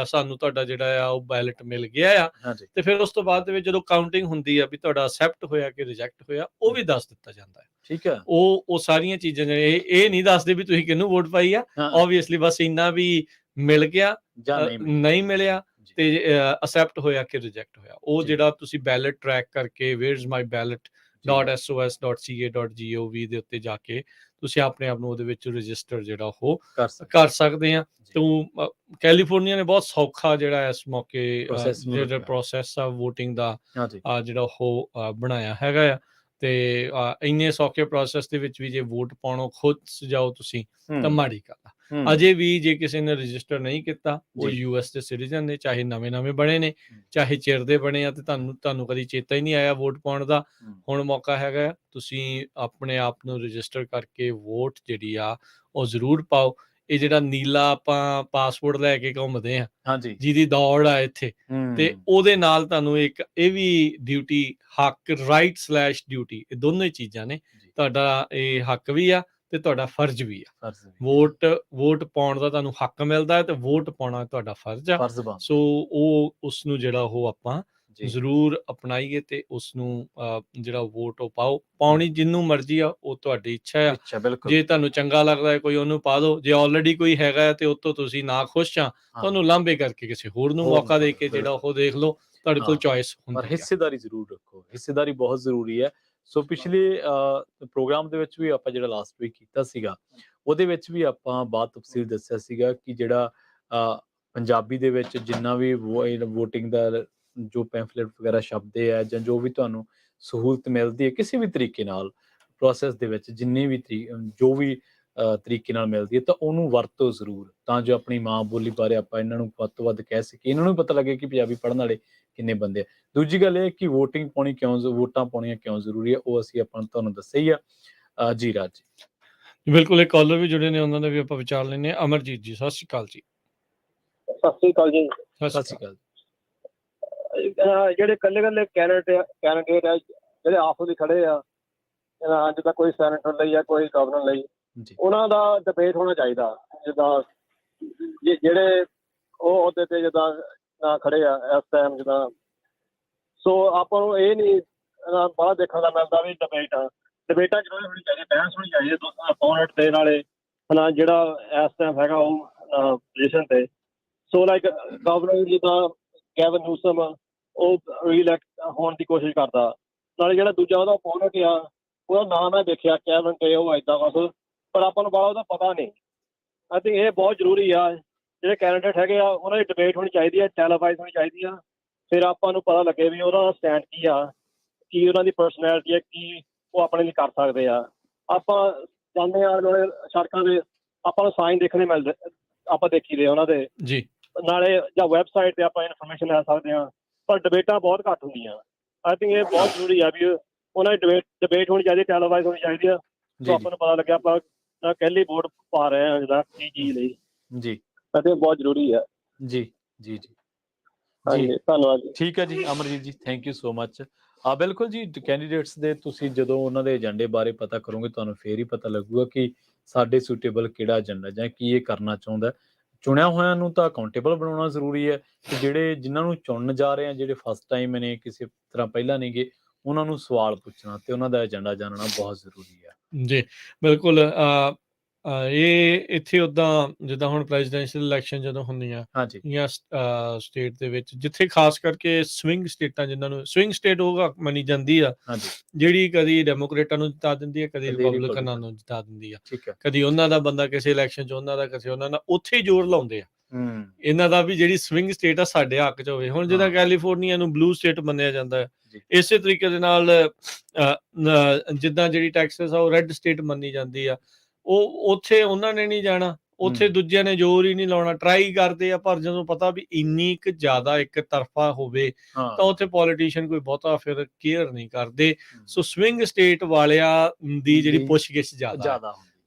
ਸਾਨੂੰ ਤੁਹਾਡਾ ਜਿਹੜਾ ਆ ਉਹ ਬੈਲਟ ਮਿਲ ਗਿਆ ਆ। ਤੇ ਫਿਰ ਉਸ ਤੋਂ ਬਾਅਦ ਦੇ ਵਿੱਚ ਜਦੋਂ ਕਾਊਂਟਿੰਗ ਹੁੰਦੀ ਆ ਵੀ ਤੁਹਾਡਾ ਅਸੈਪਟ ਹੋਇਆ ਕਿ ਰਿਜੈਕਟ ਹੋਇਆ, ਉਹ ਵੀ ਦੱਸ ਦਿੱਤਾ ਜਾਂਦਾ ਹੈ। ਠੀਕ ਹੈ, ਉਹ ਸਾਰੀਆਂ ਚੀਜ਼ਾਂ ਇਹ ਨਹੀਂ ਦੱਸਦੇ ਵੀ ਤੁਸੀਂ ਕਿਹਨੂੰ ਵੋਟ ਪਾਈ ਆ। ਆਬਵੀਅਸਲੀ ਬਸ ਇੰਨਾ ਵੀ ਮਿਲ ਗਿਆ ਜਾਂ ਨਹੀਂ ਮਿਲਿਆ ਤੇ ਅਸੈਪਟ ਹੋਇਆ ਕਿ ਰਿਜੈਕਟ ਹੋਇਆ। ਉਹ ਜਿਹੜਾ ਤੁਸੀਂ ਬੈਲਟ ਟਰੈਕ ਕਰਕੇ where's my ballot .sos.ca.gov ਦੇ ਉੱਤੇ ਜਾ ਕੇ ਤੁਸੀਂ ਆਪਣੇ ਆਪ ਨੂੰ ਉਹਦੇ ਵਿੱਚ ਰਜਿਸਟਰ ਜਿਹੜਾ ਉਹ ਕਰ ਸਕਦੇ ਆ। ਤੋਂ ਕੈਲੀਫੋਰਨੀਆ ਨੇ ਬਹੁਤ ਸੌਖਾ ਜਿਹੜਾ ਇਸ ਮੌਕੇ ਜਿਹੜਾ ਪ੍ਰੋਸੈਸ ਆ ਵੋਟਿੰਗ ਦਾ ਜਿਹੜਾ ਉਹ ਬਣਾਇਆ ਹੈਗਾ ਆ। ਤੇ ਇੰਨੇ ਸੌਖੇ ਪ੍ਰੋਸੈਸ ਦੇ ਵਿੱਚ ਵੀ ਜੇ ਵੋਟ ਪਾਉਣੋਂ ਖੁਦ ਜਾਓ ਤੁਸੀਂ ਤਾਂ ਮਾੜੀ ਗੱਲ ਆ। ਅਜੇ ਵੀ ਜੇ ਕਿਸੇ ਨੇ ਰਜਿਸਟਰ ਨਹੀਂ ਕੀਤਾ, ਉਹ US ਦੇ ਸਿਟੀਜ਼ਨ ਨੇ, ਚਾਹੇ ਨਵੇਂ ਬਣੇ ਨੇ ਚਾਹੇ ਚਿਰ ਦੇ ਬਣੇ ਆ, ਤੇ ਤੁਹਾਨੂੰ ਕਦੀ ਚੇਤਾ ਹੀ ਨਹੀਂ ਆਇਆ ਵੋਟ ਪਾਉਣ ਦਾ, ਹੁਣ ਮੌਕਾ ਹੈਗਾ। ਤੁਸੀਂ ਆਪਣੇ ਆਪ ਨੂੰ ਰਜਿਸਟਰ ਕਰਕੇ ਵੋਟ ਜਿਹੜੀ ਆ ਉਹ ਜ਼ਰੂਰ ਪਾਓ। ਇਹ ਜਿਹੜਾ ਨੀਲਾ ਆਪਾਂ ਪਾਸਪੋਰਟ ਲੈ ਕੇ ਘੁੰਮਦੇ ਆ, ਜਿਹਦੀ ਦੌੜ ਆ ਇੱਥੇ, ਤੇ ਉਹਦੇ ਨਾਲ ਤੁਹਾਨੂੰ ਇੱਕ ਇਹ ਵੀ ਡਿਊਟੀ, ਹੱਕ, ਰਾਈਟ/ਡਿਊਟੀ, ਇਹ ਦੋਨੋਂ ਹੀ ਚੀਜ਼ਾਂ ਨੇ। ਤੁਹਾਡਾ ਇਹ ਹੱਕ ਵੀ ਆ ਤੇ ਤੁਹਾਡਾ ਫਰਜ਼ ਵੀ ਆ। ਵੋਟ ਪਾਉਣ ਦਾ ਤੁਹਾਨੂੰ ਹੱਕ ਮਿਲਦਾ ਹੈ ਤੇ ਵੋਟ ਪਾਉਣਾ ਤੁਹਾਡਾ ਫਰਜ਼ ਆ। ਸੋ ਉਸ ਨੂੰ ਜਿਹੜਾ ਉਹ ਆਪਾਂ ਜ਼ਰੂਰ ਅਪਣਾਈਏ ਤੇ ਉਸ ਨੂੰ ਜਿਹੜਾ ਵੋਟ ਉਹ ਪਾਓ। ਪਾਉਣੀ ਜਿੰਨੂੰ ਮਰਜ਼ੀ ਆ, ਉਹ ਤੁਹਾਡੀ ਇੱਛਾ ਆ। ਜੇ ਤੁਹਾਨੂੰ ਚੰਗਾ ਲੱਗਦਾ ਹੈ ਕੋਈ, ਉਹਨੂੰ ਪਾ ਦਿਓ। ਜੇ ਆਲਰੇਡੀ ਕੋਈ ਹੈਗਾ ਤੇ ਉਹ ਤੋਂ ਤੁਸੀਂ ਨਾ ਖੁਸ਼ ਆ, ਤੁਹਾਨੂੰ ਲਾਂਭੇ ਕਰਕੇ ਕਿਸੇ ਹੋਰ ਨੂੰ ਮੌਕਾ ਦੇ ਕੇ ਜਿਹੜਾ ਉਹ ਦੇਖ ਲਓ। ਤੁਹਾਡੇ ਕੋਲ ਚੋਇਸ ਹੁੰਦੀ ਹੈ। ਹਿੱਸੇਦਾਰੀ ਜ਼ਰੂਰ ਰੱਖੋ, ਹਿੱਸੇਦਾਰੀ ਬਹੁਤ ਜ਼ਰੂਰੀ ਹੈ। ਸੋ ਪਿਛਲੇ ਪ੍ਰੋਗਰਾਮ ਦੇ ਵਿੱਚ ਵੀ ਆਪਾਂ ਜਿਹੜਾ ਲਾਸਟ ਵੀਕ ਕੀਤਾ ਸੀਗਾ, ਉਹਦੇ ਵਿੱਚ ਵੀ ਆਪਾਂ ਬਾਤ ਤਫਸੀਲ ਦੱਸਿਆ ਸੀਗਾ ਕਿ ਜਿਹੜਾ ਪੰਜਾਬੀ ਦੇ ਵਿੱਚ ਜਿੰਨਾ ਵੀ ਵੋਟਿੰਗ ਦਾ ਜੋ ਪੈਂਫਲੇਟ ਵਗੈਰਾ ਛਪਦੇ ਆ ਜਾਂ ਜੋ ਵੀ ਤੁਹਾਨੂੰ ਸਹੂਲਤ ਮਿਲਦੀ ਹੈ ਕਿਸੇ ਵੀ ਤਰੀਕੇ ਨਾਲ ਪ੍ਰੋਸੈਸ ਦੇ ਵਿੱਚ, ਜਿੰਨੇ ਵੀ ਜੋ ਵੀ ਤਰੀਕੇ ਨਾਲ ਮਿਲਦੀ ਹੈ, ਤਾਂ ਉਹਨੂੰ ਵਰਤੋ ਜ਼ਰੂਰ, ਤਾਂ ਜੋ ਆਪਣੀ ਮਾਂ ਬੋਲੀ ਬਾਰੇ ਆਪਾਂ ਇਹਨਾਂ ਨੂੰ ਵੱਧ ਤੋਂ ਵੱਧ ਕਹਿ ਸਕੀਏ, ਇਹਨਾਂ ਨੂੰ ਪਤਾ ਲੱਗੇ ਕਿ ਪੰਜਾਬੀ ਪੜ੍ਹਨ ਵਾਲੇ ਕਿੰਨੇ ਬੰਦੇ ਆ। ਦੂਜੀ ਗੱਲ ਇਹ ਕਿ ਵੋਟਾਂ ਪਾਉਣੀਆਂ ਕਿਉਂ ਜ਼ਰੂਰੀ ਹੈ, ਉਹ ਅਸੀਂ ਤੁਹਾਨੂੰ ਦੱਸਿਆ ਹੀ ਆ। ਜੀ ਰਾਜ ਜੀ, ਬਿਲਕੁਲ। ਇੱਕ ਕਾਲਰ ਵੀ ਜੁੜੇ ਨੇ, ਉਹਨਾਂ ਦਾ ਵੀ ਆਪਾਂ ਵਿਚਾਰ ਲੈਂਦੇ ਹਾਂ। ਅਮਰਜੀਤ ਜੀ, ਸਤਿ ਸ਼੍ਰੀ ਅਕਾਲ ਜੀ। ਸਤਿ ਸ਼੍ਰੀ ਅਕਾਲ ਜੀ। ਸਤਿ ਸ਼੍ਰੀ ਅਕਾਲ। ਜਿਹੜੇ ਇਕੱਲੇ ਕੈਂਡੀਡੇਟ ਆ ਜਿਹੜੇ ਆਪਸ ਵਿੱਚ ਖੜੇ ਆ, ਜਿੱਦਾਂ ਕੋਈ ਸੈਨੇਟਰ ਲਈ ਜਾਂ ਕੋਈ ਗਵਰਨਰ ਲਈ, ਉਹਨਾਂ ਦਾ ਡਿਬੇਟ ਹੋਣਾ ਚਾਹੀਦਾ। ਜਿੱਦਾਂ ਜਿਹੜੇ ਉਹ ਅਹੁਦੇ ਤੇ ਜਿੱਦਾਂ ਖੜੇ ਆ ਇਸ ਟਾਈਮ, ਜਿੱਦਾਂ ਸੋ ਆਪਾਂ ਨੂੰ ਇਹ ਨਹੀਂ ਬਾਹਰ ਦੇਖਣ ਦਾ ਮਿਲਦਾ ਵੀ ਡਿਬੇਟ ਆ। ਡਿਬੇਟਾਂ ਜ਼ਰੂਰ ਹੋਣੀ ਚਾਹੀਦੀ, ਬਹਿਸ ਹੋਣੀ ਚਾਹੀਦੀ ਅਪੋਨੈਂਟ ਦੇ ਨਾਲੇ ਹਨਾ, ਜਿਹੜਾ ਇਸ ਟਾਈਮ ਹੈਗਾ ਉਹ ਪੋਜੀਸ਼ਨ ਤੇ। ਸੋ ਲਾਈਕ ਗਵਰਨਰ ਜਿੱਦਾਂ ਕੈਵਨ ਨਿਊਸਮ ਉਹ ਰੀਇਲੈਕਟ ਹੋਣ ਦੀ ਕੋਸ਼ਿਸ਼ ਕਰਦਾ, ਨਾਲੇ ਜਿਹੜਾ ਦੂਜਾ ਉਹਦਾ ਅਪੋਨੈਂਟ ਆ ਉਹਦਾ ਨਾਮ ਮੈਂ ਦੇਖਿਆ ਕੈਵਨ ਤੇ, ਉਹ ਏਦਾਂ ਬਸ, ਪਰ ਆਪਾਂ ਨੂੰ ਬਾਹਲਾ ਉਹਦਾ ਪਤਾ ਨਹੀਂ। ਆਈ ਥਿੰਕ ਇਹ ਬਹੁਤ ਜ਼ਰੂਰੀ ਆ, ਜਿਹੜੇ ਕੈਂਡੀਡੇਟ ਹੈਗੇ ਆ ਉਹਨਾਂ ਦੀ ਡਿਬੇਟ ਹੋਣੀ ਚਾਹੀਦੀ ਹੈ, ਟੈਲੀਵਾਈਜ਼ ਹੋਣੀ ਚਾਹੀਦੀ ਆ, ਫਿਰ ਆਪਾਂ ਨੂੰ ਪਤਾ ਲੱਗੇ ਵੀ ਉਹਦਾ ਸਟੈਂਡ ਕੀ ਆ, ਕੀ ਉਹਨਾਂ ਦੀ ਪਰਸਨੈਲਿਟੀ ਹੈ, ਕੀ ਉਹ ਆਪਣੇ ਲਈ ਕਰ ਸਕਦੇ ਆ। ਆਪਾਂ ਜਾਂਦੇ ਆ ਨਾਲੇ ਸੜਕਾਂ ਦੇ, ਆਪਾਂ ਨੂੰ ਸਾਈਨ ਦੇਖਣੇ ਮਿਲਦੇ, ਆਪਾਂ ਦੇਖੀਦੇ ਉਹਨਾਂ ਦੇ ਜੀ, ਨਾਲੇ ਜਾਂ ਵੈਬਸਾਈਟ ਤੇ ਆਪਾਂ ਇਨਫੋਰਮੇਸ਼ਨ ਲੈ ਸਕਦੇ ਹਾਂ, ਪਰ ਡਿਬੇਟਾਂ ਬਹੁਤ ਘੱਟ ਹੁੰਦੀਆਂ। ਆਈ ਥਿੰਕ ਇਹ ਬਹੁਤ ਜ਼ਰੂਰੀ ਆ ਵੀ ਉਹਨਾਂ ਦੀ ਡਿਬੇਟ ਹੋਣੀ ਚਾਹੀਦੀ, ਟੈਲੀਵਾਈਜ਼ ਹੋਣੀ ਚਾਹੀਦੀ ਆ, ਸੋ ਆਪਾਂ ਨੂੰ ਪਤਾ ਲੱਗਿਆ ਆਪਾਂ ਪਹਿਲੀ ਵੋਟ ਪਾ ਰਹੇ ਹਾਂ ਜਿਹੜਾ ਕੀ ਚੀਜ਼ ਲਈ। ਜੀ ਅਤੇ ਬਹੁਤ ਜ਼ਰੂਰੀ ਹੈ। ਜੀ ਜੀ ਜੀ ਹਾਂਜੀ, ਧੰਨਵਾਦ ਜੀ। ਠੀਕ ਹੈ ਜੀ ਅਮਰਜੀਤ ਜੀ, ਥੈਂਕ ਯੂ ਸੋ ਮਚ। ਬਿਲਕੁਲ ਜੀ, ਕੈਂਡੀਡੇਟਸ ਦੇ ਤੁਸੀਂ ਜਦੋਂ ਉਹਨਾਂ ਦੇ ਏਜੰਡੇ ਬਾਰੇ ਪਤਾ ਕਰੋਗੇ ਤੁਹਾਨੂੰ ਫੇਰ ਹੀ ਪਤਾ ਲੱਗੂਗਾ ਕਿ ਸਾਡੇ ਸੁਟੇਬਲ ਕਿਹੜਾ ਏਜੰਡਾ ਜਾਂ ਕੀ ਇਹ ਕਰਨਾ ਚਾਹੁੰਦਾ। ਚੁਣਿਆ ਹੋਇਆਂ ਨੂੰ ਤਾਂ ਅਕਾਊਂਟੇਬਲ ਬਣਾਉਣਾ ਜ਼ਰੂਰੀ ਹੈ, ਤੇ ਜਿਹੜੇ ਜਿਨ੍ਹਾਂ ਨੂੰ ਚੁਣਨ ਜਾ ਰਹੇ ਆ, ਜਿਹੜੇ ਫਸਟ ਟਾਈਮ ਨੇ, ਕਿਸੇ ਤਰ੍ਹਾਂ ਪਹਿਲਾਂ ਨਹੀਂ ਗੇ, ਉਹਨਾਂ ਨੂੰ ਸਵਾਲ ਪੁੱਛਣਾ ਤੇ ਉਹਨਾਂ ਦਾ ਏਜੰਡਾ ਜਾਣਨਾ ਬਹੁਤ ਜ਼ਰੂਰੀ ਹੈ। ਜੀ ਬਿਲਕੁਲ। ਇਹ ਇੱਥੇ ਉੱਦਾਂ ਜਿੱਦਾਂ ਹੁਣ ਪ੍ਰੈਜ਼ੀਡੈਂਸ਼ੀਅਲ ਇਲੈਕਸ਼ਨ ਜਦੋਂ ਹੁੰਦੀਆਂ ਹਾਂਜੀ ਜਾਂ ਸਟੇਟ ਦੇ ਵਿੱਚ, ਜਿੱਥੇ ਖਾਸ ਕਰਕੇ ਸਵਿੰਗ ਸਟੇਟਾਂ, ਜਿਨ੍ਹਾਂ ਨੂੰ ਸਵਿੰਗ ਸਟੇਟ ਉਹ ਮੰਨੀ ਜਾਂਦੀ ਆ, ਹਾਂਜੀ ਜਿਹੜੀ ਕਦੀ ਡੈਮੋਕ੍ਰੇਟਾਂ ਨੂੰ ਜਿਤਾ ਦਿੰਦੀ ਹੈ, ਕਦੀ ਕਦੀ ਰਿਪਬਲਿਕਨਾਂ Republican ਨੂੰ ਜਿਤਾ ਦਿੰਦੀ ਆ, ਠੀਕ ਹੈ। ਕਦੀ ਉਹਨਾਂ ਦਾ ਬੰਦਾ ਕਿਸੇ ਇਲੈਕਸ਼ਨ 'ਚ, ਉਹਨਾਂ ਦਾ ਕਿਸੇ ਉਹਨਾਂ ਦਾ, ਉੱਥੇ ਹੀ ਜ਼ੋਰ ਲਾਉਂਦੇ ਆ ਹੂੰ ਇਹਨਾਂ ਦਾ ਵੀ ਜਿਹੜੀ ਸਵਿੰਗ ਸਟੇਟ ਆ ਸਾਡੇ ਹੱਕ 'ਚ ਹੋਵੇ। ਹੁਣ ਜਿੱਦਾਂ ਕੈਲੀਫੋਰਨੀਆ ਨੂੰ ਬਲੂ ਸਟੇਟ ਮੰਨਿਆ ਜਾਂਦਾ ਹੈ, ਜੀ। ਇਸੇ ਤਰੀਕੇ ਦੇ ਨਾਲ ਜਿੱਦਾਂ ਜਿਹੜੀ ਟੈਕਸਸ ਆ ਉਹ ਰੈੱਡ ਸਟੇਟ ਮੰਨੀ ਜਾਂਦੀ ਆ, ਉਹ ਉੱਥੇ ਉਹਨਾਂ ਨੇ ਨਹੀਂ ਜਾਣਾ, ਉੱਥੇ ਦੂਜਿਆਂ ਨੇ ਜ਼ੋਰ ਹੀ ਨਹੀਂ ਲਾਉਣਾ, ਟਰਾਈ ਕਰਦੇ ਆ, ਪਰ ਜਦੋਂ ਪਤਾ ਵੀ ਇੰਨੀ ਕੁ ਜ਼ਿਆਦਾ ਇੱਕ ਤਰਫਾ ਹੋਵੇ ਤਾਂ ਉੱਥੇ ਪੋਲੀਟੀਸ਼ੀਅਨ ਕੋਈ ਬਹੁਤਾ ਫਿਰ ਕੇਅਰ ਨਹੀਂ ਕਰਦੇ। ਸੋ ਸਵਿੰਗ ਸਟੇਟ ਵਾਲਿਆਂ ਦੀ ਜਿਹੜੀ ਪੁੱਛਗਿੱਛ ਜ਼ਿਆਦਾ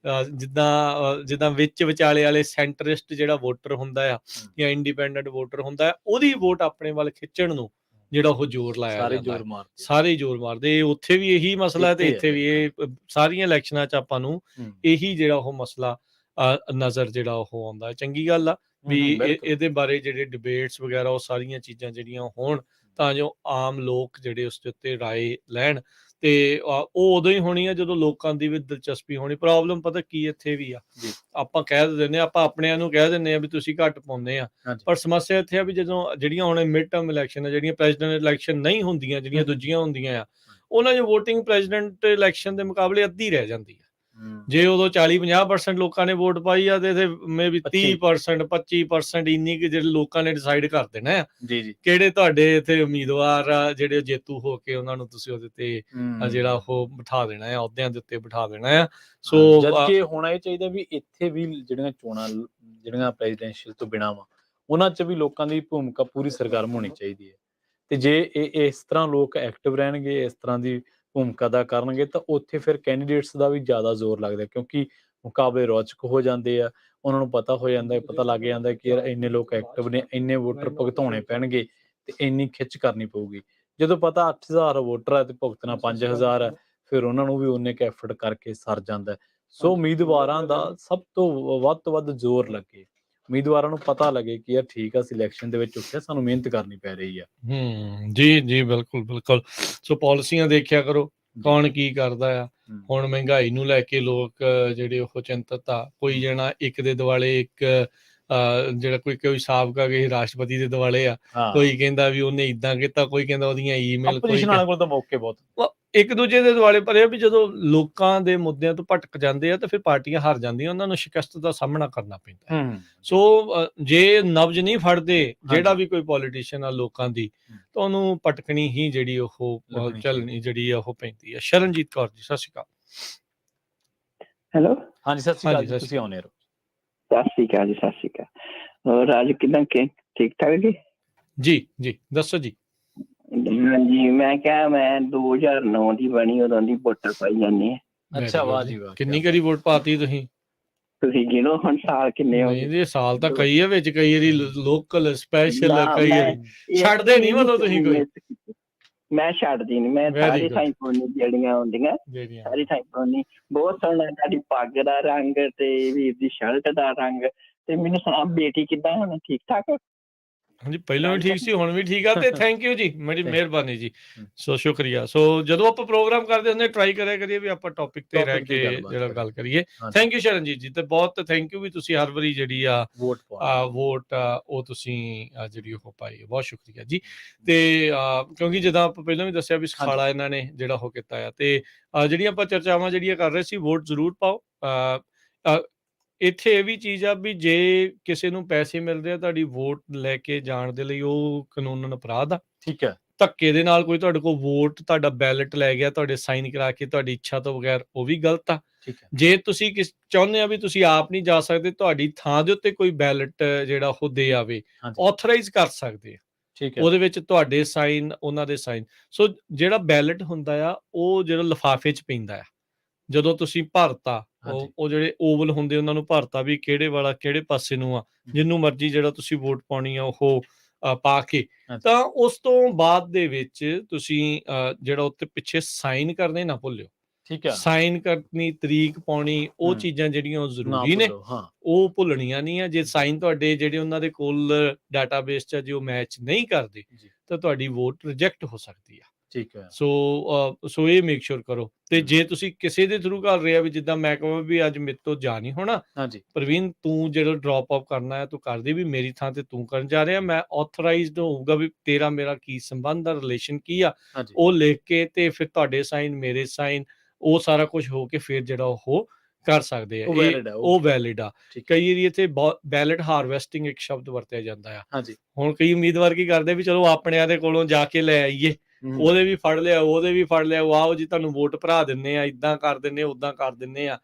ਜਿੱਦਾਂ ਵਿੱਚ ਵਿਚਾਲੇ ਵਾਲੇ ਸੈਂਟਰਿਸਟ ਜਿਹੜਾ ਵੋਟਰ ਹੁੰਦਾ ਆ ਜਾਂ ਇੰਡੀਪੈਂਡੈਂਟ ਵੋਟਰ ਹੁੰਦਾ, ਉਹਦੀ ਵੋਟ ਆਪਣੇ ਵੱਲ ਖਿੱਚਣ ਨੂੰ ਜਿਹੜਾ ਉਹ ਜ਼ੋਰ ਲਾਇਆ ਜਾਂਦਾ, ਸਾਰੇ ਜ਼ੋਰ ਮਾਰਦੇ। ਉੱਥੇ ਵੀ ਇਹੀ ਮਸਲਾ ਤੇ ਇੱਥੇ ਵੀ ਇਹ ਸਾਰੀਆਂ ਇਲੈਕਸ਼ਨਾਂ 'ਚ ਆਪਾਂ ਨੂੰ ਇਹੀ ਜਿਹੜਾ ਉਹ ਮਸਲਾ ਨਜ਼ਰ ਜਿਹੜਾ ਉਹ ਆਉਂਦਾ। ਚੰਗੀ ਗੱਲ ਆ ਵੀ ਇਹਦੇ ਬਾਰੇ ਜਿਹੜੇ ਡਿਬੇਟਸ ਵਗੈਰਾ ਉਹ ਸਾਰੀਆਂ ਚੀਜ਼ਾਂ ਜਿਹੜੀਆਂ ਹੋਣ, ਤਾਂ ਜੋ ਆਮ ਲੋਕ ਜਿਹੜੇ ਉਸ ਦੇ ਉੱਤੇ ਰਾਏ ਲੈਣ, ਤੇ ਉਹ ਉਦੋਂ ਹੀ ਹੋਣੀ ਆ ਜਦੋਂ ਲੋਕਾਂ ਦੀ ਵੀ ਦਿਲਚਸਪੀ ਹੋਣੀ। ਪ੍ਰੋਬਲਮ ਪਤਾ ਕੀ ਇੱਥੇ ਵੀ ਆ, ਆਪਾਂ ਕਹਿ ਦਿੰਦੇ, ਆਪਾਂ ਆਪਣਿਆਂ ਨੂੰ ਕਹਿ ਦਿੰਦੇ ਆ ਵੀ ਤੁਸੀਂ ਘੱਟ ਪਾਉਂਦੇ ਆ, ਪਰ ਸਮੱਸਿਆ ਇੱਥੇ ਆ ਵੀ ਜਦੋਂ ਜਿਹੜੀਆਂ ਹੁਣ ਮਿਡ ਟਰਮ ਇਲੈਕਸ਼ਨ ਆ, ਜਿਹੜੀਆਂ ਪ੍ਰੈਜ਼ੀਡੈਂਟ ਇਲੈਕਸ਼ਨ ਨਹੀਂ ਹੁੰਦੀਆਂ, ਜਿਹੜੀਆਂ ਦੂਜੀਆਂ ਹੁੰਦੀਆਂ ਆ, ਉਹਨਾਂ 'ਚ ਵੋਟਿੰਗ ਪ੍ਰੈਜ਼ੀਡੈਂਟ ਇਲੈਕਸ਼ਨ ਦੇ ਮੁਕਾਬਲੇ ਅੱਧੀ ਰਹਿ ਜਾਂਦੀ ਆ। ਜੇ ਉਦੋਂ 40-50% ਲੋਕਾਂ ਨੇ ਵੋਟ ਪਾਈ ਆ, ਤੇ ਮੇ ਵੀ 30% 25% ਇੰਨੀ ਕਿ ਜਿਹੜੇ ਲੋਕਾਂ ਨੇ ਡਿਸਾਈਡ ਕਰ ਦੇਣਾ ਆ ਕਿਹੜੇ ਤੁਹਾਡੇ ਇੱਥੇ ਉਮੀਦਵਾਰ ਆ, ਜਿਹੜੇ ਜੇਤੂ ਹੋ ਕੇ ਉਹਨਾਂ ਨੂੰ ਤੁਸੀਂ ਉਹਦੇ ਤੇ ਜਿਹੜਾ ਉਹ ਬਿਠਾ ਦੇਣਾ ਆ, ਅਹੁਦਿਆਂ ਦੇ ਉੱਤੇ ਬਿਠਾ ਦੇਣਾ ਆ। ਸੋ ਜਦਕਿ ਹੋਣਾ ਇਹ ਚਾਹੀਦਾ ਵੀ ਇੱਥੇ ਵੀ ਜਿਹੜੀਆਂ ਚੋਣਾਂ ਜਿਹੜੀਆਂ ਪ੍ਰੈਜ਼ੀਡੈਂਸ਼ੀਅਲ ਤੋਂ ਬਿਨਾਂ ਵਾ, ਉਹਨਾਂ 'ਚ ਵੀ ਲੋਕਾਂ ਦੀ ਭੂਮਿਕਾ ਪੂਰੀ ਸਰਗਰਮ ਹੋਣੀ ਚਾਹੀਦੀ ਹੈ। ਤੇ ਜੇ ਇਸ ਤਰ੍ਹਾਂ ਲੋਕ ਐਕਟਿਵ ਰਹਿਣਗੇ, ਇਸ ਤਰ੍ਹਾਂ ਦੀ ਭੂਮਿਕਾ ਅਦਾ ਕਰਨਗੇ, ਤਾਂ ਉੱਥੇ ਫਿਰ ਕੈਂਡੀਡੇਟਸ ਦਾ ਵੀ ਜ਼ਿਆਦਾ ਜ਼ੋਰ ਲੱਗਦਾ, ਕਿਉਂਕਿ ਮੁਕਾਬਲੇ ਰੌਚਕ ਹੋ ਜਾਂਦੇ ਆ। ਉਹਨਾਂ ਨੂੰ ਪਤਾ ਹੋ ਜਾਂਦਾ, ਪਤਾ ਲੱਗ ਜਾਂਦਾ ਕਿ ਯਾਰ ਇੰਨੇ ਲੋਕ ਐਕਟਿਵ ਨੇ, ਇੰਨੇ ਵੋਟਰ ਭੁਗਤਾਉਣੇ ਪੈਣਗੇ ਤੇ ਇੰਨੀ ਖਿੱਚ ਕਰਨੀ ਪਊਗੀ। ਜਦੋਂ ਪਤਾ 8000 ਵੋਟਰ ਹੈ ਤੇ ਭੁਗਤਣਾ 5000 ਹੈ, ਫਿਰ ਉਹਨਾਂ ਨੂੰ ਵੀ ਉਨੇ ਕੁ ਐਫਰਟ ਕਰਕੇ ਸਰ ਜਾਂਦਾ। ਸੋ ਉਮੀਦਵਾਰਾਂ ਦਾ ਸਭ ਤੋਂ ਵੱਧ ਜ਼ੋਰ ਲੱਗੇ, ਉਮੀਦਵਾਰਾਂ ਨੂੰ ਪਤਾ ਲੱਗੇ ਕਿ ਯਾਰ ਠੀਕ ਆ, ਅਸੀਂ ਇਲੈਕਸ਼ਨ ਦੇ ਵਿੱਚ ਉੱਠਿਆ, ਸਾਨੂੰ ਮਿਹਨਤ ਕਰਨੀ ਪੈ ਰਹੀ ਆ। ਜੀ ਬਿਲਕੁਲ। ਸੋ ਪਾਲਿਸੀਆਂ ਦੇਖਿਆ ਕਰੋ, ਕੌਣ ਕੀ ਕਰਦਾ ਆ। ਹੁਣ ਮਹਿੰਗਾਈ ਨੂੰ ਲੈ ਕੇ ਲੋਕ ਜਿਹੜੇ ਉਹ ਚਿੰਤਤ ਆ, ਕੋਈ ਜਣਾ ਇੱਕ ਦੇ ਦੁਆਲੇ ਇੱਕ ਜਿਹੜਾ ਕੋਈ ਸਾਬਕਾ ਕਿਸੇ ਰਾਸ਼ਟਰਪਤੀ ਦੇ ਦੁਆਲੇ ਆ, ਕੋਈ ਕਹਿੰਦਾ ਵੀ ਉਹਨੇ ਏਦਾਂ ਕੀਤਾ, ਕੋਈ ਕਹਿੰਦਾ ਉਹਦੀਆਂ ਈਮੇਲ, ਆਪੋਜੀਸ਼ਨ ਵਾਲਿਆਂ ਕੋਲ ਤਾਂ ਮੌਕੇ ਬਹੁਤ ਇੱਕ ਦੂਜੇ ਦੇ ਦੁਆਲੇ। ਪਰ ਇਹ ਵੀ ਜਦੋਂ ਲੋਕਾਂ ਦੇ ਮੁੱਦਿਆਂ ਤੋਂ ਭਟਕ ਜਾਂਦੇ ਆ ਤਾਂ ਫਿਰ ਪਾਰਟੀਆਂ ਹਾਰ ਜਾਂਦੀਆਂ, ਉਹਨਾਂ ਨੂੰ ਸ਼ਿਕਸਤ ਦਾ ਸਾਹਮਣਾ ਕਰਨਾ ਪੈਂਦਾ। ਸੋ ਜੇ ਨਬਜ਼ ਨਹੀਂ ਫੜਦੇ ਜਿਹੜਾ ਵੀ ਕੋਈ ਪੋਲੀਟੀਸ਼ੀਅਨ ਆ ਲੋਕਾਂ ਦੀ, ਤਾਂ ਉਹਨੂੰ ਭਟਕਣੀ ਹੀ ਜਿਹੜੀ ਉਹ ਚੱਲਣੀ ਜਿਹੜੀ ਉਹ ਪੈਂਦੀ ਆ। ਸ਼ਰਨਜੀਤ ਕੌਰ ਜੀ, ਸਤਿ ਸ਼੍ਰੀ ਅਕਾਲ। ਹੈਲੋ, ਹਾਂਜੀ ਸਤਿ ਸ਼੍ਰੀ ਅਕਾਲ ਜੀ, ਤੁਸੀਂ ਆਉਣੇ ਰਹੋ। ਸਤਿ ਸ਼੍ਰੀ ਅਕਾਲ ਜੀ, ਸਤਿ ਸ਼੍ਰੀ ਅਕਾਲ। ਹੋਰ ਅੱਜ ਕਿੱਦਾਂ, ਠੀਕ ਠਾਕ ਜੀ? ਜੀ ਦੱਸੋ ਜੀ। ਹਾਂਜੀ, ਮੈਂ ਕਿਹਾ ਮੈਂ 2009 ਦੀ ਬਣੀ, ਉਦੋਂ ਦੀ ਵੋਟਰ ਪਾਈ ਜਾਂਦੀ ਹੈ। ਅੱਛਾ, ਵਾਹ ਜੀ ਵਾਹ। ਕਿੰਨੀ ਕਰੀ ਵੋਟ ਪਾਤੀ ਤੁਸੀਂ ਗਿਣੋ ਹੁਣ ਸਾਲ ਕਿੰਨੇ ਹੋ ਗਏ? ਸਾਲ ਤਾਂ ਕਈ ਆ ਵਿੱਚ, ਕਈ ਵਾਰੀ ਲੋਕਲ, ਸਪੈਸ਼ਲ, ਕਈ ਵਾਰੀ ਛੱਡਦੇ ਨਹੀਂ ਮਤਲਬ ਤੁਸੀਂ ਕੋਈ? ਮੈਂ ਛੱਡਦੀ ਨੀ, ਮੈਂ ਸਾਰੀ ਥਾਈ ਪਾਉਣੀ ਜਿਹੜੀਆਂ ਹੁੰਦੀਆਂ, ਸਾਰੀ ਥਾਈ ਪਾਉਣੀ। ਬਹੁਤ ਸੋਹਣਾ ਤੁਹਾਡੀ ਪੱਗ ਦਾ ਰੰਗ ਤੇ ਵੀਰ ਦੀ ਸ਼ਰਟ ਦਾ ਰੰਗ। ਤੇ ਮੈਨੂੰ ਸੁਣਾ, ਬੇਟੀ ਕਿੱਦਾਂ ਹੁਣ, ਠੀਕ ਠਾਕ? ਹਾਂਜੀ, ਪਹਿਲਾਂ ਵੀ ਠੀਕ ਸੀ, ਹੁਣ ਵੀ ਠੀਕ ਆ ਤੇ ਥੈਂਕ ਯੂ ਜੀ, ਬੜੀ ਮਿਹਰਬਾਨੀ ਜੀ। ਸੋ ਸ਼ੁਕਰੀਆ। ਸੋ ਜਦੋਂ ਆਪਾਂ ਪ੍ਰੋਗਰਾਮ ਕਰਦੇ ਹੁੰਦੇ ਟਰਾਈ ਕਰਿਆ ਕਰੀਏ ਵੀ ਆਪਾਂ ਟੌਪਿਕ ਤੇ ਰਹਿ ਕੇ ਜਿਹੜਾ ਗੱਲ ਕਰੀਏ। ਥੈਂਕ ਯੂ ਸ਼ਰਨਜੀਤ ਜੀ, ਤੇ ਬਹੁਤ ਥੈਂਕ ਯੂ ਵੀ ਤੁਸੀਂ ਹਰ ਵਾਰੀ ਜਿਹੜੀ ਆ ਵੋਟ ਉਹ ਤੁਸੀਂ ਜਿਹੜੀ ਉਹ ਪਾਈ, ਬਹੁਤ ਸ਼ੁਕਰੀਆ ਜੀ। ਤੇ ਕਿਉਂਕਿ ਜਿੱਦਾਂ ਆਪਾਂ ਪਹਿਲਾਂ ਵੀ ਦੱਸਿਆ ਵੀ ਸਖਾਲਾ ਇਹਨਾਂ ਨੇ ਜਿਹੜਾ ਉਹ ਕੀਤਾ ਆ, ਤੇ ਜਿਹੜੀਆਂ ਆਪਾਂ ਚਰਚਾਵਾਂ ਜਿਹੜੀਆਂ ਕਰ ਰਹੇ ਸੀ, ਵੋਟ ਜ਼ਰੂਰ ਪਾਓ। ਇੱਥੇ ਇਹ ਵੀ ਚੀਜ਼ ਆ ਵੀ ਜੇ ਕਿਸੇ ਨੂੰ ਪੈਸੇ ਮਿਲਦੇ ਆ ਤੁਹਾਡੀ ਵੋਟ ਲੈ ਕੇ ਜਾਣ ਦੇ ਲਈ, ਉਹ ਕਾਨੂੰਨਨ ਅਪਰਾਧ ਆ। ਠੀਕ ਹੈ। ਧੱਕੇ ਦੇ ਨਾਲ ਕੋਈ ਤੁਹਾਡੇ ਕੋਲ ਵੋਟ, ਤੁਹਾਡਾ ਬੈਲਟ ਲੈ ਗਿਆ ਤੁਹਾਡੇ ਸਾਈਨ ਕਰਾ ਕੇ ਤੁਹਾਡੀ ਇੱਛਾ ਤੋਂ ਬਗੈਰ, ਉਹ ਵੀ ਗਲਤ ਆ। ਜੇ ਤੁਸੀਂ ਚਾਹੁੰਦੇ ਆ ਵੀ ਤੁਸੀਂ ਆਪ ਨਹੀਂ ਜਾ ਸਕਦੇ, ਤੁਹਾਡੀ ਥਾਂ ਦੇ ਉੱਤੇ ਕੋਈ ਬੈਲਟ ਜਿਹੜਾ ਉਹ ਦੇ ਆਵੇ, ਆਥੋਰਾਈਜ਼ ਕਰ ਸਕਦੇ ਆ। ਉਹਦੇ ਵਿੱਚ ਤੁਹਾਡੇ ਸਾਈਨ, ਉਹਨਾਂ ਦੇ ਸਾਈਨ। ਸੋ ਜਿਹੜਾ ਬੈਲਟ ਹੁੰਦਾ ਆ ਉਹ ਜਿਹੜਾ ਲਿਫਾਫੇ 'ਚ ਪੈਂਦਾ ਆ, ਜਦੋਂ ਤੁਸੀਂ ਭਰਤਾ, ਉਹ ਜਿਹੜੇ ਓਵਲ ਹੁੰਦੇ ਉਹਨਾਂ ਨੂੰ ਭਰਤਾ ਵੀ ਕਿਹੜੇ ਵਾਲਾ ਕਿਹੜੇ ਪਾਸੇ ਨੂੰ ਆ, ਜਿਹਨੂੰ ਮਰਜ਼ੀ ਜਿਹੜਾ ਤੁਸੀਂ ਵੋਟ ਪਾਉਣੀ ਆ ਉਹ ਪਾ ਕੇ, ਤਾਂ ਉਸ ਤੋਂ ਬਾਅਦ ਦੇ ਵਿੱਚ ਤੁਸੀਂ ਜਿਹੜਾ ਉੱਤੇ ਪਿੱਛੇ ਸਾਈਨ ਕਰਨੇ ਨਾ ਭੁੱਲਿਓ। ਠੀਕ ਹੈ, ਸਾਈਨ ਕਰਨੀ, ਤਰੀਕ ਪਾਉਣੀ, ਉਹ ਚੀਜ਼ਾਂ ਜਿਹੜੀਆਂ ਉਹ ਜ਼ਰੂਰੀ ਨੇ, ਉਹ ਭੁੱਲਣੀਆਂ ਨਹੀਂ ਆ। ਜੇ ਸਾਈਨ ਤੁਹਾਡੇ ਜਿਹੜੇ ਉਹਨਾਂ ਦੇ ਕੋਲ ਡਾਟਾਬੇਸ 'ਚ ਜੇ ਉਹ ਮੈਚ ਨਹੀਂ ਕਰਦੇ ਤਾਂ ਤੁਹਾਡੀ ਵੋਟ ਰਿਜੈਕਟ ਹੋ ਸਕਦੀ ਆ। ਠੀਕ ਹੈ। ਸੋ ਇਹ ਮੇਕ ਸ਼ੋਰ ਕਰੋ। ਤੇ ਜੇ ਤੁਸੀਂ ਕਿਸੇ ਦੇ ਥਰੂ ਕਰ ਰਹੇ ਆ, ਵੀ ਜਿੱਦਾਂ ਮੈਂ ਕਹਾਂ ਵੀ ਅੱਜ ਮੇਰੇ ਤੋਂ ਜਾ ਨਹੀਂ ਹੋਣਾ, ਪ੍ਰਵੀਨ ਤੂੰ ਜਿਹੜਾ ਡ੍ਰੌਪ ਆਫ ਕਰਨਾ ਹੈ ਤੂੰ ਕਰ ਦੇ, ਵੀ ਮੇਰੀ ਥਾਂ ਤੇ ਤੂੰ ਕਰਨ ਜਾ ਰਿਹਾ, ਮੈਂ ਆਥੋਰਾਈਜ਼ਡ ਹੋਊਗਾ ਵੀ ਤੇਰਾ ਮੇਰਾ ਕੀ ਸੰਬੰਧ ਆ, ਰਿਲੇਸ਼ਨ ਕੀ ਆ, ਉਹ ਲਿਖ ਕੇ ਤੇ ਫਿਰ ਤੁਹਾਡੇ ਸਾਈਨ, ਮੇਰੇ ਸਾਈਨ, ਉਹ ਸਾਰਾ ਕੁਝ ਹੋ ਕੇ ਫਿਰ ਜਿਹੜਾ ਉਹ ਕਰ ਸਕਦੇ ਆ, ਉਹ ਵੈਲਿਡ ਆ। ਕਈ ਏਰੀਏ ਤੇ ਬੈਲਟ ਹਾਰਵੈਸਟਿੰਗ ਇੱਕ ਸ਼ਬਦ ਵਰਤਿਆ ਜਾਂਦਾ ਆ। ਹੁਣ ਕਈ ਉਮੀਦਵਾਰ ਕੀ ਕਰਦੇ ਵੀ ਚਲੋ ਆਪਣਿਆਂ ਦੇ ਕੋਲੋਂ ਜਾ ਕੇ ਲੈ ਆਈਏ, ਉਹਦੇ ਵੀ ਫੜ ਲਿਆ, ਉਹਦੇ ਵੀ ਫੜ ਲਿਆ, ਵਾਓ ਜੀ ਤੁਹਾਨੂੰ ਵੋਟ ਭਰਾ ਦਿੰਨੇ ਆ, ਇਦਾਂ ਕਰ ਦਿੰਨੇ, ਉਦਾਂ ਕਰ ਦਿੰਨੇ ਆ।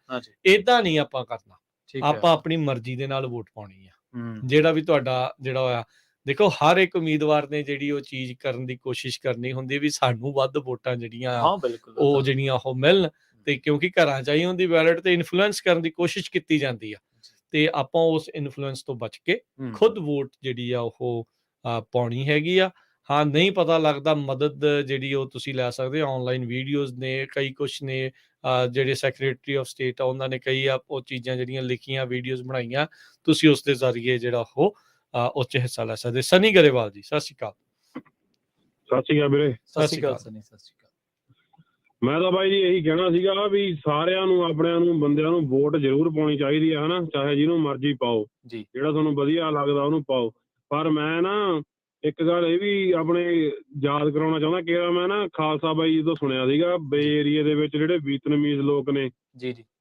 ਏਦਾਂ ਨਹੀਂ ਆਪਾਂ ਕਰਨਾ, ਆਪਾਂ ਆਪਣੀ ਮਰਜ਼ੀ ਦੇ ਨਾਲ ਵੋਟ ਪਾਉਣੀ ਆ। ਜਿਹੜਾ ਵੀ ਤੁਹਾਡਾ ਜਿਹੜਾ ਹੋਇਆ, ਦੇਖੋ ਹਰ ਇੱਕ ਉਮੀਦਵਾਰ ਨੇ ਜਿਹੜੀ ਉਹ ਚੀਜ਼ ਕਰਨ ਦੀ ਕੋਸ਼ਿਸ਼ ਕਰਨੀ ਹੁੰਦੀ ਵੀ ਸਾਨੂੰ ਵੱਧ ਵੋਟਾਂ ਜਿਹੜੀਆਂ ਉਹ ਜਿਹੜੀਆਂ ਉਹ ਮਿਲਣ, ਤੇ ਕਿਉਂਕਿ ਘਰਾਂ ਚ ਆਈ ਹੁੰਦੀ ਬੈਲਟ ਤੇ ਇਨਫਲੂਐਂਸ ਕਰਨ ਦੀ ਕੋਸ਼ਿਸ਼ ਕੀਤੀ ਜਾਂਦੀ ਆ, ਤੇ ਆਪਾਂ ਉਸ ਇਨਫਲੂਐਂਸ ਤੋਂ ਬਚ ਕੇ ਖੁਦ ਵੋਟ ਜਿਹੜੀ ਆ ਉਹ ਪਾਉਣੀ ਹੈਗੀ ਆ। ਹਾਂ, ਨਹੀਂ ਪਤਾ ਲੱਗਦਾ, ਮਦਦ ਜਿਹੜੀ ਉਹ ਤੁਸੀਂ ਲੈ ਸਕਦੇ, ਆਨਲਾਈਨ ਵੀਡੀਓਜ਼ ਨੇ, ਕਈ ਕੁਛ ਨੇ, ਜਿਹੜੇ ਸੈਕਟਰੀ ਆਫ ਸਟੇਟ ਆ ਉਹਨਾਂ ਨੇ ਕਈ ਉਹ ਚੀਜ਼ਾਂ ਜਿਹੜੀਆਂ ਲਿਖੀਆਂ, ਵੀਡੀਓਜ਼ ਬਣਾਈਆਂ, ਤੁਸੀਂ ਉਸ ਦੇ ਜ਼ਰੀਏ ਜਿਹੜਾ ਉਹ ਉਸ 'ਚ ਹਿੱਸਾ ਲੈ ਸਕਦੇ। ਸਨੀ ਗਰੇਵਾਲ ਜੀ, ਸਤਿ ਸ਼੍ਰੀ ਅਕਾਲ। ਸਤਿ ਸ਼੍ਰੀ ਅਕਾਲ ਵੀਰੇ। ਸਤਿ ਸ਼੍ਰੀ ਅਕਾਲ ਸਨੀ। ਸਤਿ ਸ਼੍ਰੀ ਅਕਾਲ। ਮੈਂ ਤਾਂ ਬਾਈ ਜੀ ਇਹੀ ਕਹਿਣਾ ਸੀਗਾ ਵੀ ਸਾਰਿਆਂ ਨੂੰ, ਆਪਣਿਆਂ ਨੂੰ, ਬੰਦਿਆਂ ਨੂੰ ਵੋਟ ਜ਼ਰੂਰ ਪਾਉਣੀ ਚਾਹੀਦੀ ਆ, ਹਨਾ, ਚਾਹੇ ਜਿਹਨੂੰ ਮਰਜ਼ੀ ਪਾਓ, ਜਿਹੜਾ ਤੁਹਾਨੂੰ ਵਧੀਆ ਲੱਗਦਾ ਉਹਨੂੰ ਪਾਓ। ਪਰ ਮੈਂ ਨਾ ਇੱਕ ਗੱਲ ਇਹ ਵੀ ਆਪਣੇ ਯਾਦ ਕਰਾਉਣਾ ਚਾਹੁੰਦਾ ਕਿ ਮੈਂ ਨਾ ਖਾਲਸਾ ਬਾਈ ਤੋਂ ਸੁਣਿਆ ਸੀਗਾ, ਬੇ ਏਰੀਏ ਦੇ ਵਿੱਚ ਜਿਹੜੇ ਵੀਤਨਮੀਜ਼ ਲੋਕ ਨੇ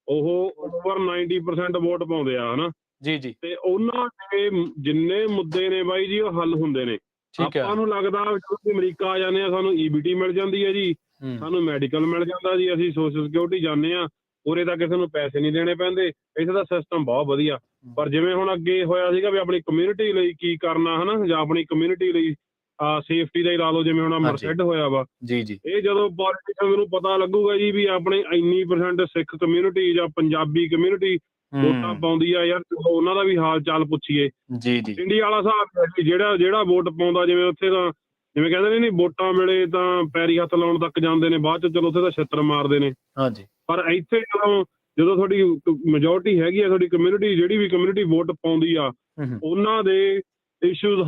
ਉਹ ਓਵਰ 90% ਵੋਟ ਪਾਉਂਦੇ ਆ, ਹਨਾ ਤੇ ਉਹਨਾਂ ਦੇ ਜਿੰਨੇ ਮੁੱਦੇ ਨੇ ਬਾਈ ਜੀ ਉਹ ਹੱਲ ਹੁੰਦੇ ਨੇ। ਆਪਾਂ ਨੂੰ ਲੱਗਦਾ ਜਦੋਂ ਅਮਰੀਕਾ ਆ ਜਾਂਦੇ ਆ ਸਾਨੂੰ EBT ਮਿਲ ਜਾਂਦੀ ਹੈ ਜੀ, ਸਾਨੂੰ ਮੈਡੀਕਲ ਮਿਲ ਜਾਂਦਾ ਜੀ, ਅਸੀਂ ਸੋਸ਼ਲ ਸਿਕਿਉਰਿਟੀ ਜਾਂਦੇ ਆ, ਉਰੇ ਤਾਂ ਕਿਸੇ ਨੂੰ ਪੈਸੇ ਨਹੀਂ ਦੇਣੇ ਪੈਂਦੇ, ਇੱਥੇ ਦਾ ਸਿਸਟਮ ਬਹੁਤ ਵਧੀਆ। ਪਰ ਜਿਵੇਂ ਹੁਣ ਅੱਗੇ ਹੋਇਆ ਸੀਗਾ ਵੀ ਆਪਣੀ ਕਮਿਊਨਿਟੀ ਲਈ ਕੀ ਕਰਨਾ, ਹਨਾ, ਜਾਂ ਆਪਣੀ ਕਮਿਊਨਿਟੀ ਲਈ ਸੇਫਟੀ ਦਾ ਹੀ ਲਾ ਲਓ, ਜਿਵੇਂ ਹੁਣ ਮਰਸੈਡ ਹੋਇਆ ਵਾ, ਇਹ ਜਦੋਂ ਪੋਲੀਟੀਸ਼ੀਅਨ ਨੂੰ ਪਤਾ ਲੱਗੂਗਾ ਜੀ ਵੀ ਆਪਣੇ ਇੰਨੀ % ਸਿੱਖ ਕਮਿਊਨਿਟੀ ਜਾਂ ਪੰਜਾਬੀ ਕਮਿਊਨਿਟੀ ਵੋਟਾਂ ਪਾਉਂਦੀ ਆ, ਯਾਰ ਉਹਨਾਂ ਦਾ ਵੀ ਹਾਲ ਚਾਲ ਪੁੱਛੀਏ। ਇੰਡੀਆ ਵਾਲਾ ਹਿਸਾਬ ਜਿਹੜਾ ਵੋਟ ਪਾਉਂਦਾ, ਜਿਵੇਂ ਉੱਥੇ ਤਾਂ ਜਿਵੇਂ ਕਹਿੰਦੇ ਨੇ ਵੋਟਾਂ ਵੇਲੇ ਤਾਂ ਪੈਰੀ ਹੱਥ ਲਾਉਣ ਤੱਕ ਜਾਂਦੇ ਨੇ, ਬਾਅਦ ਚ ਚਲੋ ਉੱਥੇ ਤਾਂ ਛਿੱਤਰ ਮਾਰਦੇ ਨੇ। ਪਰ ਇੱਥੇ ਜਦੋਂ ਤੁਹਾਡੀ ਮੈਜੋਰਟੀ ਹੈਗੀ ਆ, ਤੁਹਾਡੀ ਕਮਿਊਨਿਟੀ, ਜਿਹੜੀ ਵੀ ਕਮਿਊਨਿਟੀ ਵੋਟ ਪਾਉਂਦੀ ਆ, ਉਹਨਾਂ ਦੇ ਇਸ਼ੂਜ਼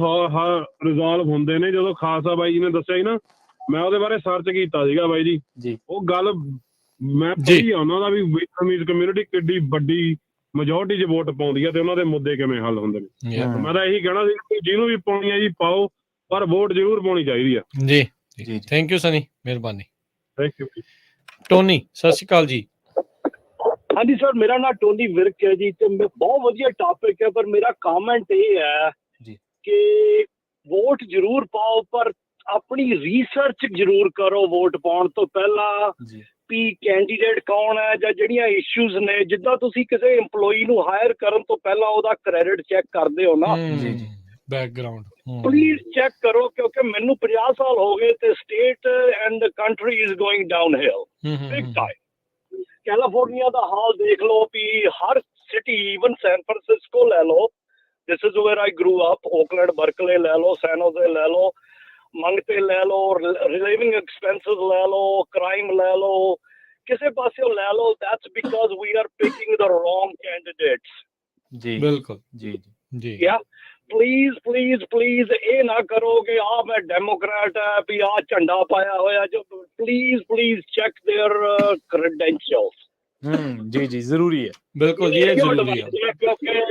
ਰਿਜ਼ੋਲਵ ਹੁੰਦੇ ਨੇ। ਜਦੋਂ ਖਾਲਸਾ ਬਾਈ ਜੀ ਨੇ ਦੱਸਿਆ ਸੀ ਨਾ, ਮੈਂ ਉਹਦੇ ਬਾਰੇ ਸਰਚ ਕੀਤਾ ਸੀਗਾ ਬਾਈ ਜੀ, ਉਹ ਗੱਲ ਮੈਂ ਪੜ੍ਹੀ ਆ ਉਹਨਾਂ ਦਾ ਵੀ ਵੀਤਨਮੀਜ਼ ਕਮਿਊਨਿਟੀ ਕਿੱਡੀ ਵੱਡੀ ਮੈਜੋਰਟੀ 'ਚ ਵੋਟ ਪਾਉਂਦੀ ਆ ਤੇ ਉਹਨਾਂ ਦੇ ਮੁੱਦੇ ਕਿਵੇਂ ਹੱਲ ਹੁੰਦੇ ਨੇ। ਮੈਂ ਤਾਂ ਇਹੀ ਕਹਿਣਾ ਸੀ ਜਿਹਨੂੰ ਵੀ ਪਾਉਣੀ ਆ ਜੀ ਪਾਓ, ਪਰ ਵੋਟ ਜ਼ਰੂਰ ਪਾਉਣੀ ਚਾਹੀਦੀ ਆ। ਜੀ ਥੈਂਕ ਯੂ ਸਨੀ, ਮਿਹਰਬਾਨੀ। Thank you. ਟੋਨੀ, ਸਤਿ ਸ਼੍ਰੀ ਅਕਾਲ ਜੀ। ਹਾਂਜੀ ਸਰ, ਮੇਰਾ ਨਾਮ ਟੋਨੀ ਵਿਰਕ ਹੈ ਜੀ, ਤੇ ਬਹੁਤ ਵਧੀਆ ਟੌਪਿਕ ਹੈ, ਪਰ ਮੇਰਾ ਕਮੈਂਟ ਇਹ ਹੈ ਕਿ ਵੋਟ ਜ਼ਰੂਰ ਪਾਓ, ਪਰ ਆਪਣੀ ਰਿਸਰਚ ਜ਼ਰੂਰ ਕਰੋ ਵੋਟ ਪਾਉਣ ਤੋਂ ਪਹਿਲਾਂ ਵੀ ਕੈਂਡੀਡੇਟ ਕੌਣ ਹੈ ਜਾਂ ਜਿਹੜੀਆਂ ਇਸ਼ੂਜ਼ ਨੇ। ਜਿੱਦਾਂ ਤੁਸੀਂ ਕਿਸੇ EMPLOYEE ਨੂੰ ਹਾਇਰ ਕਰਨ ਤੋਂ ਪਹਿਲਾਂ ਉਹਦਾ ਕ੍ਰੈਡਿਟ ਚੈੱਕ ਕਰਦੇ ਹੋ ਨਾ, ਬੈਕਗ੍ਰਾਉਂਡ ਪਲੀਜ਼ ਚੈੱਕ ਕਰੋ, ਕਿਉਂਕਿ ਮੈਨੂੰ 50 ਸਾਲ ਹੋ ਗਏ ਤੇ state and country is going downhill big time. California ਦਾ ਹਾਲ ਦੇਖ ਲਓ ਵੀ ਹਰ ਸਿਟੀ, ਈਵਨ ਸੈਨ ਫਰਾਂਸਿਸਕੋ ਲੈ ਲਓ, this is where I grew up, Oakland, Berkeley ਲੈ ਲਓ, ਸੈਨ ਹੋਜ਼ੇ ਲੈ ਲਓ, ਮੰਗਤੇ ਲੈ ਲਓ, ਲਿਵਿੰਗ ਐਕਸਪੈਂਸਿਸ ਲੈ ਲਓ, ਕ੍ਰਾਈਮ ਲੈ ਲਓ, ਕਿਸੇ ਪਾਸਿਓਂ ਲੈ ਲਓ। That's because we are picking the wrong candidates. ਬਿਲਕੁਲ। ਯਾ ਪਲੀਜ਼ ਪਲੀਜ਼ ਪਲੀਜ਼ ਇਹ ਨਾ ਕਰੋ ਕਿ ਆ ਮੈਂ ਡੈਮੋਕ੍ਰੈਟ ਹੈ ਵੀ ਆ ਝੰਡਾ ਪਾਇਆ ਹੋਇਆ ਜੋ please please check their credentials. ਜੀ ਜੀ ਜ਼ਰੂਰੀ ਹੈ, ਬਿਲਕੁਲ ਜੀ, ਇਹ ਜ਼ਰੂਰੀ ਹੈ ਕਿਉਂਕਿ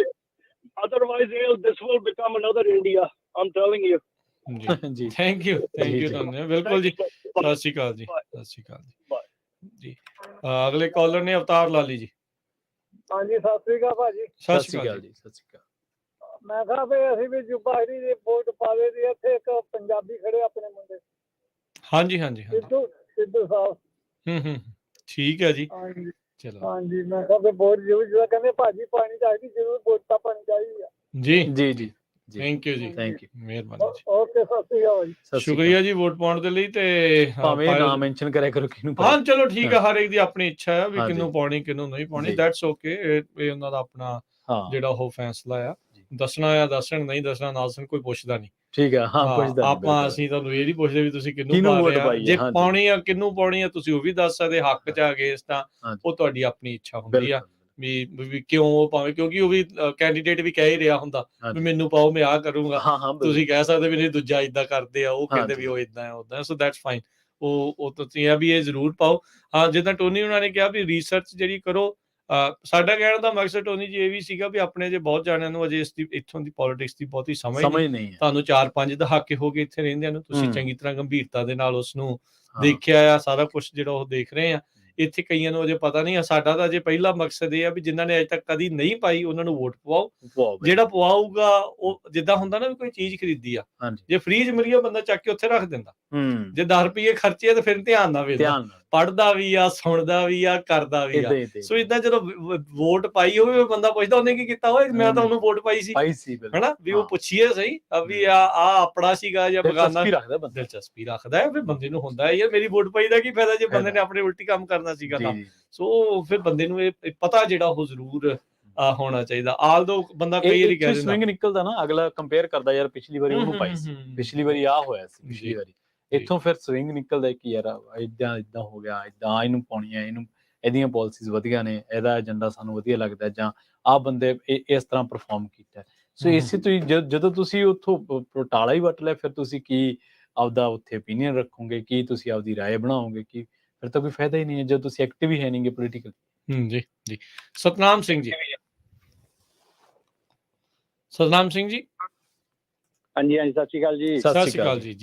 otherwise it this will become another India, Aam telling you. ਜੀ ਥੈਂਕ ਯੂ ਜੀ। ਤੁਹਾਨੂੰ ਬਿਲਕੁਲ ਜੀ। ਸਤਿ ਸ਼੍ਰੀ ਅਕਾਲ ਜੀ, ਸਤਿ ਸ਼੍ਰੀ ਅਕਾਲ ਜੀ। ਅਗਲੇ ਕਾਲਰ ਨੇ ਅਵਤਾਰ ਲਾਲੀ ਜੀ। ਹਾਂਜੀ, ਸਤਿ ਸ੍ਰੀ ਅਕਾਲ ਭਾਜੀ। ਸਤਿ ਸ਼੍ਰੀ ਅਕਾਲ ਜੀ। ਸਤਿ ਸ਼੍ਰੀ ਅਕਾਲ। ਮੈਂ ਕਿਹਾ ਵੀ ਅਸੀਂ ਵੀ ਜੁਬਾਇਰੀ ਦੀ ਵੋਟ ਪਾਵੇ ਦੀ, ਇੱਥੇ ਇੱਕ ਪੰਜਾਬੀ ਖੜੇ ਆਪਣੇ ਮੁੰਡੇ ਹਾਂਜੀ ਹਾਂਜੀ ਸਿੱਧੂ ਸਾਹਿਬ। ਠੀਕ ਹੈ ਜੀ, ਹਾਂਜੀ ਚਲੋ ਹਾਂਜੀ, ਮੈਂ ਕਿਹਾ ਵੀ ਵੋਟ ਜ਼ਰੂਰ, ਜਿਹੜਾ ਕਹਿੰਦੇ ਭਾਜੀ ਪਾਣੀ ਚਾਹੀਦੀ, ਜ਼ਰੂਰ ਵੋਟਾਂ ਪਾਣੀ ਚਾਹੀਦੀ ਆ। ਜੀ ਜੀ ਜੀ ਥੈਂਕ ਯੂ ਜੀ, ਥੈਂਕ ਯੂ, ਮਿਹਰਬਾਨੀ ਜੀ, ਓਕੇ, ਸਤਿ ਸ੍ਰੀ ਅਕਾਲ ਜੀ। ਸ਼ੁਕਰੀਆ ਜੀ ਵੋਟ ਪਾਉਣ ਦੇ ਲਈ। ਤੇ ਭਾਵੇਂ ਨਾਮ ਮੈਂਸ਼ਨ ਕਰਿਆ ਕਰੋ ਕਿਹਨੂੰ ਹਾਂ ਚਲੋ ਠੀਕ ਹੈ, ਹਰ ਇੱਕ ਦੀ ਆਪਣੀ ਇੱਛਾ ਹੈ ਵੀ ਹਾਂਜੀ। ਕਿਹਨੂੰ ਪਾਉਣੀ ਕਿਹਨੂੰ ਨਹੀਂ ਪਾਉਣੀ, ਜੀ। That's okay. ਇਹ ਉਹਨਾਂ ਦਾ ਆਪਣਾ ਜਿਹੜਾ ਉਹ ਫੈਸਲਾ ਆ, ਦੱਸਣਾ ਆ ਦੱਸਣ, ਨਹੀਂ ਦੱਸਣਾ ਨਾ ਦੱਸਣ, ਕੋਈ ਪੁੱਛਦਾ ਨਹੀਂ। ਠੀਕ ਹੈ, ਹਾਂ ਪੁੱਛਦਾ ਆਪਾਂ ਅਸੀਂ ਤੁਹਾਨੂੰ ਇਹ ਨਹੀਂ ਪੁੱਛਦੇ ਵੀ ਤੁਸੀਂ ਕਿਹਨੂੰ ਕਿਹਨੂੰ ਪਾ ਵੋਟ ਰਹੇ ਆ, ਪਾਈ ਜੇ ਹੈ, ਪਾਉਣੀ ਆ ਕਿਹਨੂੰ ਪਾਉਣੀ ਆ ਤੁਸੀਂ ਉਹ ਵੀ ਦੱਸ ਸਕਦੇ, ਹੱਕ ਚ ਆ ਗਏ ਤਾਂ ਉਹ ਤੁਹਾਡੀ ਆਪਣੀ ਇੱਛਾ ਹੁੰਦੀ ਆ ਵੀ ਕਿਉਂ ਉਹ ਪਾਵੇ, ਕਿਉਂਕਿ ਉਹ ਵੀ ਕੈਂਡੀਡੇਟ ਵੀ ਕਹਿ ਹੀ ਰਿਹਾ ਹੁੰਦਾ ਵੀ ਮੈਨੂੰ ਪਾਓ ਮੈਂ ਆਹ ਕਰੂੰਗਾ। ਤੁਸੀਂ ਕਹਿ ਸਕਦੇ ਵੀ ਨਹੀਂ ਦੂਜਾ ਇਦਾਂ ਕਰਦੇ ਆ, ਉਹ ਕਹਿੰਦੇ ਵੀ ਉਹ ਇਦਾਂ ਹੈ ਉਦਾਂ, ਸੋ ਦੈਟਸ ਫਾਈਨ। ਉਹ ਤੁਸੀਂ ਆ ਵੀ ਇਹ ਜ਼ਰੂਰ ਪਾਓ। ਹਾਂ, ਜਿੱਦਾਂ ਟੋਨੀ ਉਹਨਾਂ ਨੇ ਕਿਹਾ ਵੀ ਰਿਸਰਚ ਜਿਹੜੀ ਕਰੋ, ਸਾਡਾ ਕਹਿਣ ਦਾ ਮਕਸਦ ਟੋਨੀ ਜੀ ਇਹ ਵੀ ਸੀਗਾ ਵੀ ਆਪਣੇ ਜੇ ਬਹੁਤ ਜਾਣਿਆਂ ਨੂੰ ਅਜੇ ਇੱਥੋਂ ਦੀ ਪੋਲਿਟਿਕਸ ਦੀ ਬਹੁਤੀ ਸਮਝ ਨਹੀਂ। ਤੁਹਾਨੂੰ 4-5 ਦਹਾਕੇ ਹੋ ਗਏ ਇੱਥੇ ਰਹਿੰਦਿਆਂ ਨੂੰ, ਤੁਸੀਂ ਚੰਗੀ ਤਰ੍ਹਾਂ ਗੰਭੀਰਤਾ ਦੇ ਨਾਲ ਉਸ ਨੂੰ ਦੇਖਿਆ ਆ, ਸਾਰਾ ਕੁਝ ਜਿਹੜਾ ਉਹ ਦੇਖ ਰਹੇ ਆ। ਇੱਥੇ ਕਈਆਂ ਨੂੰ ਅਜੇ ਪਤਾ ਨਹੀਂ ਆ। ਸਾਡਾ ਤਾਂ ਅਜੇ ਪਹਿਲਾ ਮਕਸਦ ਇਹ ਆ ਵੀ ਜਿਨ੍ਹਾਂ ਨੇ ਅਜੇ ਤੱਕ ਕਦੀ ਨਹੀਂ ਪਾਈ ਉਹਨਾਂ ਨੂੰ ਵੋਟ ਪਵਾਓ। ਜਿਹੜਾ ਪਵਾਊਗਾ ਉਹ ਜਿੱਦਾਂ ਹੁੰਦਾ ਨਾ ਵੀ ਕੋਈ ਚੀਜ਼ ਖਰੀਦੀ ਆ, ਜੇ ਫ੍ਰੀ ਚ ਮਿਲੀ ਆ ਬੰਦਾ ਚੱਕ ਕੇ ਉੱਥੇ ਰੱਖ ਦਿੰਦਾ, ਜੇ 10 ਰੁਪਏ ਖਰਚੇ ਆ ਤਾਂ ਫਿਰ ਧਿਆਨ ਨਾਲ ਵੇਖਦਾ, ਪੜ੍ਹਦਾ ਵੀ ਆ, ਸੁਣਦਾ ਵੀ ਆ, ਕਰਦਾ ਵੀ ਆ। ਸੋ ਇਦਾਂ ਜਦੋਂ ਵੋਟ ਪਾਈ ਹੋਵੇ ਬੰਦਾ ਪੁੱਛਦਾ ਉਹਨੇ ਕੀ ਕੀਤਾ, ਹੋਏ ਮੈਂ ਤਾਂ ਉਹਨੂੰ ਵੋਟ ਪਾਈ ਸੀ ਹਨਾ, ਵੀ ਉਹ ਪੁੱਛੀਏ ਸਹੀ ਵੀ ਆ ਆਪਣਾ ਸੀਗਾ ਜਾਂ ਬਗਾਨਾ। ਦਿਲਚਸਪੀ ਰੱਖਦਾ ਹੈ, ਫਿਰ ਬੰਦੇ ਨੂੰ ਹੁੰਦਾ ਯਾਰ ਮੇਰੀ ਵੋਟ ਪਾਈ ਦਾ ਕੀ ਫਾਇਦਾ ਜੇ ਬੰਦੇ ਨੇ ਆਪਣੇ ਉਲਟੀ ਕੰਮ ਕਰਨਾ ਸੀਗਾ ਤਾਂ। ਸੋ ਫਿਰ ਬੰਦੇ ਨੂੰ ਇਹ ਪਤਾ ਜਿਹੜਾ ਉਹ ਜ਼ਰੂਰ ਹੋਣਾ ਚਾਹੀਦਾ। ਆਲਦੋ ਬੰਦਾ ਕਈ ਵਾਰੀ ਕਹਿ ਦਿੰਦਾ ਸਵਿੰਗ ਨਿਕਲਦਾ ਨਾ, ਅਗਲਾ ਕੰਪੇਅਰ ਕਰਦਾ ਯਾਰ ਪਿਛਲੀ ਵਾਰੀ ਉਹਨੂੰ ਪਾਈ ਸੀ, ਪਿਛਲੀ ਵਾਰੀ ਆ ਹੋਇਆ ਸੀ, ਪਿਛਲੀ ਵਾਰੀ ਇੱਥੋਂ ਫਿਰ ਸਵਿੰਗ ਨਿਕਲਦਾ ਕਿ ਯਾਰ ਇਦਾਂ ਹੋ ਗਿਆ, ਇਦਾਂ ਇਹਨੂੰ ਪਾਉਣੀ ਹੈ, ਇਹਨੂੰ ਇਹਦੀਆਂ ਪਾਲਿਸੀਜ਼ ਵਧੀਆ ਨੇ, ਇਹਦਾ ਏਜੰਡਾ ਸਾਨੂੰ ਵਧੀਆ ਲੱਗਦਾ, ਜਾਂ ਆਹ ਬੰਦੇ ਇਸ ਤਰ੍ਹਾਂ ਪਰਫਾਰਮ ਕੀਤਾ। ਸੋ ਇਸੇ ਤੋਂ ਜਦੋਂ ਤੁਸੀਂ ਉੱਥੋਂ ਟਾਲਾ ਹੀ ਵੱਟ ਲਿਆ, ਫਿਰ ਤੁਸੀਂ ਕੀ ਆਪਦਾ ਉੱਥੇ ਓਪੀਨੀਅਨ ਰੱਖੋਗੇ, ਕੀ ਤੁਸੀਂ ਆਪਦੀ ਰਾਏ ਬਣਾਓਗੇ, ਕੀ ਫਿਰ ਤਾਂ ਕੋਈ ਫਾਇਦਾ ਹੀ ਨਹੀਂ ਹੈ, ਜਦੋਂ ਤੁਸੀਂ ਐਕਟਿਵ ਹੀ ਹੈ ਨਹੀਂਗੇ ਪੋਲੀਟੀਕਲ। ਜੀ ਸਤਨਾਮ ਸਿੰਘ ਜੀ। ਸਤਨਾਮ ਸਿੰਘ ਜੀ। ਹਾਂਜੀ ਹਾਂਜੀ, ਸਤਿ ਸ਼੍ਰੀ ਅਕਾਲ ਜੀ। ਸਤਿ ਸ਼੍ਰੀ ਅਕਾਲ ਜੀ।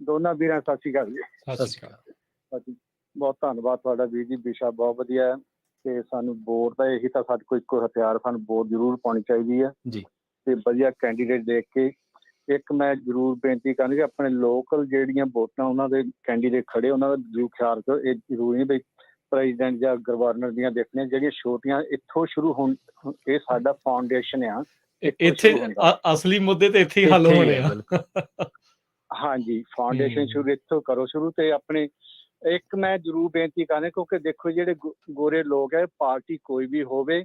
ਦੋਨਾਂ ਵੀਰਾਂ ਸਤਿ ਸ਼੍ਰੀ ਅਕਾਲ ਜੀ। ਸਤਿ ਸ਼੍ਰੀ ਅਕਾਲ। ਬਹੁਤ ਧੰਨਵਾਦ ਤੁਹਾਡਾ ਵੀਰ ਜੀ, ਵਿਸ਼ਾ ਬਹੁਤ ਵਧੀਆ ਹੈ ਤੇ ਸਾਨੂੰ ਵੋਟ ਦਾ ਇਹੀ ਤਾਂ ਸਾਡੇ ਕੋਲ ਇੱਕੋ ਹਥਿਆਰ, ਸਾਨੂੰ ਵੋਟ ਜ਼ਰੂਰ ਪਾਉਣੀ ਚਾਹੀਦੀ ਹੈ ਜੀ, ਤੇ ਵਧੀਆ ਕੈਂਡੀਡੇਟ ਦੇਖ ਕੇ। ਇੱਕ ਮੈਂ ਜ਼ਰੂਰ ਬੇਨਤੀ ਕਰਾਂਗੀ, ਆਪਣੇ ਲੋਕਲ ਜਿਹੜੀਆਂ ਵੋਟਾਂ ਉਹਨਾਂ ਦੇ ਕੈਂਡੀਡੇਟ ਖੜੇ ਉਹਨਾਂ ਦਾ ਜ਼ਰੂਰ ਖਿਆਲ ਕਰੋ। ਇਹ ਜ਼ਰੂਰੀ ਨਹੀਂ ਬਈ ਪ੍ਰੈਜ਼ੀਡੈਂਟ ਜਾਂ ਗਵਰਨਰ ਦੀਆਂ ਦੇਖਣੀਆਂ, ਜਿਹੜੀਆਂ ਛੋਟੀਆਂ ਇੱਥੋਂ ਸ਼ੁਰੂ ਹੋਣ, ਇਹ ਸਾਡਾ ਫਾਊਂਡੇਸ਼ਨ ਆ, ਇੱਥੇ ਅਸਲੀ ਮੁੱਦੇ ਤੇ ਇੱਥੇ ਹੱਲ ਹੋਣੇ ਆ। ਹਾਂਜੀ, ਫਾਊਂਡੇਸ਼ਨ ਸ਼ੁਰੂ ਇੱਥੋਂ ਕਰੋ ਸ਼ੁਰੂ। ਤੇ ਆਪਣੇ ਇੱਕ ਮੈਂ ਜ਼ਰੂਰ ਬੇਨਤੀ ਕਰਨੀ, ਕਿਉਂਕਿ ਦੇਖੋ ਜਿਹੜੇ ਗੋਰੇ ਲੋਕ ਹੈ, ਪਾਰਟੀ ਕੋਈ ਵੀ ਹੋਵੇ,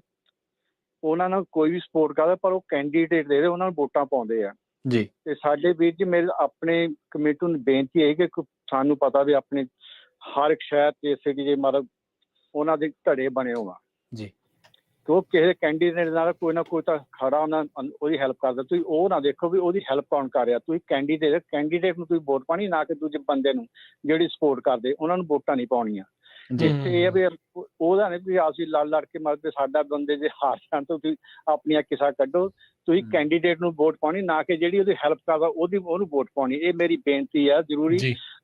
ਉਹਨਾਂ ਨਾਲ ਕੋਈ ਵੀ ਸਪੋਰਟ ਕਰਦਾ, ਪਰ ਉਹ ਕੈਂਡੀਡੇਟ ਦੇ ਉਹਨਾਂ ਨੂੰ ਵੋਟਾਂ ਪਾਉਂਦੇ ਆ ਜੀ। ਤੇ ਸਾਡੇ ਵੀਰ ਜੀ ਮੇਰੇ ਆਪਣੇ ਕਮੇਟੀ ਨੂੰ ਬੇਨਤੀ ਹੈ ਕਿ ਸਾਨੂੰ ਪਤਾ ਵੀ ਆਪਣੇ ਹਰ ਇੱਕ ਸ਼ਹਿਰ ਤੇ ਇਸੇ ਕਿ ਜੇ ਮਤਲਬ ਉਹਨਾਂ ਦੇ ਧੜੇ ਬਣੇ ਹੋਣ ਜੀ, ਤੇ ਉਹ ਕਿਸੇ ਕੈਂਡੀਡੇਟ ਨਾਲ ਕੋਈ ਨਾ ਕੋਈ ਤਾਂ ਖੜਾ ਉਹਨਾਂ ਉਹਦੀ ਹੈਲਪ ਕਰਦਾ। ਤੁਸੀਂ ਉਹ ਨਾ ਦੇਖੋ ਵੀ ਉਹਦੀ ਹੈਲਪ ਕੌਣ ਕਰ ਰਿਹਾ, ਤੁਸੀਂ ਕੈਂਡੀਡੇਟ ਨੂੰ ਤੁਸੀਂ ਵੋਟ ਪਾਣੀ, ਨਾ ਕਿ ਦੂਜੇ ਬੰਦੇ ਨੂੰ ਜਿਹੜੀ ਸਪੋਰਟ ਕਰਦੇ ਉਹਨਾਂ ਨੂੰ ਵੋਟਾਂ ਨਹੀਂ ਪਾਉਣੀਆਂ। ਇੱਥੇ ਇਹ ਵੀ ਉਹਦਾ ਨਹੀਂ ਵੀ ਅਸੀਂ ਲੜ ਕੇ ਮਤਲਬ ਸਾਡਾ ਬੰਦੇ ਜੇ ਹਾਰ ਜਾਣ ਤੋਂ ਤੁਸੀਂ ਆਪਣੀਆਂ ਕਿਸਾ ਕੱਢੋ, ਤੁਸੀਂ ਕੈਂਡੀਡੇਟ ਨੂੰ ਵੋਟ ਪਾਉਣੀ, ਨਾ ਕਿ ਜਿਹੜੀ ਉਹਦੀ ਹੈਲਪ ਕਰਦਾ ਉਹਨੂੰ ਵੋਟ ਪਾਉਣੀ। ਇਹ ਮੇਰੀ ਬੇਨਤੀ ਆ ਜ਼ਰੂਰੀ।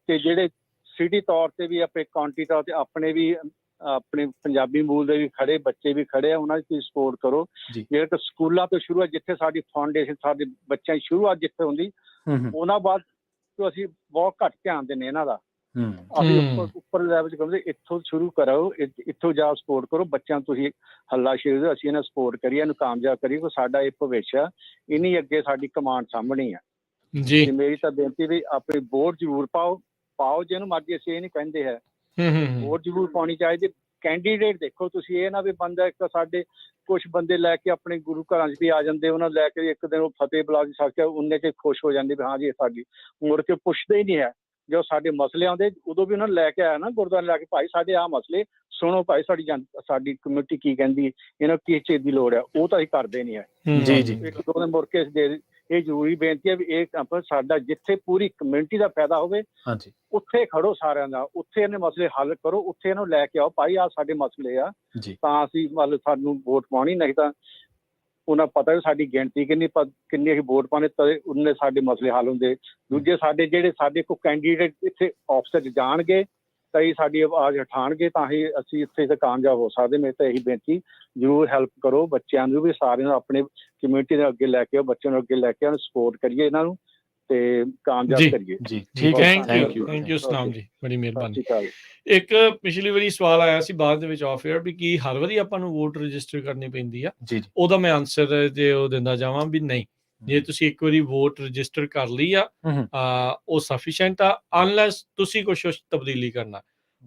ਤੇ ਜਿਹੜੇ ਸਿਟੀ ਤੌਰ ਤੇ ਵੀ ਆਪਣੇ ਕਾਉਂਟੀ ਤੌਰ ਤੇ ਆਪਣੇ ਵੀ ਆਪਣੇ ਪੰਜਾਬੀ ਮੂਲ ਦੇ ਵੀ ਖੜੇ ਬੱਚੇ ਵੀ ਖੜੇ ਆ, ਉਹਨਾਂ ਦੀ ਤੁਸੀਂ ਸਪੋਰਟ ਕਰੋ। ਜਿਹੜੇ ਤਾਂ ਸਕੂਲਾਂ ਤੋਂ ਸ਼ੁਰੂ, ਜਿੱਥੇ ਸਾਡੀ ਫਾਊਂਡੇਸ਼ਨ ਸਾਡੇ ਬੱਚਿਆਂ ਦੀ ਸ਼ੁਰੂਆਤ ਜਿੱਥੇ ਹੁੰਦੀ, ਉਹਨਾਂ ਬਾਅਦ ਤੋਂ ਅਸੀਂ ਬਹੁਤ ਘੱਟ ਧਿਆਨ ਦਿੰਦੇ ਇਹਨਾਂ ਦਾ। ਅਸੀਂ ਉੱਪਰ ਲੈਵਲ 'ਚ ਕਹਿੰਦੇ ਇੱਥੋਂ ਸ਼ੁਰੂ ਕਰੋ, ਇੱਥੋਂ ਜਾ ਸਪੋਰਟ ਕਰੋ ਬੱਚਿਆਂ ਨੂੰ, ਤੁਸੀਂ ਹੱਲਾ ਸ਼ੇਰ ਦਿਓ, ਅਸੀਂ ਇਹਨਾਂ ਸਪੋਰਟ ਕਰੀਏ, ਇਹਨੂੰ ਕਾਮਯਾਬ ਕਰੀਏ, ਕੋਈ ਸਾਡਾ ਇਹ ਭਵਿੱਖ ਆ, ਇਹਨੀ ਅੱਗੇ ਸਾਡੀ ਕਮਾਂਡ ਸਾਂਭਣੀ ਆ ਜੀ। ਮੇਰੀ ਤਾਂ ਬੇਨਤੀ ਵੀ ਆਪਣੀ ਵੋਟ ਜ਼ਰੂਰ ਪਾਓ ਜਿਹਨੂੰ ਮਰਜ਼ੀ, ਅਸੀਂ ਇਹ ਨਹੀਂ ਕਹਿੰਦੇ ਹੈ, ਵੋਟ ਜ਼ਰੂਰ ਪਾਉਣੀ ਚਾਹੀਦੀ। ਕੈਂਡੀਡੇਟ ਦੇਖੋ ਤੁਸੀਂ, ਇਹ ਨਾ ਵੀ ਬੰਦਾ ਇੱਕ ਸਾਡੇ ਕੁਛ ਬੰਦੇ ਲੈ ਕੇ ਆਪਣੇ ਗੁਰੂ ਘਰਾਂ 'ਚ ਵੀ ਆ ਜਾਂਦੇ, ਉਹਨਾਂ ਲੈ ਕੇ ਇੱਕ ਦਿਨ ਉਹ ਫਤਿਹ ਬੁਲਾ ਕੇ ਸਕਦੇ, ਉਹਨੇ 'ਚ ਖੁਸ਼ ਹੋ ਜਾਂਦੇ ਵੀ ਹਾਂ ਜੀ ਸਾਡੀ, ਮੁੜ ਕੇ ਪੁੱਛਦੇ ਹੀ ਨਹੀਂ ਹੈ। ਜੋ ਸਾਡੇ ਮਸਲੇ ਆਉਂਦੇ ਉਦੋਂ ਵੀ ਉਹਨਾਂ ਨੂੰ ਲੈ ਕੇ ਆਇਆ ਨਾ ਗੁਰਦੁਆਰੇ ਲੈ ਕੇ, ਭਾਈ ਸਾਡੇ ਆਹ ਮਸਲੇ ਸੁਣੋ ਭਾਈ ਸਾਡੀ ਕਮਿਊਨਿਟੀ ਕੀ ਕਹਿੰਦੀ, ਇਹਨਾਂ ਕਿਸ ਚੀਜ਼ ਦੀ ਲੋੜ ਹੈ, ਉਹ ਤਾਂ ਅਸੀਂ ਕਰਦੇ ਨਹੀਂ ਹੈ। ਜੀ ਜੀ ਇੱਕ ਦੋ ਦਿਨ ਮੁੜ ਕੇ ਇਹ ਜ਼ਰੂਰੀ ਬੇਨਤੀ ਹੈ ਵੀ ਇਹ ਕੰਮ ਸਾਡਾ ਜਿੱਥੇ ਪੂਰੀ ਕਮਿਊਨਿਟੀ ਦਾ ਫਾਇਦਾ ਹੋਵੇ, ਹਾਂਜੀ, ਉੱਥੇ ਖੜੋ ਸਾਰਿਆਂ ਦਾ, ਉੱਥੇ ਇਹਨੇ ਮਸਲੇ ਹੱਲ ਕਰੋ, ਉੱਥੇ ਇਹਨੂੰ ਲੈ ਕੇ ਆਓ ਭਾਈ ਆਹ ਸਾਡੇ ਮਸਲੇ ਆ, ਤਾਂ ਅਸੀਂ ਮਤਲਬ ਸਾਨੂੰ ਵੋਟ ਪਾਉਣੀ, ਨਹੀਂ ਤਾਂ ਉਹਨਾਂ ਪਤਾ ਵੀ ਸਾਡੀ ਗਿਣਤੀ ਕਿੰਨੀ ਅਸੀਂ ਵੋਟ ਪਾਉਣੇ ਤਾਂ ਉਹਨੇ ਸਾਡੇ ਮਸਲੇ ਹੱਲ ਹੁੰਦੇ। ਦੂਜੇ ਸਾਡੇ ਕੋਈ ਕੈਂਡੀਡੇਟ ਇੱਥੇ ਆਫਿਸ 'ਚ ਜਾਣਗੇ ਤਾਂ ਹੀ ਸਾਡੀ ਆਵਾਜ਼ ਉਠਾਉਣਗੇ, ਤਾਂ ਹੀ ਅਸੀਂ ਇੱਥੇ ਤੇ ਕਾਮਯਾਬ ਹੋ ਸਕਦੇ। ਮੇਰੇ ਤਾਂ ਇਹੀ ਬੇਨਤੀ, ਜ਼ਰੂਰ ਹੈਲਪ ਕਰੋ, ਬੱਚਿਆਂ ਨੂੰ ਵੀ ਸਾਰਿਆਂ ਨੂੰ ਆਪਣੇ ਕਮਿਊਨਿਟੀ ਦੇ ਅੱਗੇ ਲੈ ਕੇ ਆਓ, ਬੱਚਿਆਂ ਨੂੰ ਅੱਗੇ ਲੈ ਕੇ ਆਓ, ਸਪੋਰਟ ਕਰੀਏ ਇਹਨਾਂ ਨੂੰ ਤੇ ਕਾਮਯਾਬ ਕਰੀਏ। ਜੀ ਠੀਕ ਹੈ, ਥੈਂਕ ਯੂ ਸਤਨਾਮ ਜੀ, ਬੜੀ ਮਿਹਰਬਾਨੀ। ਇੱਕ ਪਿਛਲੀ ਵਾਰੀ ਸਵਾਲ ਆਇਆ ਸੀ ਬਾਅਦ ਦੇ ਵਿੱਚ ਆਫ 에ਅਰ ਵੀ ਕੀ ਹਰ ਵਾਰੀ ਆਪਾਂ ਨੂੰ ਵੋਟ ਰਜਿਸਟਰ ਕਰਨੀ ਪੈਂਦੀ ਆ? ਉਹਦਾ ਮੈਂ ਆਨਸਰ ਜੇ ਉਹ ਦਿੰਦਾ ਜਾਵਾਂ ਵੀ ਨਹੀਂ, ਜੇ ਤੁਸੀਂ ਇੱਕ ਵਾਰੀ ਵੋਟ ਰਜਿਸਟਰ ਕਰ ਲਈ ਆ ਉਹ ਸਫੀਸ਼ੀਐਂਟ ਆ, ਅਨਲੈਸ ਤੁਸੀਂ ਕੁਛ ਤਬਦੀਲੀ ਕਰਨਾ।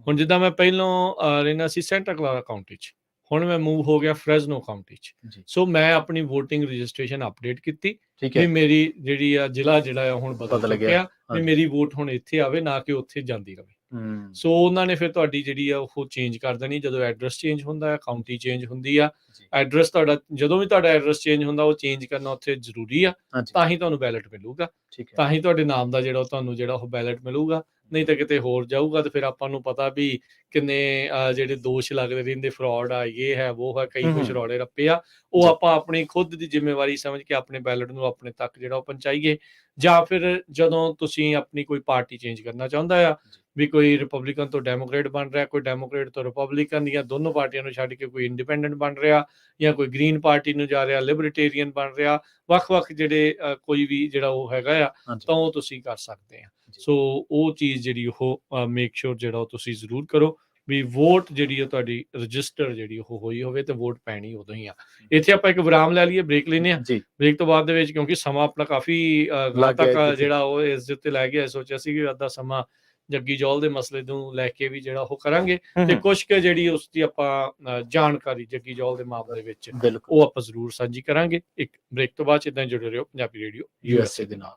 ਹੁਣ ਜਿੱਦਾਂ ਮੈਂ ਪਹਿਲਾਂ ਰਹਿਣਾ ਸੀ ਸੈਂਟਾ ਕਲਾਰਾ ਕਾਉਂਟੀ 'ਚ, ਹੁਣ ਮੈਂ ਮੂਵ ਹੋ ਗਿਆ ਫਰੈਜ਼ਨੋ ਕਾਉਂਟੀ 'ਚ। ਸੋ ਮੈਂ ਆਪਣੀ ਵੋਟਿੰਗ ਰਜਿਸਟ੍ਰੇਸ਼ਨ ਅਪਡੇਟ ਕੀਤੀ ਵੀ ਮੇਰੀ ਜਿਹੜੀ ਆ ਜ਼ਿਲ੍ਹਾ ਜਿਹੜਾ ਆ ਹੁਣ ਬਦਲ ਗਿਆ, ਵੀ ਮੇਰੀ ਵੋਟ ਹੁਣ ਇੱਥੇ ਆਵੇ, ਨਾ ਕਿ ਉੱਥੇ ਜਾਂਦੀ ਰਹੇ। ਸੋ ਉਹਨਾਂ ਨੇ ਫਿਰ ਤੁਹਾਡੀ ਜਿਹੜੀ ਆ ਉਹ ਚੇਂਜ ਕਰ ਦੇਣੀ ਜਦੋਂ ਐਡਰੈਸ ਚੇਂਜ ਹੁੰਦਾ ਹੈ, ਕਾਉਂਟੀ ਚੇਂਜ ਹੁੰਦੀ ਆ। ਐਡਰੈਸ ਤੁਹਾਡਾ ਜਦੋਂ ਵੀ ਤੁਹਾਡਾ ਐਡਰੈਸ ਚੇਂਜ ਹੁੰਦਾ ਉਹ ਚੇਂਜ ਕਰਨਾ ਉੱਥੇ ਜ਼ਰੂਰੀ ਆ, ਤਾਂ ਹੀ ਤੁਹਾਨੂੰ ਬੈਲਟ ਮਿਲੂਗਾ, ਤਾਂ ਹੀ ਤੁਹਾਡੇ ਨਾਮ ਦਾ ਜਿਹੜਾ ਤੁਹਾਨੂੰ ਜਿਹੜਾ ਉਹ ਬੈਲਟ ਮਿਲੂਗਾ। ਨਹੀਂ ਤਾਂ ਕਿਤੇ ਹੋਰ ਜਾਊਗਾ ਤੇ ਫਿਰ ਆਪਾਂ ਨੂੰ ਪਤਾ ਵੀ ਕਿੰਨੇ ਜਿਹੜੇ ਦੋਸ਼ ਲੱਗਦੇ ਰਹਿੰਦੇ, ਫਰਾਡ ਆ, ਇਹ ਹੈ ਉਹ ਹੈ, ਕਈ ਕੁਛ ਰੌਲੇ ਰੱਪੇ ਆ। ਉਹ ਆਪਾਂ ਆਪਣੀ ਖੁਦ ਦੀ ਜ਼ਿੰਮੇਵਾਰੀ ਸਮਝ ਕੇ ਆਪਣੇ ਬੈਲਟ ਨੂੰ ਆਪਣੇ ਤੱਕ ਜਿਹੜਾ ਉਹ ਪਹੁੰਚਾਈਏ। ਜਾਂ ਫਿਰ ਜਦੋਂ ਤੁਸੀਂ ਆਪਣੀ ਕੋਈ ਪਾਰਟੀ ਚੇਂਜ ਕਰਨਾ ਚਾਹੁੰਦਾ ਆ, ਵੀ ਕੋਈ ਰਿਪਬਲਿਕਨ ਤੋਂ ਡੈਮੋਕ੍ਰੇਟ ਬਣ ਰਿਹਾ, ਕੋਈ ਡੈਮੋਕ੍ਰੇਟ ਤੋਂ ਰਿਪਬਲਿਕਨ, ਜਾਂ ਦੋਨੋਂ ਪਾਰਟੀਆਂ ਨੂੰ ਛੱਡ ਕੇ ਕੋਈ ਇੰਡੀਪੈਂਡੈਂਟ ਬਣ ਰਿਹਾ, ਜਾਂ ਕੋਈ ਗ੍ਰੀਨ ਪਾਰਟੀ ਨੂੰ ਜਾ ਰਿਹਾ, ਲਿਬਰਟੇਰੀਅਨ ਬਣ ਰਿਹਾ, ਵੱਖ-ਵੱਖ ਜਿਹੜੇ ਕੋਈ ਵੀ ਜਿਹੜਾ ਉਹ ਹੈਗਾ ਆ, ਤਾਂ ਉਹ ਤੁਸੀਂ ਕਰ ਸਕਦੇ ਆ। ਸੋ ਉਹ ਚੀਜ਼ ਜਿਹੜੀ ਉਹ ਮੇਕ ਸ਼ੋਰ ਜਿਹੜਾ ਉਹ ਤੁਸੀਂ ਜ਼ਰੂਰ ਕਰੋ ਵੀ ਵੋਟ ਜਿਹੜੀ ਉਹ ਤੁਹਾਡੀ ਰਜਿਸਟਰ ਜਿਹੜੀ ਉਹ ਹੋਈ ਹੋਵੇ ਤੇ ਵੋਟ ਪੈਣੀ ਉਦੋਂ ਹੀ ਆ। ਇੱਥੇ ਆਪਾਂ ਇੱਕ ਵਿਰਾਮ ਲੈ ਲਈਏ, ਬ੍ਰੇਕ ਲੈਂਦੇ ਆ। ਬ੍ਰੇਕ ਤੋਂ ਬਾਅਦ ਦੇ ਵਿੱਚ, ਕਿਉਂਕਿ ਸਮਾਂ ਆਪਣਾ ਕਾਫੀ ਤੱਕ ਜਿਹੜਾ ਉਹ ਇਸ ਦੇ ਉੱਤੇ ਲੈ ਗਿਆ, ਸੋਚਿਆ ਸੀ ਕਿ ਅੱਧਾ ਸਮਾਂ ਜੱਗੀ ਜੌਲ ਦੇ ਮਸਲੇ ਨੂੰ ਲੈ ਕੇ ਵੀ ਜਿਹੜਾ ਉਹ ਕਰਾਂਗੇ, ਤੇ ਕੁਛ ਕੁ ਜਿਹੜੀ ਉਸ ਦੀ ਆਪਾਂ ਜਾਣਕਾਰੀ ਜੱਗੀ ਜੌਲ ਦੇ ਮਾਮਲੇ ਵਿੱਚ ਉਹ ਆਪਾਂ ਜ਼ਰੂਰ ਸਾਂਝੀ ਕਰਾਂਗੇ। ਇੱਕ ਬ੍ਰੇਕ ਤੋਂ ਬਾਅਦ ਇਦਾਂ ਜੁੜੇ ਰਹੋ ਪੰਜਾਬੀ ਰੇਡੀਓ USA ਦੇ ਨਾਲ।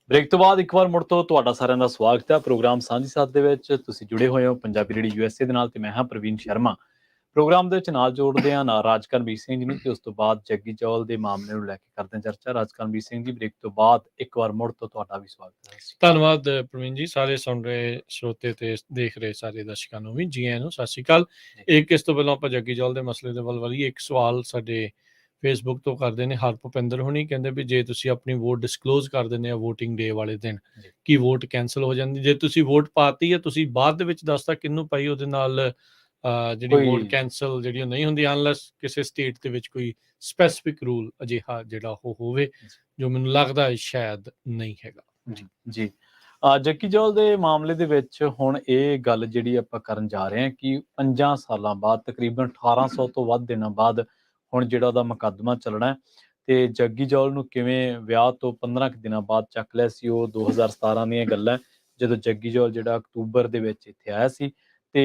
ਬ੍ਰੇਕ ਤੋਂ ਬਾਅਦ ਇੱਕ ਵਾਰ ਮੁੜ ਤੋਂ ਤੁਹਾਡਾ ਸਾਰਿਆਂ ਦਾ ਸਵਾਗਤ ਹੈ ਪ੍ਰੋਗਰਾਮ ਸਾਂਝੀ ਸਾਥ ਦੇ ਵਿੱਚ। ਤੁਸੀਂ ਜੁੜੇ ਹੋਏ ਹੋ ਪੰਜਾਬੀ ਰੇਡੀਓ ਯੂਐਸਏ ਦੇ ਨਾਲ ਤੇ ਮੈਂ ਹਾਂ ਪ੍ਰਵੀਨ ਸ਼ਰਮਾ। ਪ੍ਰੋਗਰਾਮ ਦੇ ਵਿੱਚ ਨਾਲ ਜੋੜਦੇ ਹਾਂ ਨਾ ਰਾਜਕਰਨਵੀਰ ਸਿੰਘ ਜੀ ਨੂੰ ਤੇ ਉਸ ਤੋਂ ਬਾਅਦ ਜੱਗੀ ਜੌਲ ਦੇ ਮਾਮਲੇ ਨੂੰ ਲੈ ਕੇ ਕਰਦੇ ਹਾਂ ਚਰਚਾ। ਰਾਜਕਰਨਵੀਰ ਸਿੰਘ ਜੀ, ਬ੍ਰੇਕ ਤੋਂ ਬਾਅਦ ਇੱਕ ਵਾਰ ਮੁੜ ਤੋਂ ਤੁਹਾਡਾ ਵੀ ਸਵਾਗਤ ਹੈ। ਧੰਨਵਾਦ ਪ੍ਰਵੀਨ ਜੀ। ਸਾਰੇ ਸੁਣ ਰਹੇ ਸਰੋਤੇ ਤੇ ਦੇਖ ਰਹੇ ਸਾਰੇ ਦਰਸ਼ਕਾਂ ਨੂੰ ਵੀ ਜੀ ਆਇਆਂ ਨੂੰ, ਸਤਿ ਸ਼੍ਰੀ ਅਕਾਲ। ਇੱਕ ਇਸ ਤੋਂ ਪਹਿਲਾਂ ਆਪਾਂ ਜੱਗੀ ਜੌਲ ਦੇ ਮਸਲੇ ਦੇ ਵੱਲ ਵਧੀਏ। ਇੱਕ ਸਵਾਲ ਸਾਡੇ ਫੇਸਬੁੱਕ ਤੋਂ ਕਰਦੇ ਨੇ ਹਰਭੁਪਿੰਦਰ ਹੁਣੀ, ਕਹਿੰਦੇ ਵੀ ਜੇ ਤੁਸੀਂ ਆਪਣੀ ਵੋਟ ਡਿਸਕਲੋਜ਼ ਕਰ ਦਿੰਦੇ ਆ ਵੋਟਿੰਗ ਡੇ ਵਾਲੇ ਦਿਨ, ਕੀ ਵੋਟ ਕੈਂਸਲ ਹੋ ਜਾਂਦੀ? ਜੇ ਤੁਸੀਂ ਵੋਟ ਪਾਤੀ ਹੈ, ਤੁਸੀਂ ਬਾਅਦ ਦੇ ਵਿੱਚ ਦੱਸਤਾ ਕਿਹਨੂੰ ਪਾਈ, ਉਹਦੇ ਨਾਲ ਜਿਹੜੀ ਵੋਟ ਕੈਂਸਲ ਜਿਹੜੀ ਉਹ ਨਹੀਂ ਹੁੰਦੀ, ਅਨਲੈਸ ਕਿਸੇ ਸਟੇਟ ਦੇ ਵਿੱਚ ਕੋਈ ਸਪੈਸੀਫਿਕ ਰੂਲ ਅਜਿਹਾ ਜਿਹੜਾ ਉਹ ਹੋਵੇ, ਜੋ ਮੈਨੂੰ ਲੱਗਦਾ ਸ਼ਾਇਦ ਨਹੀਂ ਹੈਗਾ। ਜੀ ਜੱਗੀ ਜੌਲ ਦੇ ਮਾਮਲੇ ਦੇ ਵਿੱਚ ਹੁਣ ਇਹ ਗੱਲ ਜਿਹੜੀ ਆਪਾਂ ਕਰਨ ਜਾ ਰਹੇ ਹਾਂ ਕਿ 5 ਸਾਲਾਂ ਬਾਅਦ ਤਕਰੀਬਨ 1800 ਤੋਂ ਵੱਧ ਦਿਨਾਂ ਬਾਅਦ ਹੁਣ ਜਿਹੜਾ ਉਹਦਾ ਮੁਕੱਦਮਾ ਚੱਲਣਾ ਤੇ ਜੱਗੀ ਜੌਲ ਨੂੰ ਕਿਵੇਂ ਵਿਆਹ ਤੋਂ 15 ਦਿਨਾਂ ਬਾਅਦ ਚੱਕ ਲਿਆ ਸੀ। ਉਹ 2017 ਦੀਆਂ ਗੱਲਾਂ, ਜਦੋਂ ਜੱਗੀ ਜੌਲ ਜਿਹੜਾ ਅਕਤੂਬਰ ਦੇ ਵਿੱਚ ਇੱਥੇ ਆਇਆ ਸੀ ਤੇ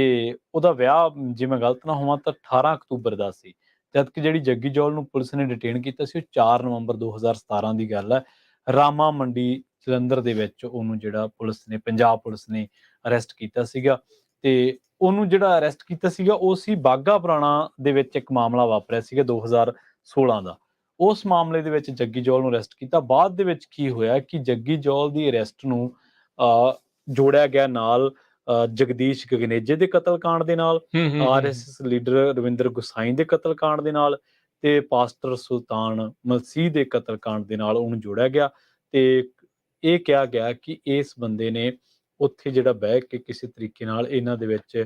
ਉਹਦਾ ਵਿਆਹ, ਜੇ ਮੈਂ ਗਲਤ ਨਾ ਹੋਵਾਂ ਤਾਂ 18 ਅਕਤੂਬਰ ਦਾ ਸੀ, ਜਦਕਿ ਜਿਹੜੀ ਜੱਗੀ ਜੌਲ ਨੂੰ ਪੁਲਿਸ ਨੇ ਡਿਟੇਨ ਕੀਤਾ ਸੀ ਉਹ 4 ਨਵੰਬਰ 2017 ਦੀ ਗੱਲ ਹੈ। ਰਾਮਾ ਮੰਡੀ ਜਲੰਧਰ ਦੇ ਵਿੱਚ ਉਹਨੂੰ ਜਿਹੜਾ ਪੁਲਿਸ ਨੇ, ਪੰਜਾਬ ਪੁਲਿਸ ਨੇ ਅਰੈਸਟ ਕੀਤਾ ਸੀਗਾ ਤੇ ਉਹਨੂੰ ਜਿਹੜਾ ਅਰੈਸਟ ਕੀਤਾ ਸੀਗਾ ਉਹ ਸੀ ਬਾਘਾ ਪੁਰਾਣਾ ਦੇ ਵਿੱਚ ਇੱਕ ਮਾਮਲਾ ਵਾਪਰਿਆ ਸੀਗਾ 2016 ਦਾ। ਉਸ ਮਾਮਲੇ ਦੇ ਵਿੱਚ ਜੱਗੀ ਜੌਲ ਨੂੰ ਅਰੈਸਟ ਕੀਤਾ। ਬਾਅਦ ਦੇ ਵਿੱਚ ਕੀ ਹੋਇਆ ਕਿ ਜੱਗੀ ਜੌਲ ਦੀ ਅਰੈਸਟ ਨੂੰ ਜੋੜਿਆ ਗਿਆ ਨਾਲ ਜਗਦੀਸ਼ ਗਗਨੇਜੇ ਦੇ ਕਤਲकांड ਦੇ ਨਾਲ, ਆਰਐਸਐਸ ਲੀਡਰ ਰਵਿੰਦਰ ਗੁਸਾਈ ਦੇ ਕਤਲकांड ਦੇ ਨਾਲ ਤੇ ਪਾਸਟਰ ਸੁਲਤਾਨ ਮਸੀਹ ਦੇ ਕਤਲकांड ਦੇ ਨਾਲ ਉਹਨੂੰ ਜੋੜਿਆ ਗਿਆ ਤੇ ਇਹ ਕਿਹਾ ਗਿਆ ਕਿ ਇਸ ਬੰਦੇ ਨੇ ਉੱਥੇ ਜਿਹੜਾ ਬਹਿ ਕੇ ਕਿਸੇ ਤਰੀਕੇ ਨਾਲ ਇਹਨਾਂ ਦੇ ਵਿੱਚ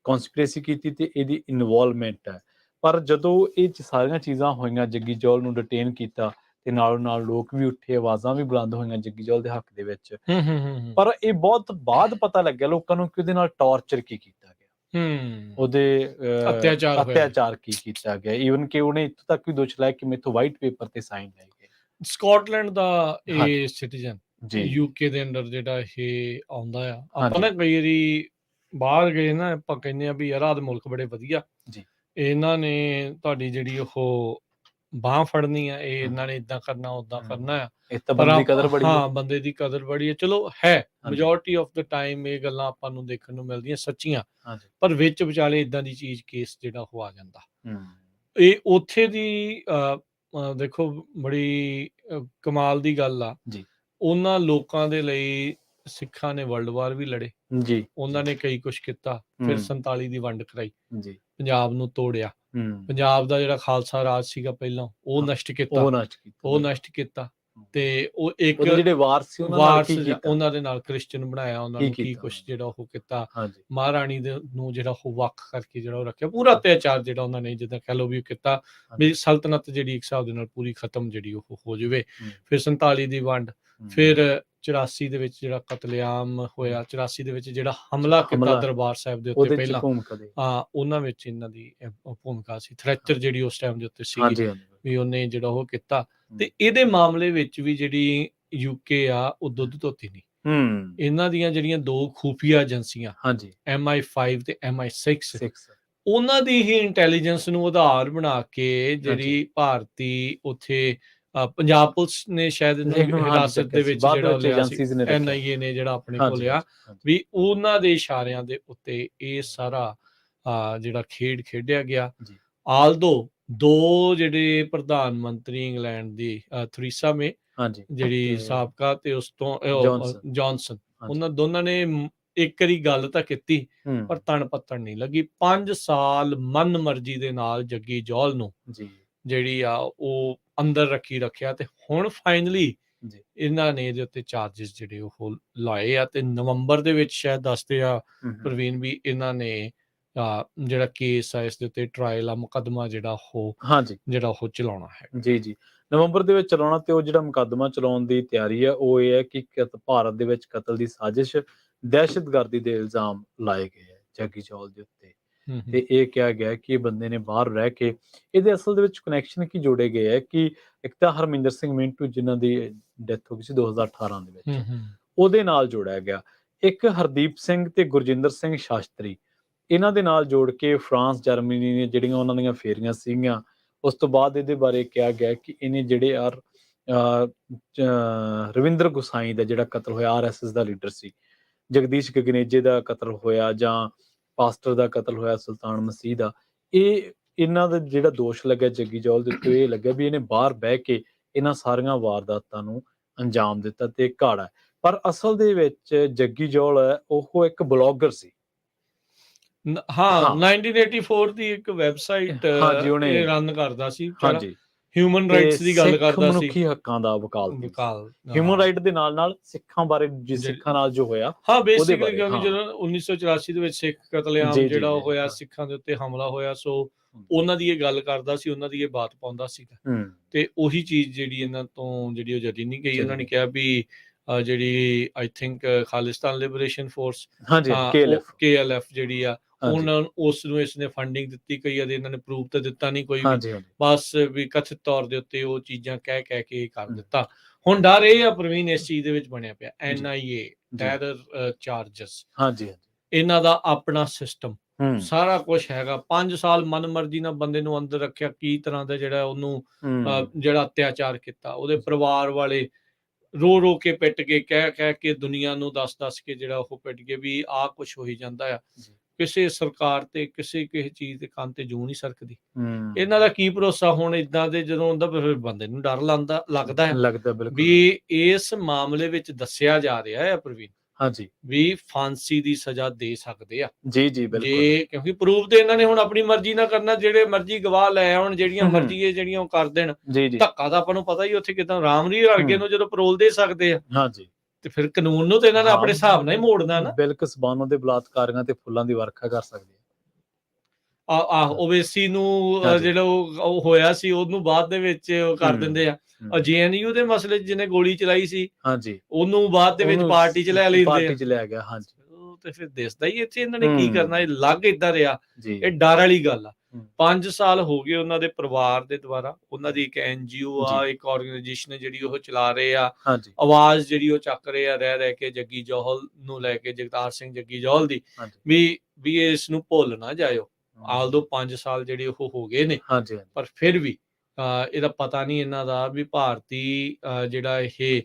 ਕਨਸਪੀਰੇਸੀ ਕੀਤੀ ਤੇ ਇਹਦੀ ਇਨਵੋਲਵਮੈਂਟ ਹੈ। ਪਰ ਜਦੋਂ ਇਹ ਸਾਰੀਆਂ ਚੀਜ਼ਾਂ ਹੋਈਆਂ, ਜੱਗੀ ਜੌਲ ਨੂੰ ਡਿਟੇਨ ਕੀਤਾ ਤੇ ਨਾਲੋਂ ਨਾਲ ਲੋਕ ਵੀ ਉੱਠੇ, ਆਵਾਜ਼ਾਂ ਵੀ ਬੁਲੰਦ ਹੋਈਆਂ ਜੱਗੀ ਜੌਲ ਦੇ ਹੱਕ ਦੇ ਵਿੱਚ। ਪਰ ਇਹ ਬਹੁਤ ਬਾਅਦ ਪਤਾ ਲੱਗਿਆ ਲੋਕਾਂ ਨੂੰ ਕਿ ਉਹਦੇ ਨਾਲ ਟੌਰਚਰ ਕੀ ਕੀਤਾ ਗਿਆ, ਉਹਦੇ ਅਤਿਆਚਾਰ ਕੀ ਕੀਤਾ ਗਿਆ, ਈਵਨ ਕਿ ਉਹਨੇ ਇੱਥੋਂ ਤੱਕ ਵੀ ਦੋਸ਼ ਲਾਇਆ ਕਿ ਮੇਥੋਂ ਵਾਈਟ ਪੇਪਰ ਤੇ ਸਾਈਨ ਲਏ ਗਏ। ਸਕਾਟਲੈਂਡ ਦਾ ਇਹ ਸਿਟੀਜ਼ਨ ਯੂਕੇ ਦੇ ਅੰਡਰ ਜਿਹੜਾ ਇਹ ਆਉਂਦਾ ਆ, ਆਪਾਂ ਨਾ ਕਈ ਵਾਰੀ ਬਾਹਰ ਗਏ ਨਾ, ਆਪਾਂ ਕਹਿੰਦੇ ਆ ਵੀ ਯਾਰ ਆਹ ਮੁਲਕ ਬੜੇ ਵਧੀਆ ਜੀ। ਇਹਨਾਂ ਨੇ ਤੁਹਾਡੀ ਜਿਹੜੀ ਉਹ ਬਾਂਹ ਫੜਨੀ ਆ, ਇਹ ਇਹਨਾਂ ਨੇ ਇਦਾਂ ਕਰਨਾ ਉਦਾਂ ਕਰਨਾ ਆ, ਇਹ ਤਾਂ ਬੰਦੇ ਦੀ ਕਦਰ ਬੜੀ ਹਾਂ ਬੰਦੇ ਦੀ ਕਦਰ ਬੜੀ ਹੈ। ਚਲੋ ਹੈ ਮੈਜੋਰਟੀ ਆਫ ਦਾ ਟਾਈਮ ਇਹ ਗੱਲਾਂ ਆਪਾਂ ਨੂੰ ਦੇਖਣ ਨੂੰ ਮਿਲਦੀਆਂ ਸੱਚੀਆਂ, ਪਰ ਵਿੱਚ ਵਿਚਾਲੇ ਇਦਾਂ ਦੀ ਚੀਜ਼ ਕੇਸ ਜਿਹੜਾ ਉਹ ਆ ਜਾਂਦਾ। ਇਹ ਉੱਥੇ ਦੀ ਦੇਖੋ ਬੜੀ ਕਮਾਲ ਦੀ ਗੱਲ ਆ ਜੀ। ਉਹਨਾਂ ਲੋਕਾਂ ਦੇ ਲਈ ਸਿੱਖਾਂ ਨੇ ਵਰਲਡ ਵਾਰ ਵੀ ਲੜੇ ਜੀ, ਉਹਨਾਂ ਨੇ ਕਈ ਕੁਛ ਕੀਤਾ, ਫਿਰ 47 ਦੀ ਵੰਡ ਕਰਾਈ ਜੀ, ਪੰਜਾਬ ਨੂੰ ਤੋੜਿਆ, ਪੰਜਾਬ ਦਾ ਜਿਹੜਾ ਖਾਲਸਾ ਰਾਜ ਸੀਗਾ ਪਹਿਲਾਂ ਉਹ ਨਸ਼ਟ ਕੀਤਾ ਤੇ ਉਹ ਇੱਕ ਜਿਹੜੇ ਵਾਰਸ ਸੀ ਉਹਨਾਂ ਦੇ ਨਾਲ ਕ੍ਰਿਸਚਨ ਬਣਾਇਆ, ਉਹਨਾਂ ਨੂੰ ਕੀ ਕੁਛ ਜਿਹੜਾ ਉਹ ਕੀਤਾ, ਮਹਾਰਾਣੀ ਦੇ ਨੂੰ ਜਿਹੜਾ ਉਹ ਵੱਖ ਕਰਕੇ ਜਿਹੜਾ ਉਹ ਰੱਖਿਆ, ਪੂਰਾ ਅਤਿਆਚਾਰ ਜਿਹੜਾ ਉਹਨਾਂ ਨੇ ਜਿੱਦਾਂ ਕਹਿ ਲਓ ਵੀ ਕੀਤਾ ਵੀ ਸਲਤਨਤ ਜਿਹੜੀ ਇੱਕ ਹਿਸਾਬ ਦੇ ਨਾਲ ਪੂਰੀ ਖਤਮ ਜਿਹੜੀ ਉਹ ਹੋ ਜਾਵੇ। ਫਿਰ 47 ਦੀ ਵੰਡ, ਫਿਰ 84 ਦੇ ਵਿੱਚ ਜਿਹੜਾ ਕਤਲੇਆਮ ਹੋਇਆ, 84 ਦੇ ਵਿੱਚ ਜਿਹੜਾ ਹਮਲਾ ਕੀਤਾ ਦਰਬਾਰ ਸਾਹਿਬ ਦੇ ਉੱਤੇ ਪਹਿਲਾਂ, ਉਹਨਾਂ ਵਿੱਚ ਇਹਨਾਂ ਦੀ ਭੂਮਿਕਾ ਸੀ। ਥ੍ਰੈਚਰ ਜਿਹੜੀ ਉਸ ਟਾਈਮ ਦੇ ਉੱਤੇ ਸੀ ਵੀ ਉਹਨੇ ਜਿਹੜਾ ਉਹ ਕੀਤਾ। ਤੇ ਇਹਦੇ ਮਾਮਲੇ ਵਿੱਚ ਵੀ ਜਿਹੜੀ ਯੂਕੇ ਆ ਉਹ ਦੁੱਧ ਧੋਤੀ ਨਹੀਂ। ਇਹਨਾਂ ਦੀਆਂ ਜਿਹੜੀਆਂ ਦੋ ਖੂਫੀਆ ਏਜੰਸੀਆਂ MI5 ਤੇ MI6 ਉਹਨਾਂ ਦੀ ਹੀ ਇੰਟੈਲੀਜੈਂਸ ਨੂੰ ਆਧਾਰ ਬਣਾ ਕੇ ਜਿਹੜੀ ਭਾਰਤੀ ਉੱਥੇ ਪੰਜਾਬ ਪੁਲਿਸ ਨੇ ਸ਼ਾਇਦ ਹਿਰਾਸਤ ਦੇ ਵਿੱਚ ਜਿਹੜਾ ਲਿਆ ਸੀ, NIA ਨੇ ਜਿਹੜਾ ਆਪਣੇ ਕੋਲ ਲਿਆ, ਵੀ ਉਹਨਾਂ ਦੇ ਇਸ਼ਾਰਿਆਂ ਦੇ ਉੱਤੇ ਇਹ ਸਾਰਾ ਜਿਹੜਾ ਖੇਡ ਖੇਡਿਆ ਗਿਆ। ਆਲਦੋ ਦੋ ਜਿਹੜੇ ਪ੍ਰਧਾਨ ਮੰਤਰੀ ਇੰਗਲੈਂਡ ਦੀ ਥਰੀਸਾ ਮੇ ਜਿਹੜੀ ਸਾਬਕਾ ਤੇ ਉਸ ਤੋਂ ਜੌਨਸਨ, ਉਹਨਾਂ ਦੋਨਾਂ ਨੇ ਇੱਕ ਵਾਰੀ ਗੱਲ ਤਾਂ ਕੀਤੀ ਪਰ ਤਣ ਪੱਤਣ ਨਹੀਂ ਲੱਗੀ। 5 ਸਾਲ ਮਨ ਮਰਜ਼ੀ ਦੇ ਨਾਲ ਜੱਗੀ ਜੌਲ ਨੂੰ ਜਿਹੜੀ ਆ ਉਹ ਅੰਦਰ ਰੱਖਿਆ ਤੇ ਹੁਣ ਫਾਈਨਲੀ ਇਹਨਾਂ ਨੇ ਇਹਦੇ ਉੱਤੇ ਚਾਰਜਸ ਜਿਹੜੇ ਉਹ ਲਾਏ ਆ ਤੇ ਨਵੰਬਰ ਦੇ ਵਿੱਚ ਸ਼ਾਇਦ ਦੱਸਦੇ ਆ ਪ੍ਰਵੀਨ ਵੀ ਇਹਨਾਂ ਨੇ ਜਿਹੜਾ ਕੇਸ ਆ ਇਸ ਦੇ ਉੱਤੇ ਟ੍ਰਾਇਲ ਆ, ਮੁਕੱਦਮਾ ਜਿਹੜਾ ਉਹ ਚਲਾਉਣਾ ਹੈ। ਜੀ, ਨਵੰਬਰ ਦੇ ਵਿੱਚ ਚਲਾਉਣਾ। ਤੇ ਉਹ ਜਿਹੜਾ ਮੁਕੱਦਮਾ ਚਲਾਉਣ ਦੀ ਤਿਆਰੀ ਹੈ ਉਹ ਇਹ ਹੈ ਕਿ ਭਾਰਤ ਦੇ ਵਿੱਚ ਕਤਲ ਦੀ ਸਾਜ਼ਿਸ਼, ਦਹਿਸ਼ਤਗਰਦੀ ਦੇ ਇਲਜ਼ਾਮ ਲਾਏ ਗਏ ਹੈ ਜੱਗੀ ਜੌਲ ਦੇ ਉੱਤੇ। ਤੇ ਇਹ ਕਿਹਾ ਗਿਆ ਕਿ ਇਹ ਬੰਦੇ ਨੇ ਬਾਹਰ ਰਹਿ ਕੇ, ਇਹਦੇ ਅਸਲ ਦੇ ਵਿੱਚ ਕਨੈਕਸ਼ਨ ਕੀ ਜੋੜੇ ਗਏ ਹੈ ਕਿ ਇੱਕ ਤਾਂ ਹਰਮਿੰਦਰ ਸਿੰਘ ਮਿੰਟੂ ਜਿਨ੍ਹਾਂ ਦੀ ਡੈਥ ਹੋ ਗਈ ਸੀ 2018 ਦੇ ਵਿੱਚ, ਉਹਦੇ ਨਾਲ ਜੋੜਿਆ ਗਿਆ। ਇੱਕ ਹਰਦੀਪ ਸਿੰਘ ਤੇ ਗੁਰਜਿੰਦਰ ਸਿੰਘ ਸ਼ਾਸਤਰੀ, ਇਹਨਾਂ ਦੇ ਨਾਲ ਜੋੜ ਕੇ ਫਰਾਂਸ, ਜਰਮਨੀ ਨੇ ਜਿਹੜੀਆਂ ਉਹਨਾਂ ਦੀਆਂ ਫੇਰੀਆਂ ਸੀਗੀਆਂ। ਉਸ ਤੋਂ ਬਾਅਦ ਇਹਦੇ ਬਾਰੇ ਕਿਹਾ ਗਿਆ ਕਿ ਇਹਨੇ ਜਿਹੜੇ ਰਵਿੰਦਰ ਗੁਸਾਈ ਦਾ ਜਿਹੜਾ ਕਤਲ ਹੋਇਆ, RSS ਦਾ ਲੀਡਰ ਸੀ, ਜਗਦੀਸ਼ ਗਗਨੇਜੇ ਦਾ ਕਤਲ ਹੋਇਆ ਜਾਂ ਪਾਸਟਰ ਦਾ ਕਤਲ ਹੋਇਆ ਸੁਲਤਾਨ ਮਸੀਹ ਦਾ, ਇਹ ਇਹਨਾਂ ਦਾ ਜਿਹੜਾ ਦੋਸ਼ ਲੱਗਿਆ ਜੱਗੀ ਜੌਲ ਦੇ ਉੱਤੇ, ਇਹ ਲੱਗਿਆ ਵੀ ਇਹਨੇ ਬਾਹਰ ਬਹਿ ਕੇ ਇਹਨਾਂ ਸਾਰੀਆਂ ਵਾਰਦਾਤਾਂ ਨੂੰ ਅੰਜਾਮ ਦਿੱਤਾ ਤੇ ਘਾੜਾ। ਪਰ ਅਸਲ ਦੇ ਵਿੱਚ ਜੱਗੀ ਜੌਲ ਹੈ ਉਹ ਇੱਕ ਬਲੌਗਰ ਸੀ। 1984 ਦੀ ਇੱਕ ਵੈਬਸਾਈਟ ਰਨ ਕਰਦਾ ਸੀ, ਹਿਊਮਨ ਰਾਈਟਸ ਦੀ ਗੱਲ ਕਰਦਾ ਸੀ, ਮਨੁੱਖੀ ਹੱਕਾਂ ਦਾ ਵਕਾਲਤ। ਹਿਊਮਨ ਰਾਈਟ ਦੇ ਨਾਲ ਸਿੱਖਾਂ ਬਾਰੇ, ਸਿੱਖਾਂ ਨਾਲ ਜੋ ਹੋਇਆ ਬੇਸਿਕਲੀ ਕਿਉਂਕਿ ਜਦੋਂ 1984 ਦੇ ਵਿੱਚ ਸਿੱਖ ਕਤਲੇਆਮ ਜਿਹੜਾ ਹੋਇਆ, ਸਿੱਖਾਂ ਦੇ ਉੱਤੇ ਹਮਲਾ ਹੋਇਆ, ਸੋ ਉਹਨਾਂ ਦੀ ਇਹ ਗੱਲ ਕਰਦਾ ਸੀ, ਉਹਨਾਂ ਦੀ ਇਹ ਬਾਤ ਪਾਉਂਦਾ ਸੀਗਾ। ਤੇ ਉਹੀ ਚੀਜ਼ ਜਿਹੜੀ ਇਹਨਾਂ ਤੋਂ ਜਿਹੜੀ ਉਹ ਜਰੀ ਨਹੀਂ ਗਈ। ਉਹਨਾਂ ਨੇ ਕਿਹਾ ਵੀ ਜਿਹੜੀ I think Khalistan liberation force KLF ਜਿਹੜੀ ਆ, ਉਹਨਾਂ ਉਸ ਨੂੰ ਇਸਨੇ ਫੰਡਿੰਗ ਦਿੱਤੀ। ਕਈ ਵਾਰ ਇਹਨਾਂ ਨੇ ਪ੍ਰੂਫ ਤਾਂ ਦਿੱਤਾ ਨਹੀਂ ਕੋਈ ਵੀ, ਬਸ ਵੀ ਕਥਿਤ ਤੌਰ ਦੇ ਉੱਤੇ ਉਹ ਚੀਜ਼ਾਂ ਕਹਿ ਕੇ ਕਰ ਦਿੱਤਾ। ਹੁਣ ਡਰ ਇਹ ਆ ਪ੍ਰਵੀਨ ਇਸ ਚੀਜ਼ ਦੇ ਵਿੱਚ ਬਣਿਆ ਪਿਆ, NIA ਟੈਰਰ ਚਾਰਜਸ, ਇਹਨਾਂ ਦਾ ਆਪਣਾ ਸਿਸਟਮ ਸਾਰਾ ਕੁਝ ਹੈਗਾ। 5 ਸਾਲ ਮਨ ਮਰਜ਼ੀ ਨਾਲ ਬੰਦੇ ਨੂੰ ਅੰਦਰ ਰੱਖਿਆ, ਕੀ ਤਰ੍ਹਾਂ ਦਾ ਜਿਹੜਾ ਉਹਨੂੰ ਜਿਹੜਾ ਅਤਿਆਚਾਰ ਕੀਤਾ, ਉਹਦੇ ਪਰਿਵਾਰ ਵਾਲੇ ਰੋ ਕੇ ਪਿੱਟ ਕੇ, ਕਹਿ ਕੇ ਦੁਨੀਆ ਨੂੰ ਦੱਸ ਕੇ ਜਿਹੜਾ ਉਹ ਪਿੱਟ ਕੇ ਵੀ ਆਹ ਕੁਛ ਹੋਈ ਜਾਂਦਾ ਆ। ਕਿਸੇ ਸਰਕਾਰ ਤੇ ਕਿਸੇ ਚੀਜ਼ ਦੇ ਕੰਨ ਤੇ ਜੂੰ ਨਹੀਂ ਸਰਕਦੀ। ਇਹਨਾਂ ਦਾ ਕੀ ਭਰੋਸਾ ਹੁਣ ਇਦਾਂ ਦੇ ਜਦੋਂ ਹੁੰਦਾ, ਫਿਰ ਬੰਦੇ ਨੂੰ ਡਰ ਲੱਗਦਾ ਹੈ ਵੀ ਇਸ ਮਾਮਲੇ ਵਿੱਚ ਦੱਸਿਆ ਜਾ ਰਿਹਾ ਹੈ ਪ੍ਰਵੀਨ ਵੀ ਫਾਂਸੀ ਦੀ ਸਜ਼ਾ ਦੇ ਸਕਦੇ ਆ। ਬਿਲਕੁਲ, ਕਿਉਂਕਿ ਪ੍ਰੂਫ ਤੇ ਇਹਨਾਂ ਨੇ ਹੁਣ ਆਪਣੀ ਮਰਜ਼ੀ ਨਾਲ ਕਰਨਾ, ਜਿਹੜੇ ਮਰਜ਼ੀ ਗਵਾਹ ਲੈ ਆਉਣ, ਜਿਹੜੀਆਂ ਮਰਜ਼ੀ ਜਿਹੜੀਆਂ ਉਹ ਕਰ ਦੇਣ। ਧੱਕਾ ਤਾਂ ਆਪਾਂ ਨੂੰ ਪਤਾ ਹੀ ਉੱਥੇ ਕਿਦਾਂ ਰਾਮਰੀ ਵਰਗੇ ਨੂੰ ਜਦੋਂ ਪਰੋਲ ਦੇ ਸਕਦੇ ਆ, ਤੇ ਫਿਰ ਕਾਨੂੰਨ ਨੂੰ ਤੇ ਇਹਨਾਂ ਨੇ ਆਪਣੇ ਹਿਸਾਬ ਨਾਲ ਹੀ ਮੋੜਨਾ ਨਾ। ਬਿਲਕੁਲ, ਸਬਾਨੋਂ ਦੇ ਬਲਾਤਕਾਰੀਆਂ ਤੇ ਫੁੱਲਾਂ ਦੀ ਵਰਖਾ ਕਰ ਸਕਦੇ ਆ। ਓਵੇਸੀ ਨੂੰ ਜਿਹੜਾ ਉਹ ਹੋਇਆ ਸੀ, ਉਹਨੂੰ ਬਾਅਦ ਦੇ ਵਿੱਚ ਕਰ ਦਿੰਦੇ ਆ। JNU ਦੇ ਮਸਲੇ 'ਚ ਜਿਹਨੇ ਗੋਲੀ ਚਲਾਈ ਸੀ, ਉਹਨੂੰ ਬਾਅਦ ਦੇ ਵਿੱਚ ਪਾਰਟੀ 'ਚ ਲੈ ਗਿਆ। ਤੇ ਫਿਰ ਦਿਸਦਾ ਹੀ ਇੱਥੇ ਇਹਨਾਂ ਨੇ ਕੀ ਕਰਨਾ। ਇਹ ਲੱਗ ਏਦਾਂ ਰਿਹਾ, ਇਹ ਡਰ ਵਾਲੀ ਗੱਲ ਆ। 5 ਸਾਲ ਹੋ ਗਏ ਉਹਨਾਂ ਦੇ ਪਰਿਵਾਰ ਦੇ ਦੁਆਰਾ, ਉਹਨਾਂ ਦੀ ਇੱਕ NGO ਆ, ਇੱਕ ਆਰਗੇਨਾਈਜੇਸ਼ਨ ਜਿਹੜੀ ਉਹ ਚਲਾ ਰਹੇ ਆ, ਆਵਾਜ਼ ਜਿਹੜੀ ਉਹ ਚੱਕ ਰਹੇ ਆ ਰਹਿ ਕੇ ਜੱਗੀ ਜੌਹਲ ਨੂੰ ਲੈ ਕੇ, ਜਗਤਾਰ ਸਿੰਘ ਜੱਗੀ ਜੌਹਲ ਦੀ, ਵੀ ਇਸ ਨੂੰ ਭੁੱਲ ਨਾ ਜਾਇਓ। ਆਲਦੋ 5 ਸਾਲ ਜਿਹੜੇ ਉਹ ਹੋ ਗਏ ਨੇ, ਪਰ ਫਿਰ ਵੀ ਇਹਦਾ ਪਤਾ ਨਹੀਂ ਇਹਨਾਂ ਦਾ ਵੀ ਭਾਰਤੀ ਜਿਹੜਾ ਇਹ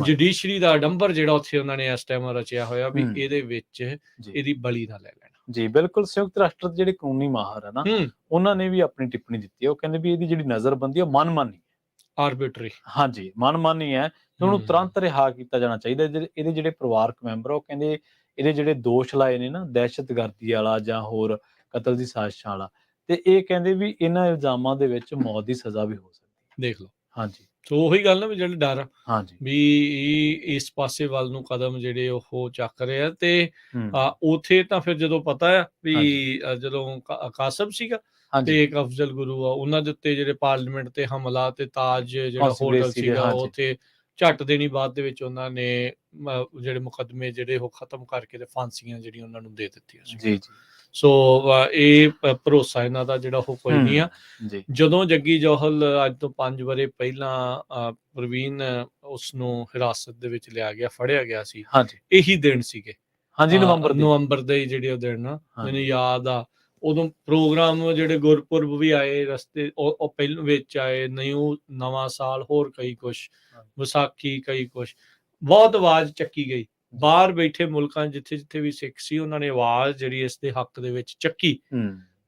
ਜੁਡੀਸ਼ਰੀ ਦਾ ਅਡੰਬਰ ਜਿਹੜਾ ਉੱਥੇ ਉਹਨਾਂ ਨੇ ਇਸ ਟਾਈਮ ਰਚਿਆ ਹੋਇਆ, ਵੀ ਇਹਦੇ ਵਿੱਚ ਇਹਦੀ ਬਲੀ ਨਾ ਲੈ ਲੈਣਾ। ਜੀ ਬਿਲਕੁਲ। ਸੰਯੁਕਤ ਰਾਸ਼ਟਰ ਦੇ ਜਿਹੜੇ ਕਾਨੂੰਨੀ ਮਾਹਰ ਆ ਨਾ, ਉਹਨਾਂ ਨੇ ਵੀ ਆਪਣੀ ਟਿੱਪਣੀ ਦਿੱਤੀ ਹੈ। ਉਹ ਕਹਿੰਦੇ ਵੀ ਇਹਦੀ ਜਿਹੜੀ ਨਜ਼ਰਬੰਦੀ ਆ ਮਨਮਾਨੀ, ਆਰਬਿਟਰੀ, ਹਾਂਜੀ ਮਨਮਾਨੀ ਹੈ, ਉਹਨੂੰ ਤੁਰੰਤ ਰਿਹਾ ਕੀਤਾ ਜਾਣਾ ਚਾਹੀਦਾ। ਇਹਦੇ ਜਿਹੜੇ ਪਰਿਵਾਰਕ ਮੈਂਬਰ ਉਹ ਕਹਿੰਦੇ ਇਹਦੇ ਜਿਹੜੇ ਦੋਸ਼ ਲਾਏ ਨੇ ਨਾ, ਦਹਿਸ਼ਤਗਰਦੀ ਵਾਲਾ ਜਾਂ ਹੋਰ ਕਤਲ ਦੀ ਸਾਜ਼ਿਸ਼ਾਂ ਵਾਲਾ, ਤੇ ਇਹ ਕਹਿੰਦੇ ਵੀ ਇਹਨਾਂ ਇਲਜ਼ਾਮਾਂ ਦੇ ਵਿੱਚ ਮੌਤ ਦੀ ਸਜ਼ਾ ਵੀ ਹੋ ਸਕਦੀ। ਦੇਖ ਲਓ। ਹਾਂਜੀ, ਸੋ ਉਹੀ ਗੱਲ ਨਾ ਵੀ ਜਿਹੜੇ ਡਰ ਹਾਂਜੀ ਵੀ ਇਸ ਪਾਸੇ ਵੱਲ ਨੂੰ ਕਦਮ ਜਿਹੜੇ ਉਹ ਚੱਕ ਰਹੇ ਆ, ਤੇ ਉਥੇ ਤਾਂ ਫਿਰ ਜਦੋਂ ਪਤਾ ਆ ਵੀ ਜਦੋਂ ਕਾਸਮ ਸੀਗਾ ਤੇ ਇੱਕ ਅਫਜ਼ਲ ਗੁਰੂ ਆ, ਉਹਨਾਂ ਦੇ ਉੱਤੇ ਜਿਹੜੇ ਪਾਰਲੀਮੈਂਟ ਤੇ ਹਮਲਾ ਤੇ ਤਾਜ ਜਿਹੜਾ ਹੋਟਲ ਸੀਗਾ, ਉੱਥੇ ਝੱਟ ਦੇਣੀ ਬਾਅਦ ਦੇ ਵਿੱਚ ਉਹਨਾਂ ਨੇ ਜਿਹੜੇ ਮੁਕੱਦਮੇ ਜਿਹੜੇ ਉਹ ਖਤਮ ਕਰਕੇ ਤੇ ਫਾਂਸੀਆਂ ਜਿਹੜੀਆਂ ਉਹਨਾਂ ਨੂੰ ਦੇ ਦਿੱਤੀਆਂ ਸੀ। ਜੀ ਜੀ। ਸੋ ਇਹ ਭਰੋਸਾ ਇਹਨਾਂ ਦਾ ਜਿਹੜਾ ਉਹ ਕੋਈ ਨਹੀਂ ਆ। ਜਦੋਂ ਜੱਗੀ ਜੌਹਲ ਅੱਜ ਤੋਂ 5 ਵਰ੍ਹੇ ਪਹਿਲਾਂ ਪ੍ਰਵੀਨ ਉਸ ਨੂੰ ਹਿਰਾਸਤ ਦੇ ਵਿੱਚ ਲਿਆ ਗਿਆ, ਫੜਿਆ ਗਿਆ ਸੀ, ਇਹੀ ਦਿਨ ਸੀਗੇ, ਨਵੰਬਰ ਦੇ ਜਿਹੜੇ ਉਹ ਦਿਨ, ਮੈਨੂੰ ਯਾਦ ਆ। ਉਦੋਂ ਪ੍ਰੋਗਰਾਮ ਜਿਹੜੇ ਗੁਰਪੁਰਬ ਵੀ ਆਏ ਰਸਤੇ, ਉਹ ਪਹਿਲਾਂ ਵਿੱਚ ਆਏ, ਨਵਾਂ ਸਾਲ, ਹੋਰ ਕਈ ਕੁਛ, ਵਿਸਾਖੀ, ਕਈ ਕੁਛ, ਬਹੁਤ ਆਵਾਜ਼ ਚੱਕੀ ਗਈ। ਬਾਹਰ ਬੈਠੇ ਮੁਲਕਾਂ ਜਿੱਥੇ ਜਿੱਥੇ ਵੀ ਸਿੱਖ ਸੀ, ਉਹਨਾਂ ਨੇ ਆਵਾਜ਼ ਜਿਹੜੀ ਇਸ ਦੇ ਹੱਕ ਦੇ ਵਿੱਚ ਚੱਕੀ।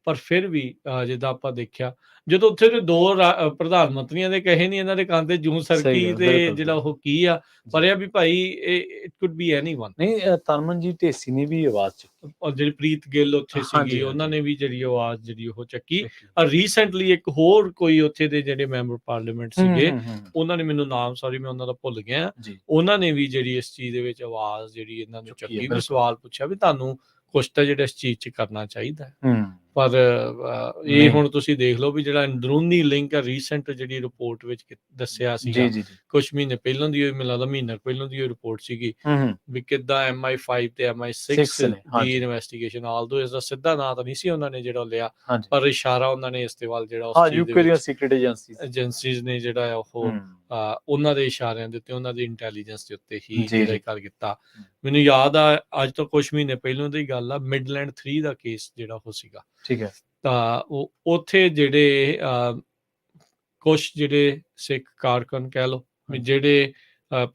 ਪਰ ਫਿਰ ਵੀ ਜਿੱਦਾਂ ਆਪਾਂ ਦੇਖਿਆ, ਜਦੋਂ ਉੱਥੇ ਦੇ 2 ਪ੍ਰਧਾਨ ਮੰਤਰੀਆਂ ਦੇ ਕਹੇ ਨਹੀਂ, ਇਹਨਾਂ ਦੇ ਕੰਨ ਤੇ ਜੂੰ ਸਰਕੀ, ਤੇ ਜਿਹੜਾ ਉਹ ਕੀ ਆ ਪਰ ਇਹ ਵੀ ਭਾਈ ਇਟ ਕੁਡ ਬੀ ਐਨੀਵਨ। ਨਹੀਂ, ਤਰਨਮਨਜੀਤ ਢੇਸੀ ਨੇ ਵੀ ਆਵਾਜ਼ ਚੱਕੀ, ਔਰ ਜਿਹੜੀ ਪ੍ਰੀਤ ਗਿੱਲ ਉੱਥੇ ਸੀਗੀ, ਉਹਨਾਂ ਨੇ ਵੀ ਜਿਹੜੀ ਆਵਾਜ਼ ਜਿਹੜੀ ਉਹ ਚੱਕੀ। ਰੀਸੈਂਟਲੀ ਇੱਕ ਹੋਰ ਕੋਈ ਉੱਥੇ ਦੇ ਜਿਹੜੇ ਮੈਂਬਰ ਪਾਰਲੀਮੈਂਟ ਸੀਗੇ, ਉਹਨਾਂ ਨੇ, ਮੈਨੂੰ ਨਾਮ ਸੌਰੀ ਮੈਂ ਉਹਨਾਂ ਦਾ ਭੁੱਲ ਗਿਆ, ਉਹਨਾਂ ਨੇ ਵੀ ਜਿਹੜੀ ਇਸ ਚੀਜ਼ ਦੇ ਵਿੱਚ ਆਵਾਜ਼ ਜਿਹੜੀ ਇਹਨਾਂ ਨੂੰ ਚੱਕੀ, ਵੀ ਸਵਾਲ ਪੁੱਛਿਆ ਵੀ ਤੁਹਾਨੂੰ ਕੁਛ ਤਾਂ ਜਿਹੜਾ ਇਸ ਚੀਜ਼ 'ਚ ਕਰਨਾ ਚਾਹੀਦਾ। ਪਰ ਇਹ ਹੁਣ ਤੁਸੀਂ ਦੇਖ ਲਓ ਵੀ ਜਿਹੜਾ ਅੰਦਰੂਨੀ ਲਿੰਕ ਹੈ, ਰੀਸੈਂਟ ਜਿਹੜੀ ਰਿਪੋਰਟ ਵਿੱਚ ਦੱਸਿਆ ਸੀਗਾ, ਕੁਛ ਮਹੀਨੇ ਪਹਿਲਾਂ ਦੀ, ਮੈਨੂੰ ਲੱਗਦਾ ਮਹੀਨਾ ਪਹਿਲਾਂ ਦੀ ਰਿਪੋਰਟ ਸੀਗੀ, ਵੀ ਕਿੱਦਾਂ MI5 ਤੇ MI6 ਦੀ ਇਨਵੈਸਟੀਗੇਸ਼ਨ, ਆਲਦੋ ਇਸ ਦਾ ਸਿੱਧਾ ਨਾਂ ਤਾਂ ਨਹੀਂ ਸੀ ਉਹਨਾਂ ਨੇ ਜਿਹੜਾ ਲਿਆ, ਪਰ ਇਸ਼ਾਰਾ ਉਹਨਾਂ ਨੇ ਇਸ ਦੇ ਵੱਲ ਜਿਹੜਾ ਉਸ ਸੀਕ੍ਰੀਟ ਏਜੰਸੀਜ਼ ਨੇ ਜਿਹੜਾ ਉਹ ਉਹਨਾਂ ਦੇ ਇਸ਼ਾਰਿਆਂ ਦੇ ਉੱਤੇ, ਉਹਨਾਂ ਦੀ ਇੰਟੈਲੀਜੈਂਸ ਦੇ ਉੱਤੇ ਹੀ ਜਿਹੜਾ ਕਰ ਕੀਤਾ। ਮੈਨੂੰ ਯਾਦ ਆ ਅੱਜ ਤੋਂ ਕੁਛ ਮਹੀਨੇ ਪਹਿਲਾਂ ਦੀ ਗੱਲ ਆ, ਮਿਡਲੈਂਡ 3 ਦਾ ਕੇਸ ਜਿਹੜਾ ਉਹ ਸੀਗਾ, ਠੀਕ ਹੈ, ਤਾਂ ਉਹ ਉੱਥੇ ਜਿਹੜੇ ਕੁਛ ਜਿਹੜੇ ਸਿੱਖ ਕਾਰਕੁਨ ਕਹਿ ਲਓ ਵੀ ਜਿਹੜੇ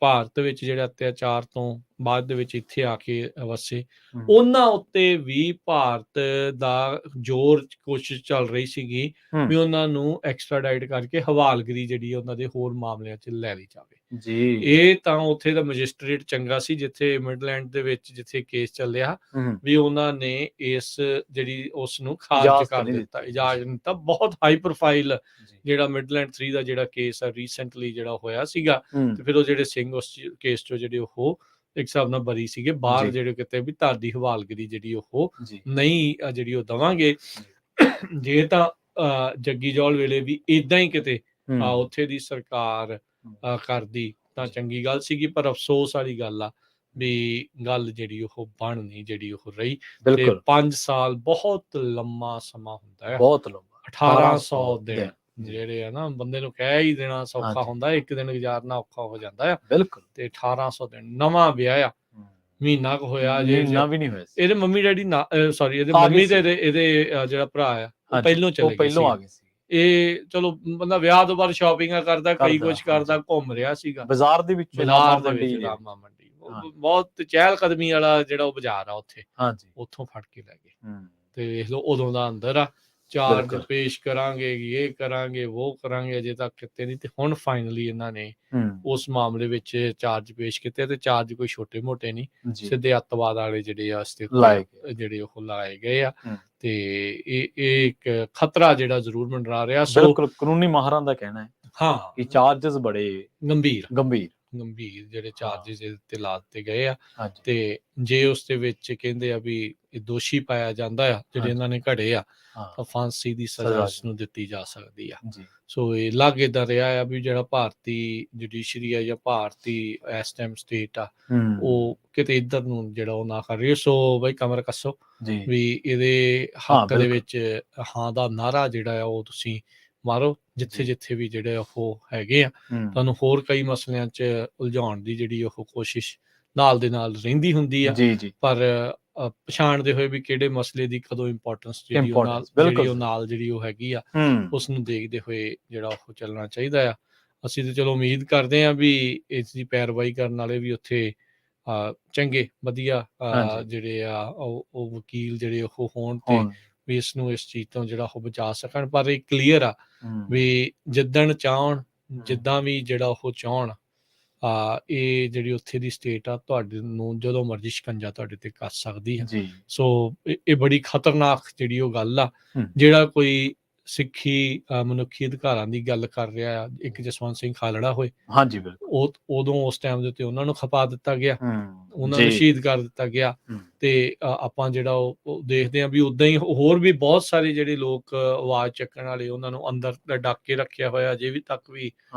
ਭਾਰਤ ਵਿੱਚ ਜਿਹੜੇ ਅਤਿਆਚਾਰ ਤੋਂ ਬਾਅਦ ਦੇ ਵਿੱਚ ਇੱਥੇ ਆ ਕੇ ਵਸੇ, ਉਹਨਾਂ ਉੱਤੇ ਵੀ ਭਾਰਤ ਦਾ ਜ਼ੋਰ ਕੋਸ਼ਿਸ਼ ਚੱਲ ਰਹੀ ਸੀਗੀ ਵੀ ਉਹਨਾਂ ਨੂੰ ਐਕਸਟ੍ਰਾਡਾਈਟ ਕਰਕੇ ਹਵਾਲਗਰੀ ਜਿਹੜੀ ਉਹਨਾਂ ਦੇ ਹੋਰ ਮਾਮਲਿਆਂ 'ਚ ਲੈ ਲਈ ਜਾਵੇ ਜੀ। ਇਹ ਤਾਂ ਉੱਥੇ ਦਾ ਮੈਜਿਸਟ੍ਰੇਟ ਚੰਗਾ ਸੀ, ਜਿੱਥੇ ਮਿਡਲੈਂਡ ਦੇ ਵਿੱਚ ਜਿੱਥੇ ਕੇਸ ਚੱਲਿਆ, ਵੀ ਉਹਨਾਂ ਨੇ ਇਸ ਜਿਹੜੀ ਉਸ ਨੂੰ ਖਾਰਜ ਕਰ ਦਿੱਤਾ, ਇਜਾਜ਼ਤ ਨਹੀਂ ਦਿੱਤਾ। ਬਹੁਤ ਹਾਈ ਪ੍ਰੋਫਾਈਲ ਜਿਹੜਾ ਮਿਡਲੈਂਡ 3 ਦਾ ਜਿਹੜਾ ਕੇਸ ਆ ਰੀਸੈਂਟਲੀ ਜਿਹੜਾ ਹੋਇਆ ਸੀਗਾ, ਤੇ ਫਿਰ ਉਹ ਜਿਹੜੇ ਸਿੰਘ ਉਸ ਕੇਸ 'ਚੋਂ ਜਿਹੜੇ ਉਹ ਇੱਕ ਹਿਸਾਬ ਨਾਲ ਬਰੀ ਸੀਗੇ, ਬਾਹਰ ਜਿਹੜੇ ਕਿਤੇ ਵੀ ਤੁਹਾਡੀ ਹਵਾਲਗਰੀ ਜਿਹੜੀ ਉਹ ਨਹੀਂ ਜਿਹੜੀ ਉਹ ਦੇਵਾਂਗੇ। ਜੇ ਤਾਂ ਜੱਗੀ ਜੌਹਲ ਵੇਲੇ ਵੀ ਏਦਾਂ ਹੀ ਕਿਤੇ ਉੱਥੇ ਦੀ ਸਰਕਾਰ ਕਰਦੀ ਤਾਂ ਚੰਗੀ ਗੱਲ ਸੀਗੀ, ਪਰ ਅਫਸੋਸ ਵਾਲੀ ਗੱਲ ਆ ਵੀ ਗੱਲ ਜਿਹੜੀ ਉਹ ਬਣ ਨਹੀਂ ਜਿਹੜੀ ਉਹ ਰਹੀ। ਤੇ 5 ਸਾਲ ਬਹੁਤ ਲੰਮਾ ਸਮਾਂ ਹੁੰਦਾ ਹੈ, ਬਹੁਤ ਲੰਮਾ, 1800 ਦਿਨ ਜਿਹੜੇ ਆ ਨਾ, ਬੰਦੇ ਨੂੰ ਕਹਿ ਹੀ ਦੇਣਾ ਸੌਖਾ ਹੁੰਦਾ, ਇੱਕ ਦਿਨ ਗੁਜ਼ਾਰਨਾ ਔਖਾ ਹੋ ਜਾਂਦਾ ਆ। ਬਿਲਕੁਲ। ਤੇ 1800 ਦਿਨ, ਨਵਾਂ ਵਿਆਹਿਆ, ਮਹੀਨਾ ਕੁ ਹੋਇਆ ਜੇ, ਵੀ ਨਹੀਂ ਹੋਇਆ। ਇਹਦੇ ਮੰਮੀ ਡੈਡੀ ਸੌਰੀ ਇਹਦੇ ਮੰਮੀ ਤੇ ਇਹਦੇ ਜਿਹੜਾ ਭਰਾ ਆ ਉਹ ਪਹਿਲੋਂ ਚਲੇ ਗਏ ਸੀ। ਇਹ ਚਲੋ ਬੰਦਾ ਵਿਆਹ ਤੋਂ ਬਾਅਦ ਸ਼ਾਪਿੰਗਾਂ ਕਰਦਾ, ਕਈ ਕੁਛ ਕਰਦਾ, ਘੁੰਮ ਰਿਹਾ ਸੀਗਾ ਬਾਜ਼ਾਰ ਦੇ ਵਿੱਚ, ਰਾਮਾ ਮੰਡੀ ਬਹੁਤ ਚਹਿਲ ਕਦਮੀ ਵਾਲਾ ਜਿਹੜਾ ਉਹ ਬਾਜ਼ਾਰ ਆ ਉੱਥੇ, ਉੱਥੋਂ ਫੜ ਕੇ ਲੈ ਗਏ। ਤੇ ਵੇਖ ਲਓ ਉਦੋਂ ਦਾ ਅੰਦਰ ਆ, ਚਾਰਜ ਪੇਸ਼ ਕਰਾਂਗੇ, ਇਹ ਕਰਾਂਗੇ, ਉਹ ਕਰਾਂਗੇ, ਅਜੇ ਤੱਕ ਕਿਤੇ ਨਹੀਂ। ਤੇ ਹੁਣ ਫਾਈਨਲੀ ਇਹਨਾਂ ਨੇ ਉਸ ਮਾਮਲੇ ਵਿੱਚ ਚਾਰਜ ਪੇਸ਼ ਕੀਤੇ, ਤੇ ਚਾਰਜ ਕੋਈ ਛੋਟੇ ਮੋਟੇ ਨਹੀਂ, ਸਿੱਧੇ ਅੱਤਵਾਦ ਵਾਲੇ ਜਿਹੜੇ ਆ ਜਿਹੜੇ ਉਹ ਲਾਏ ਗਏ ਆ। ਤੇ ਇਹ ਇੱਕ ਖਤਰਾ ਜਿਹੜਾ ਜ਼ਰੂਰ ਮੰਡਰਾ ਰਿਹਾ। ਬਿਲਕੁਲ, ਕਾਨੂੰਨੀ ਮਾਹਰਾਂ ਦਾ ਕਹਿਣਾ ਹੈ ਕਿ ਚਾਰਜਸ ਬੜੇ ਗੰਭੀਰ ਗੰਭੀਰ ਜਿਹੜੇ ਚਾਰजेस ਇਹਦੇ ਤੇ ਲਾ ਦਿੱਤੇ ਗਏ ਆ। ਹਾਂਜੀ ਤੇ ਜੇ ਉਸ ਦੇ ਵਿੱਚ ਕਹਿੰਦੇ ਆ ਵੀ ਇਹ ਦੋਸ਼ੀ ਪਾਇਆ ਜਾਂਦਾ ਆ ਜਿਹੜੇ ਇਹਨਾਂ ਨੇ ਘੜੇ ਆ, ਹਾਂ ਤਾਂ ਫਾਂਸੀ ਦੀ ਸਜ਼ਾ ਸਜ਼ਾ ਇਸ ਨੂੰ ਦਿੱਤੀ ਜਾ ਸਕਦੀ ਆ। ਜੀ ਸੋ ਇਹ ਲੱਗ ਏਦਾਂ ਰਿਹਾ ਆ ਵੀ ਜਿਹੜਾ ਭਾਰਤੀ ਜੁਡੀਸ਼ਰੀ ਆ ਜਾਂ ਭਾਰਤੀ ਇਸ ਟਾਈਮ ਸਟੇਟ ਆ, ਉਹ ਕਿਤੇ ਇੱਧਰ ਨੂੰ ਜਿਹੜਾ ਉਹ ਨਾ ਕਰ ਰਹੀ। ਸੋ ਬਈ ਕਮਰ ਕੱਸੋ ਜੀ ਵੀ ਇਹਦੇ ਹੱਕ ਦੇ ਵਿੱਚ ਹਾਂ ਦਾ ਨਾਰਾ ਜਿਹੜਾ ਆ ਉਹ ਤੁਸੀਂ ਮਾਰੋ ਜਿੱਥੇ ਜਿੱਥੇ ਵੀ ਜਿਹੜੇ ਉਹ ਹੈਗੇ ਆ। ਤੁਹਾਨੂੰ ਹੋਰ ਕਈ ਮਸਲਿਆਂ 'ਚ ਉਲਝਾਉਣ ਦੀ ਜਿਹੜੀ ਉਹ ਕੋਸ਼ਿਸ਼ ਨਾਲ ਦੇ ਨਾਲ ਰਹਿੰਦੀ ਹੁੰਦੀ ਆ, ਜੀ ਜੀ ਪਰ ਪਛਾਣਦੇ ਹੋਏ ਵੀ ਕਿਹੜੇ ਮਸਲੇ ਦੀ ਕਦੋਂ ਇੰਪੋਰਟੈਂਸ ਜਿਹੜੀ ਉਹ ਨਾਲ ਜਿਹੜੀ ਉਹ ਹੈਗੀ ਆ, ਉਸ ਨੂੰ ਦੇਖਦੇ ਹੋਏ ਜਿਹੜਾ ਉਹ ਚੱਲਣਾ ਚਾਹੀਦਾ ਆ। ਅਸੀਂ ਤੇ ਚਲੋ ਉਮੀਦ ਕਰਦੇ ਹਾਂ ਵੀ ਇਸ ਦੀ ਪੈਰਵਾਈ ਕਰਨ ਵਾਲੇ ਵੀ ਉੱਥੇ ਚੰਗੇ ਵਧੀਆ ਜਿਹੜੇ ਆ ਉਹ ਵਕੀਲ ਜਿਹੜੇ ਉਹ ਹੋਣ ਤੇ ਵੀ ਇਸ ਨੂੰ ਇਸ ਚੀਜ਼ ਤੋਂ ਜਿਹੜਾ ਉਹ ਬਚਾ ਸਕਣ। ਪਰ ਇਹ ਕਲੀਅਰ ਆ ਵੀ ਜਿੱਦਣ ਚਾਹਣ ਜਿੱਦਾਂ ਵੀ ਜਿਹੜਾ ਉਹ ਚਾਹਣ, ਇਹ ਜਿਹੜੀ ਉੱਥੇ ਦੀ ਸਟੇਟ ਆ ਤੁਹਾਡੇ ਨੂੰ ਜਦੋਂ ਮਰਜ਼ੀ ਸ਼ਿਕੰਜਾ ਤੁਹਾਡੇ ਤੇ ਕੱਸ ਸਕਦੀ ਹੈ। ਸੋ ਇਹ ਬੜੀ ਖਤਰਨਾਕ ਜਿਹੜੀ ਉਹ ਗੱਲ ਆ। ਜਿਹੜਾ ਕੋਈ ਸਿੱਖੀ ਮਨੁੱਖੀ ਅਧਿਕਾਰਾਂ ਦੀ ਗੱਲ ਕਰ ਰਿਹਾ ਆ, ਇੱਕ ਜਸਵੰਤ ਸਿੰਘ ਖਾਲੜਾ ਹੋਏ, ਹਾਂਜੀ ਬਿਲਕੁਲ, ਉਦੋਂ ਉਸ ਟਾਈਮ ਦੇ ਉੱਤੇ ਉਹਨਾਂ ਨੂੰ ਖਪਾ ਦਿੱਤਾ ਗਿਆ, ਉਹਨਾਂ ਨੂੰ ਸ਼ਹੀਦ ਕਰ ਦਿੱਤਾ ਗਿਆ। ਤੇ ਆਪਾਂ ਜਿਹੜਾ ਉਹ ਦੇਖਦੇ ਹਾਂ ਵੀ ਉਦਾਂ ਹੀ ਹੋਰ ਵੀ ਬਹੁਤ ਸਾਰੇ ਜਿਹੜੇ ਲੋਕ ਆਵਾਜ਼ ਚੱਕਣ ਵਾਲੇ, ਉਹਨਾਂ ਨੂੰ ਅੰਦਰ ਡੱਕ ਕੇ ਰੱਖਿਆ ਹੋਇਆ ਅਜੇ ਵੀ ਤੱਕ ਵੀ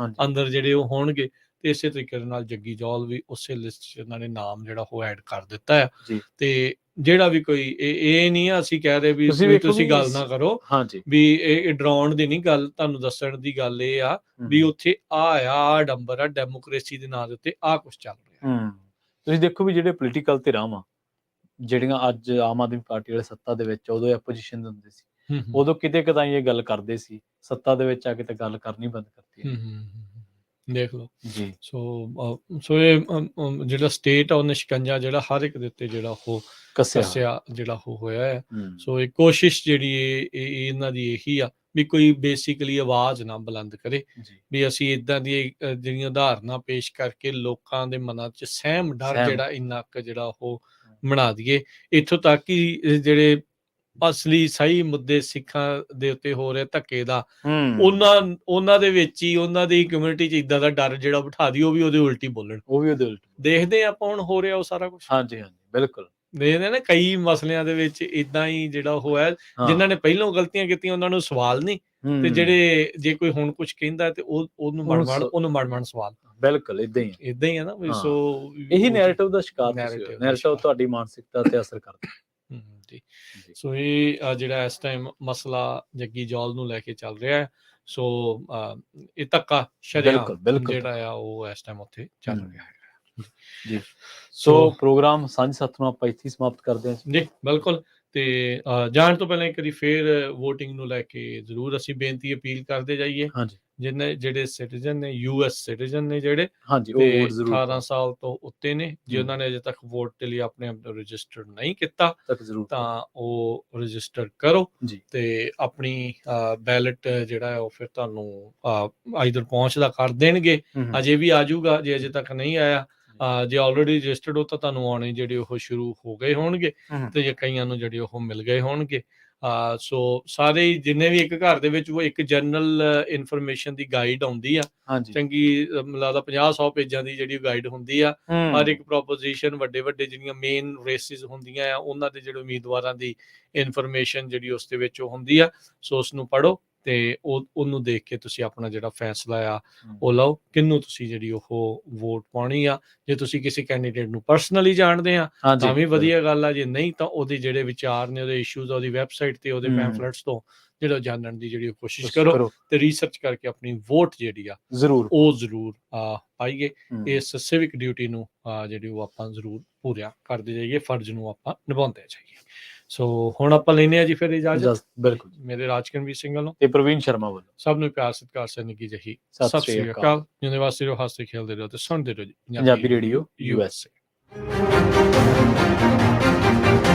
ਅੰਦਰ ਜਿਹੜੇ ਉਹ ਹੋਣਗੇ। ਤੇ ਇਸੇ ਤਰੀਕੇ ਨਾਲ ਜੱਗੀ ਜੌਲ ਵੀ ਉਸੇ ਲਿਸਟ 'ਚ ਇਹਨਾਂ ਨੇ ਨਾਮ ਜਿਹੜਾ ਉਹ ਐਡ ਕਰ ਦਿੱਤਾ ਆ। ਤੇ ਜਿਹੜਾ ਵੀ ਕੋਈ ਇਹ ਨਹੀਂ ਆ ਅਸੀਂ ਕਹਿ ਰਹੇ ਵੀ ਤੁਸੀਂ ਗੱਲ ਨਾ ਕਰੋ, ਵੀ ਇਹ ਡਰਾਉਣ ਦੀ ਨਹੀਂ ਗੱਲ, ਤੁਹਾਨੂੰ ਦੱਸਣ ਦੀ ਗੱਲ ਇਹ ਆ ਵੀ ਉੱਥੇ ਆ ਡੰਬਰ ਆ ਡੈਮੋਕ੍ਰੇਸੀ ਦੇ ਨਾਂ ਦੇ ਉੱਤੇ ਆ ਕੁਛ ਚੱਲ ਰਿਹਾ। ਤੁਸੀਂ ਦੇਖੋ ਵੀ ਜਿਹੜੇ ਪੋਲੀਟੀਕਲ ਧਿਰਾਂ ਵਾ ਜਿਹੜੀਆਂ ਅੱਜ ਆਮ ਆਦਮੀ ਪਾਰਟੀ ਵਾਲੇ ਸੱਤਾ ਦੇ ਵਿੱਚ, ਉਦੋਂ ਆਪੋਜੀਸ਼ਨ ਦੇ ਹੁੰਦੇ ਸੀ, ਉਦੋਂ ਕਿਤੇ ਕਦਾਈ ਇਹ ਗੱਲ ਕਰਦੇ ਸੀ, ਸੱਤਾ ਦੇ ਵਿੱਚ ਆ ਕੇ ਤਾਂ ਗੱਲ ਕਰਨੀ ਬੰਦ ਕਰਤੀ ਦੇਖ ਲਓ ਜੀ। ਸੋ ਇਹ ਜਿਹੜਾ ਸਟੇਟ ਆ ਉਹਨੇ ਸ਼ਿਕੰਜਾ ਜਿਹੜਾ ਹਰ ਇੱਕ ਦੇ ਉੱਤੇ ਜਿਹੜਾ ਉਹ ਕੱਸਿਆ ਜਿਹੜਾ ਉਹ ਹੋਇਆ ਹੈ। ਸੋ ਇਹ ਕੋਸ਼ਿਸ਼ ਜਿਹੜੀ ਇਹਨਾਂ ਦੀ ਇਹੀ ਆ ਵੀ ਕੋਈ ਬੇਸਿਕਲੀ ਆਵਾਜ਼ ਨਾ ਬੁਲੰਦ ਕਰੇ, ਵੀ ਅਸੀਂ ਇਦਾਂ ਦੀ ਜਿਹੜੀਆਂ ਉਦਾਹਰਨਾਂ ਪੇਸ਼ ਕਰਕੇ ਲੋਕਾਂ ਦੇ ਮਨਾਂ 'ਚ ਸਹਿਮ ਡਰ ਜਿਹੜਾ ਇੰਨਾ ਕੁ ਜਿਹੜਾ ਉਹ ਬਣਾ ਦਈਏ, ਇੱਥੋਂ ਤੱਕ ਕਿ ਜਿਹੜੇ ਅਸਲੀ ਸਹੀ ਮੁੱਦੇ ਸਿੱਖਾਂ ਦੇ ਉੱਤੇ ਹੋ ਰਿਹਾ ਧੱਕੇ ਦਾ, ਉਹਨਾਂ ਦੇ ਵਿੱਚ ਹੀ ਉਹਨਾਂ ਦੀ ਕਮਿਊਨਿਟੀ 'ਚ ਇਦਾਂ ਦਾ ਡਰ ਜਿਹੜਾ ਬਿਠਾ ਦੀ, ਉਹ ਵੀ ਉਹਦੇ ਉਲਟੀ ਬੋਲਣ, ਦੇਖਦੇ ਆਪਾਂ ਹੁਣ ਹੋ ਰਿਹਾ ਉਹ ਸਾਰਾ ਕੁਛ। ਹਾਂਜੀ ਬਿਲਕੁਲ, ਦੇਖਦੇ ਨਾ ਕਈ ਮਸਲਿਆਂ ਦੇ ਵਿੱਚ ਇਦਾਂ ਹੀ ਜਿਹੜਾ ਉਹ ਹੈ, ਜਿਨ੍ਹਾਂ ਨੇ ਪਹਿਲਾਂ ਗਲਤੀਆਂ ਕੀਤੀਆਂ ਉਹਨਾਂ ਨੂੰ ਸਵਾਲ ਨਹੀਂ, ਤੇ ਜਿਹੜੇ ਜੇ ਕੋਈ ਹੁਣ ਕੁਝ ਕਹਿੰਦਾ ਤੇ ਉਹਨੂੰ ਮੜ ਸਵਾਲ। ਬਿਲਕੁਲ ਇਦਾਂ ਹੀ ਹੈ ਨਾ। ਸੋ ਇਹੀ ਨੈਰੇਟਿਵ ਦਾ ਸ਼ਿਕਾਰ ਨੈਰੇਟਿਵ ਤੁਹਾਡੀ ਮਾਨਸਿਕਤਾ ਤੇ ਅਸਰ ਕਰਦਾ। ਸੋ ਇਹ ਜਿਹੜਾ ਇਸ ਟਾਈਮ ਮਸਲਾ ਜੱਗੀ ਜੌਲ ਨੂੰ ਲੈ ਕੇ ਚੱਲ ਰਿਹਾ ਹੈ, ਸੋ ਇਹ ਧੱਕਾ ਸ਼ਰੇਆਮ ਜਿਹੜਾ ਆ ਉਹ ਇਸ ਟਾਈਮ ਉੱਥੇ ਚੱਲ ਰਿਹਾ ਹੈ ਜੀ। ਸੋ ਪ੍ਰੋਗਰਾਮ ਸਾਂਝ ਸੱਤ ਨੂੰ ਆਪਾਂ ਇੱਥੇ ਸਮਾਪਤ ਕਰਦੇ ਹਾਂ ਜੀ। ਬਿਲਕੁਲ। ਤੇ ਜਾਣ ਤੋਂ ਪਹਿਲਾਂ ਇੱਕ ਵਾਰੀ ਫੇਰ ਵੋਟਿੰਗ ਨੂੰ ਲੈ ਕੇ ਜ਼ਰੂਰ ਅਸੀਂ ਬੇਨਤੀ ਅਪੀਲ ਕਰਦੇ ਜਾਈਏ। ਜਿਹੜੇ ਸਿਟੀਜ਼ਨ ਨੇ, US ਸਿਟੀਜ਼ਨ ਨੇ ਜਿਹੜੇ, ਤੇ 18 ਸਾਲ ਤੋਂ ਉੱਤੇ ਨੇ, ਜੇ ਉਹਨਾਂ ਨੇ ਅਜੇ ਤੱਕ ਵੋਟ ਦੇ ਲਈ ਆਪਣੇ ਆਪ ਨੂੰ ਰਜਿਸਟਰ ਨਹੀਂ ਕੀਤਾ ਤਾਂ ਉਹ ਰਜਿਸਟਰ ਕਰੋ ਤੇ ਆਪਣੀ ਬੈਲਟ ਜਿਹੜਾ ਹੈ ਉਹ ਫਿਰ ਤੁਹਾਨੂੰ ਆਈਦਰ ਪਹੁੰਚਦਾ ਕਰ ਦੇਣਗੇ। ਅਜੇ ਵੀ ਆ ਜਾਊਗਾ, ਜੇ ਅਜੇ ਤੱਕ ਨਹੀਂ ਆਇਆ। ਜੇ ਆਲਰੇਡੀ ਰਜਿਸਟਰਡ ਹੋ ਤਾਂ ਤੁਹਾਨੂੰ ਆਉਣੇ ਜਿਹੜੇ ਉਹ ਸ਼ੁਰੂ ਹੋ ਗਏ ਹੋਣਗੇ, ਤੇ ਜੇ ਕਈਆਂ ਨੂੰ ਜਿਹੜੇ ਉਹ ਮਿਲ ਗਏ ਹੋਣਗੇ। ਸੋ ਸਾਰੇ ਜਿੰਨੇ ਵੀ ਇੱਕ ਘਰ ਦੇ ਵਿੱਚ ਉਹ ਇੱਕ ਜਨਰਲ ਇਨਫੋਰਮੇਸ਼ਨ ਦੀ ਗਾਈਡ ਆਉਂਦੀ ਆ, ਚੰਗੀ ਲੱਗਦਾ 50-100 ਪੇਜਾਂ ਦੀ ਜਿਹੜੀ ਗਾਈਡ ਹੁੰਦੀ ਆ। ਹਰ ਇੱਕ ਪ੍ਰੋਪੋਜੀਸ਼ਨ, ਵੱਡੇ ਜਿਹੜੀਆਂ ਮੇਨ ਰੇਸਿਸ ਹੁੰਦੀਆਂ ਆ, ਉਹਨਾਂ ਦੇ ਜਿਹੜੇ ਉਮੀਦਵਾਰਾਂ ਦੀ ਇਨਫੋਰਮੇਸ਼ਨ ਜਿਹੜੀ ਉਸ ਦੇ ਵਿੱਚ ਉਹ ਹੁੰਦੀ ਆ। ਸੋ ਉਸ ਨੂੰ ਪੜ੍ਹੋ ਤੇ ਉਹਨੂੰ ਦੇਖ ਕੇ ਤੁਸੀਂ ਆਪਣਾ ਜਿਹੜਾ ਫੈਸਲਾ ਆ ਉਹ ਲਓ, ਕਿਹਨੂੰ ਤੁਸੀਂ ਜਿਹੜੀ ਉਹ ਵੋਟ ਪਾਉਣੀ ਆ। ਜੇ ਤੁਸੀਂ ਕਿਸੇ ਕੈਂਡੀਡੇਟ ਨੂੰ ਪਰਸਨਲੀ ਜਾਣਦੇ ਆ ਤਾਂ ਵੀ ਵਧੀਆ ਗੱਲ ਆ, ਜੇ ਨਹੀਂ ਤਾਂ ਉਹਦੇ ਜਿਹੜੇ ਵਿਚਾਰ ਨੇ, ਉਹਦੇ ਇਸ਼ੂਜ਼ ਉਹਦੀ ਵੈਬਸਾਈਟ ਤੇ, ਉਹਦੇ ਪੈਂਫਲੇਟਸ ਤੋਂ ਜਿਹੜਾ ਜਾਣਨ ਦੀ ਜਿਹੜੀ ਕੋਸ਼ਿਸ਼ ਕਰੋ ਤੇ ਰਿਸਰਚ ਕਰਕੇ ਆਪਣੀ ਵੋਟ ਜਿਹੜੀ ਆ ਉਹ ਜ਼ਰੂਰ ਪਾਈਏ। ਇਸ ਸਿਵਿਕ ਡਿਊਟੀ ਨੂੰ ਜਿਹੜੀ ਉਹ ਆਪਾਂ ਜ਼ਰੂਰ ਪੂਰਾ ਕਰਦੇ ਜਾਈਏ, ਫਰਜ਼ ਨੂੰ ਆਪਾਂ ਨਿਭਾਉਂਦੇ ਜਾਈਏ। ਸੋ ਹੁਣ ਆਪਾਂ ਲੈਨੇ ਆ ਜੀ ਫਿਰ ਇਜਾਜ਼ਤ। ਬਿਲਕੁਲ। ਮੇਰੇ ਰਾਜਕਰਨਵੀਰ ਸਿੰਘ ਵੱਲੋਂ ਤੇ ਪ੍ਰਵੀਨ ਸ਼ਰਮਾ ਵੱਲੋਂ ਸਭ ਨੂੰ ਪਿਆਰ ਸਤਿਕਾਰ ਸੇ ਨਿੱਘੀ ਜਿਹੀ ਸਤਿ ਸ੍ਰੀ ਅਕਾਲ। ਯੂਨੀਵਰਸਿਟੀ ਰਹੋ, ਹੱਸਦੇ ਖੇਲਦੇ ਰਹੋ ਤੇ ਸੁਣਦੇ ਰਹੋ ਜੀ ਪੰਜਾਬੀ ਰੇਡੀਓ USA।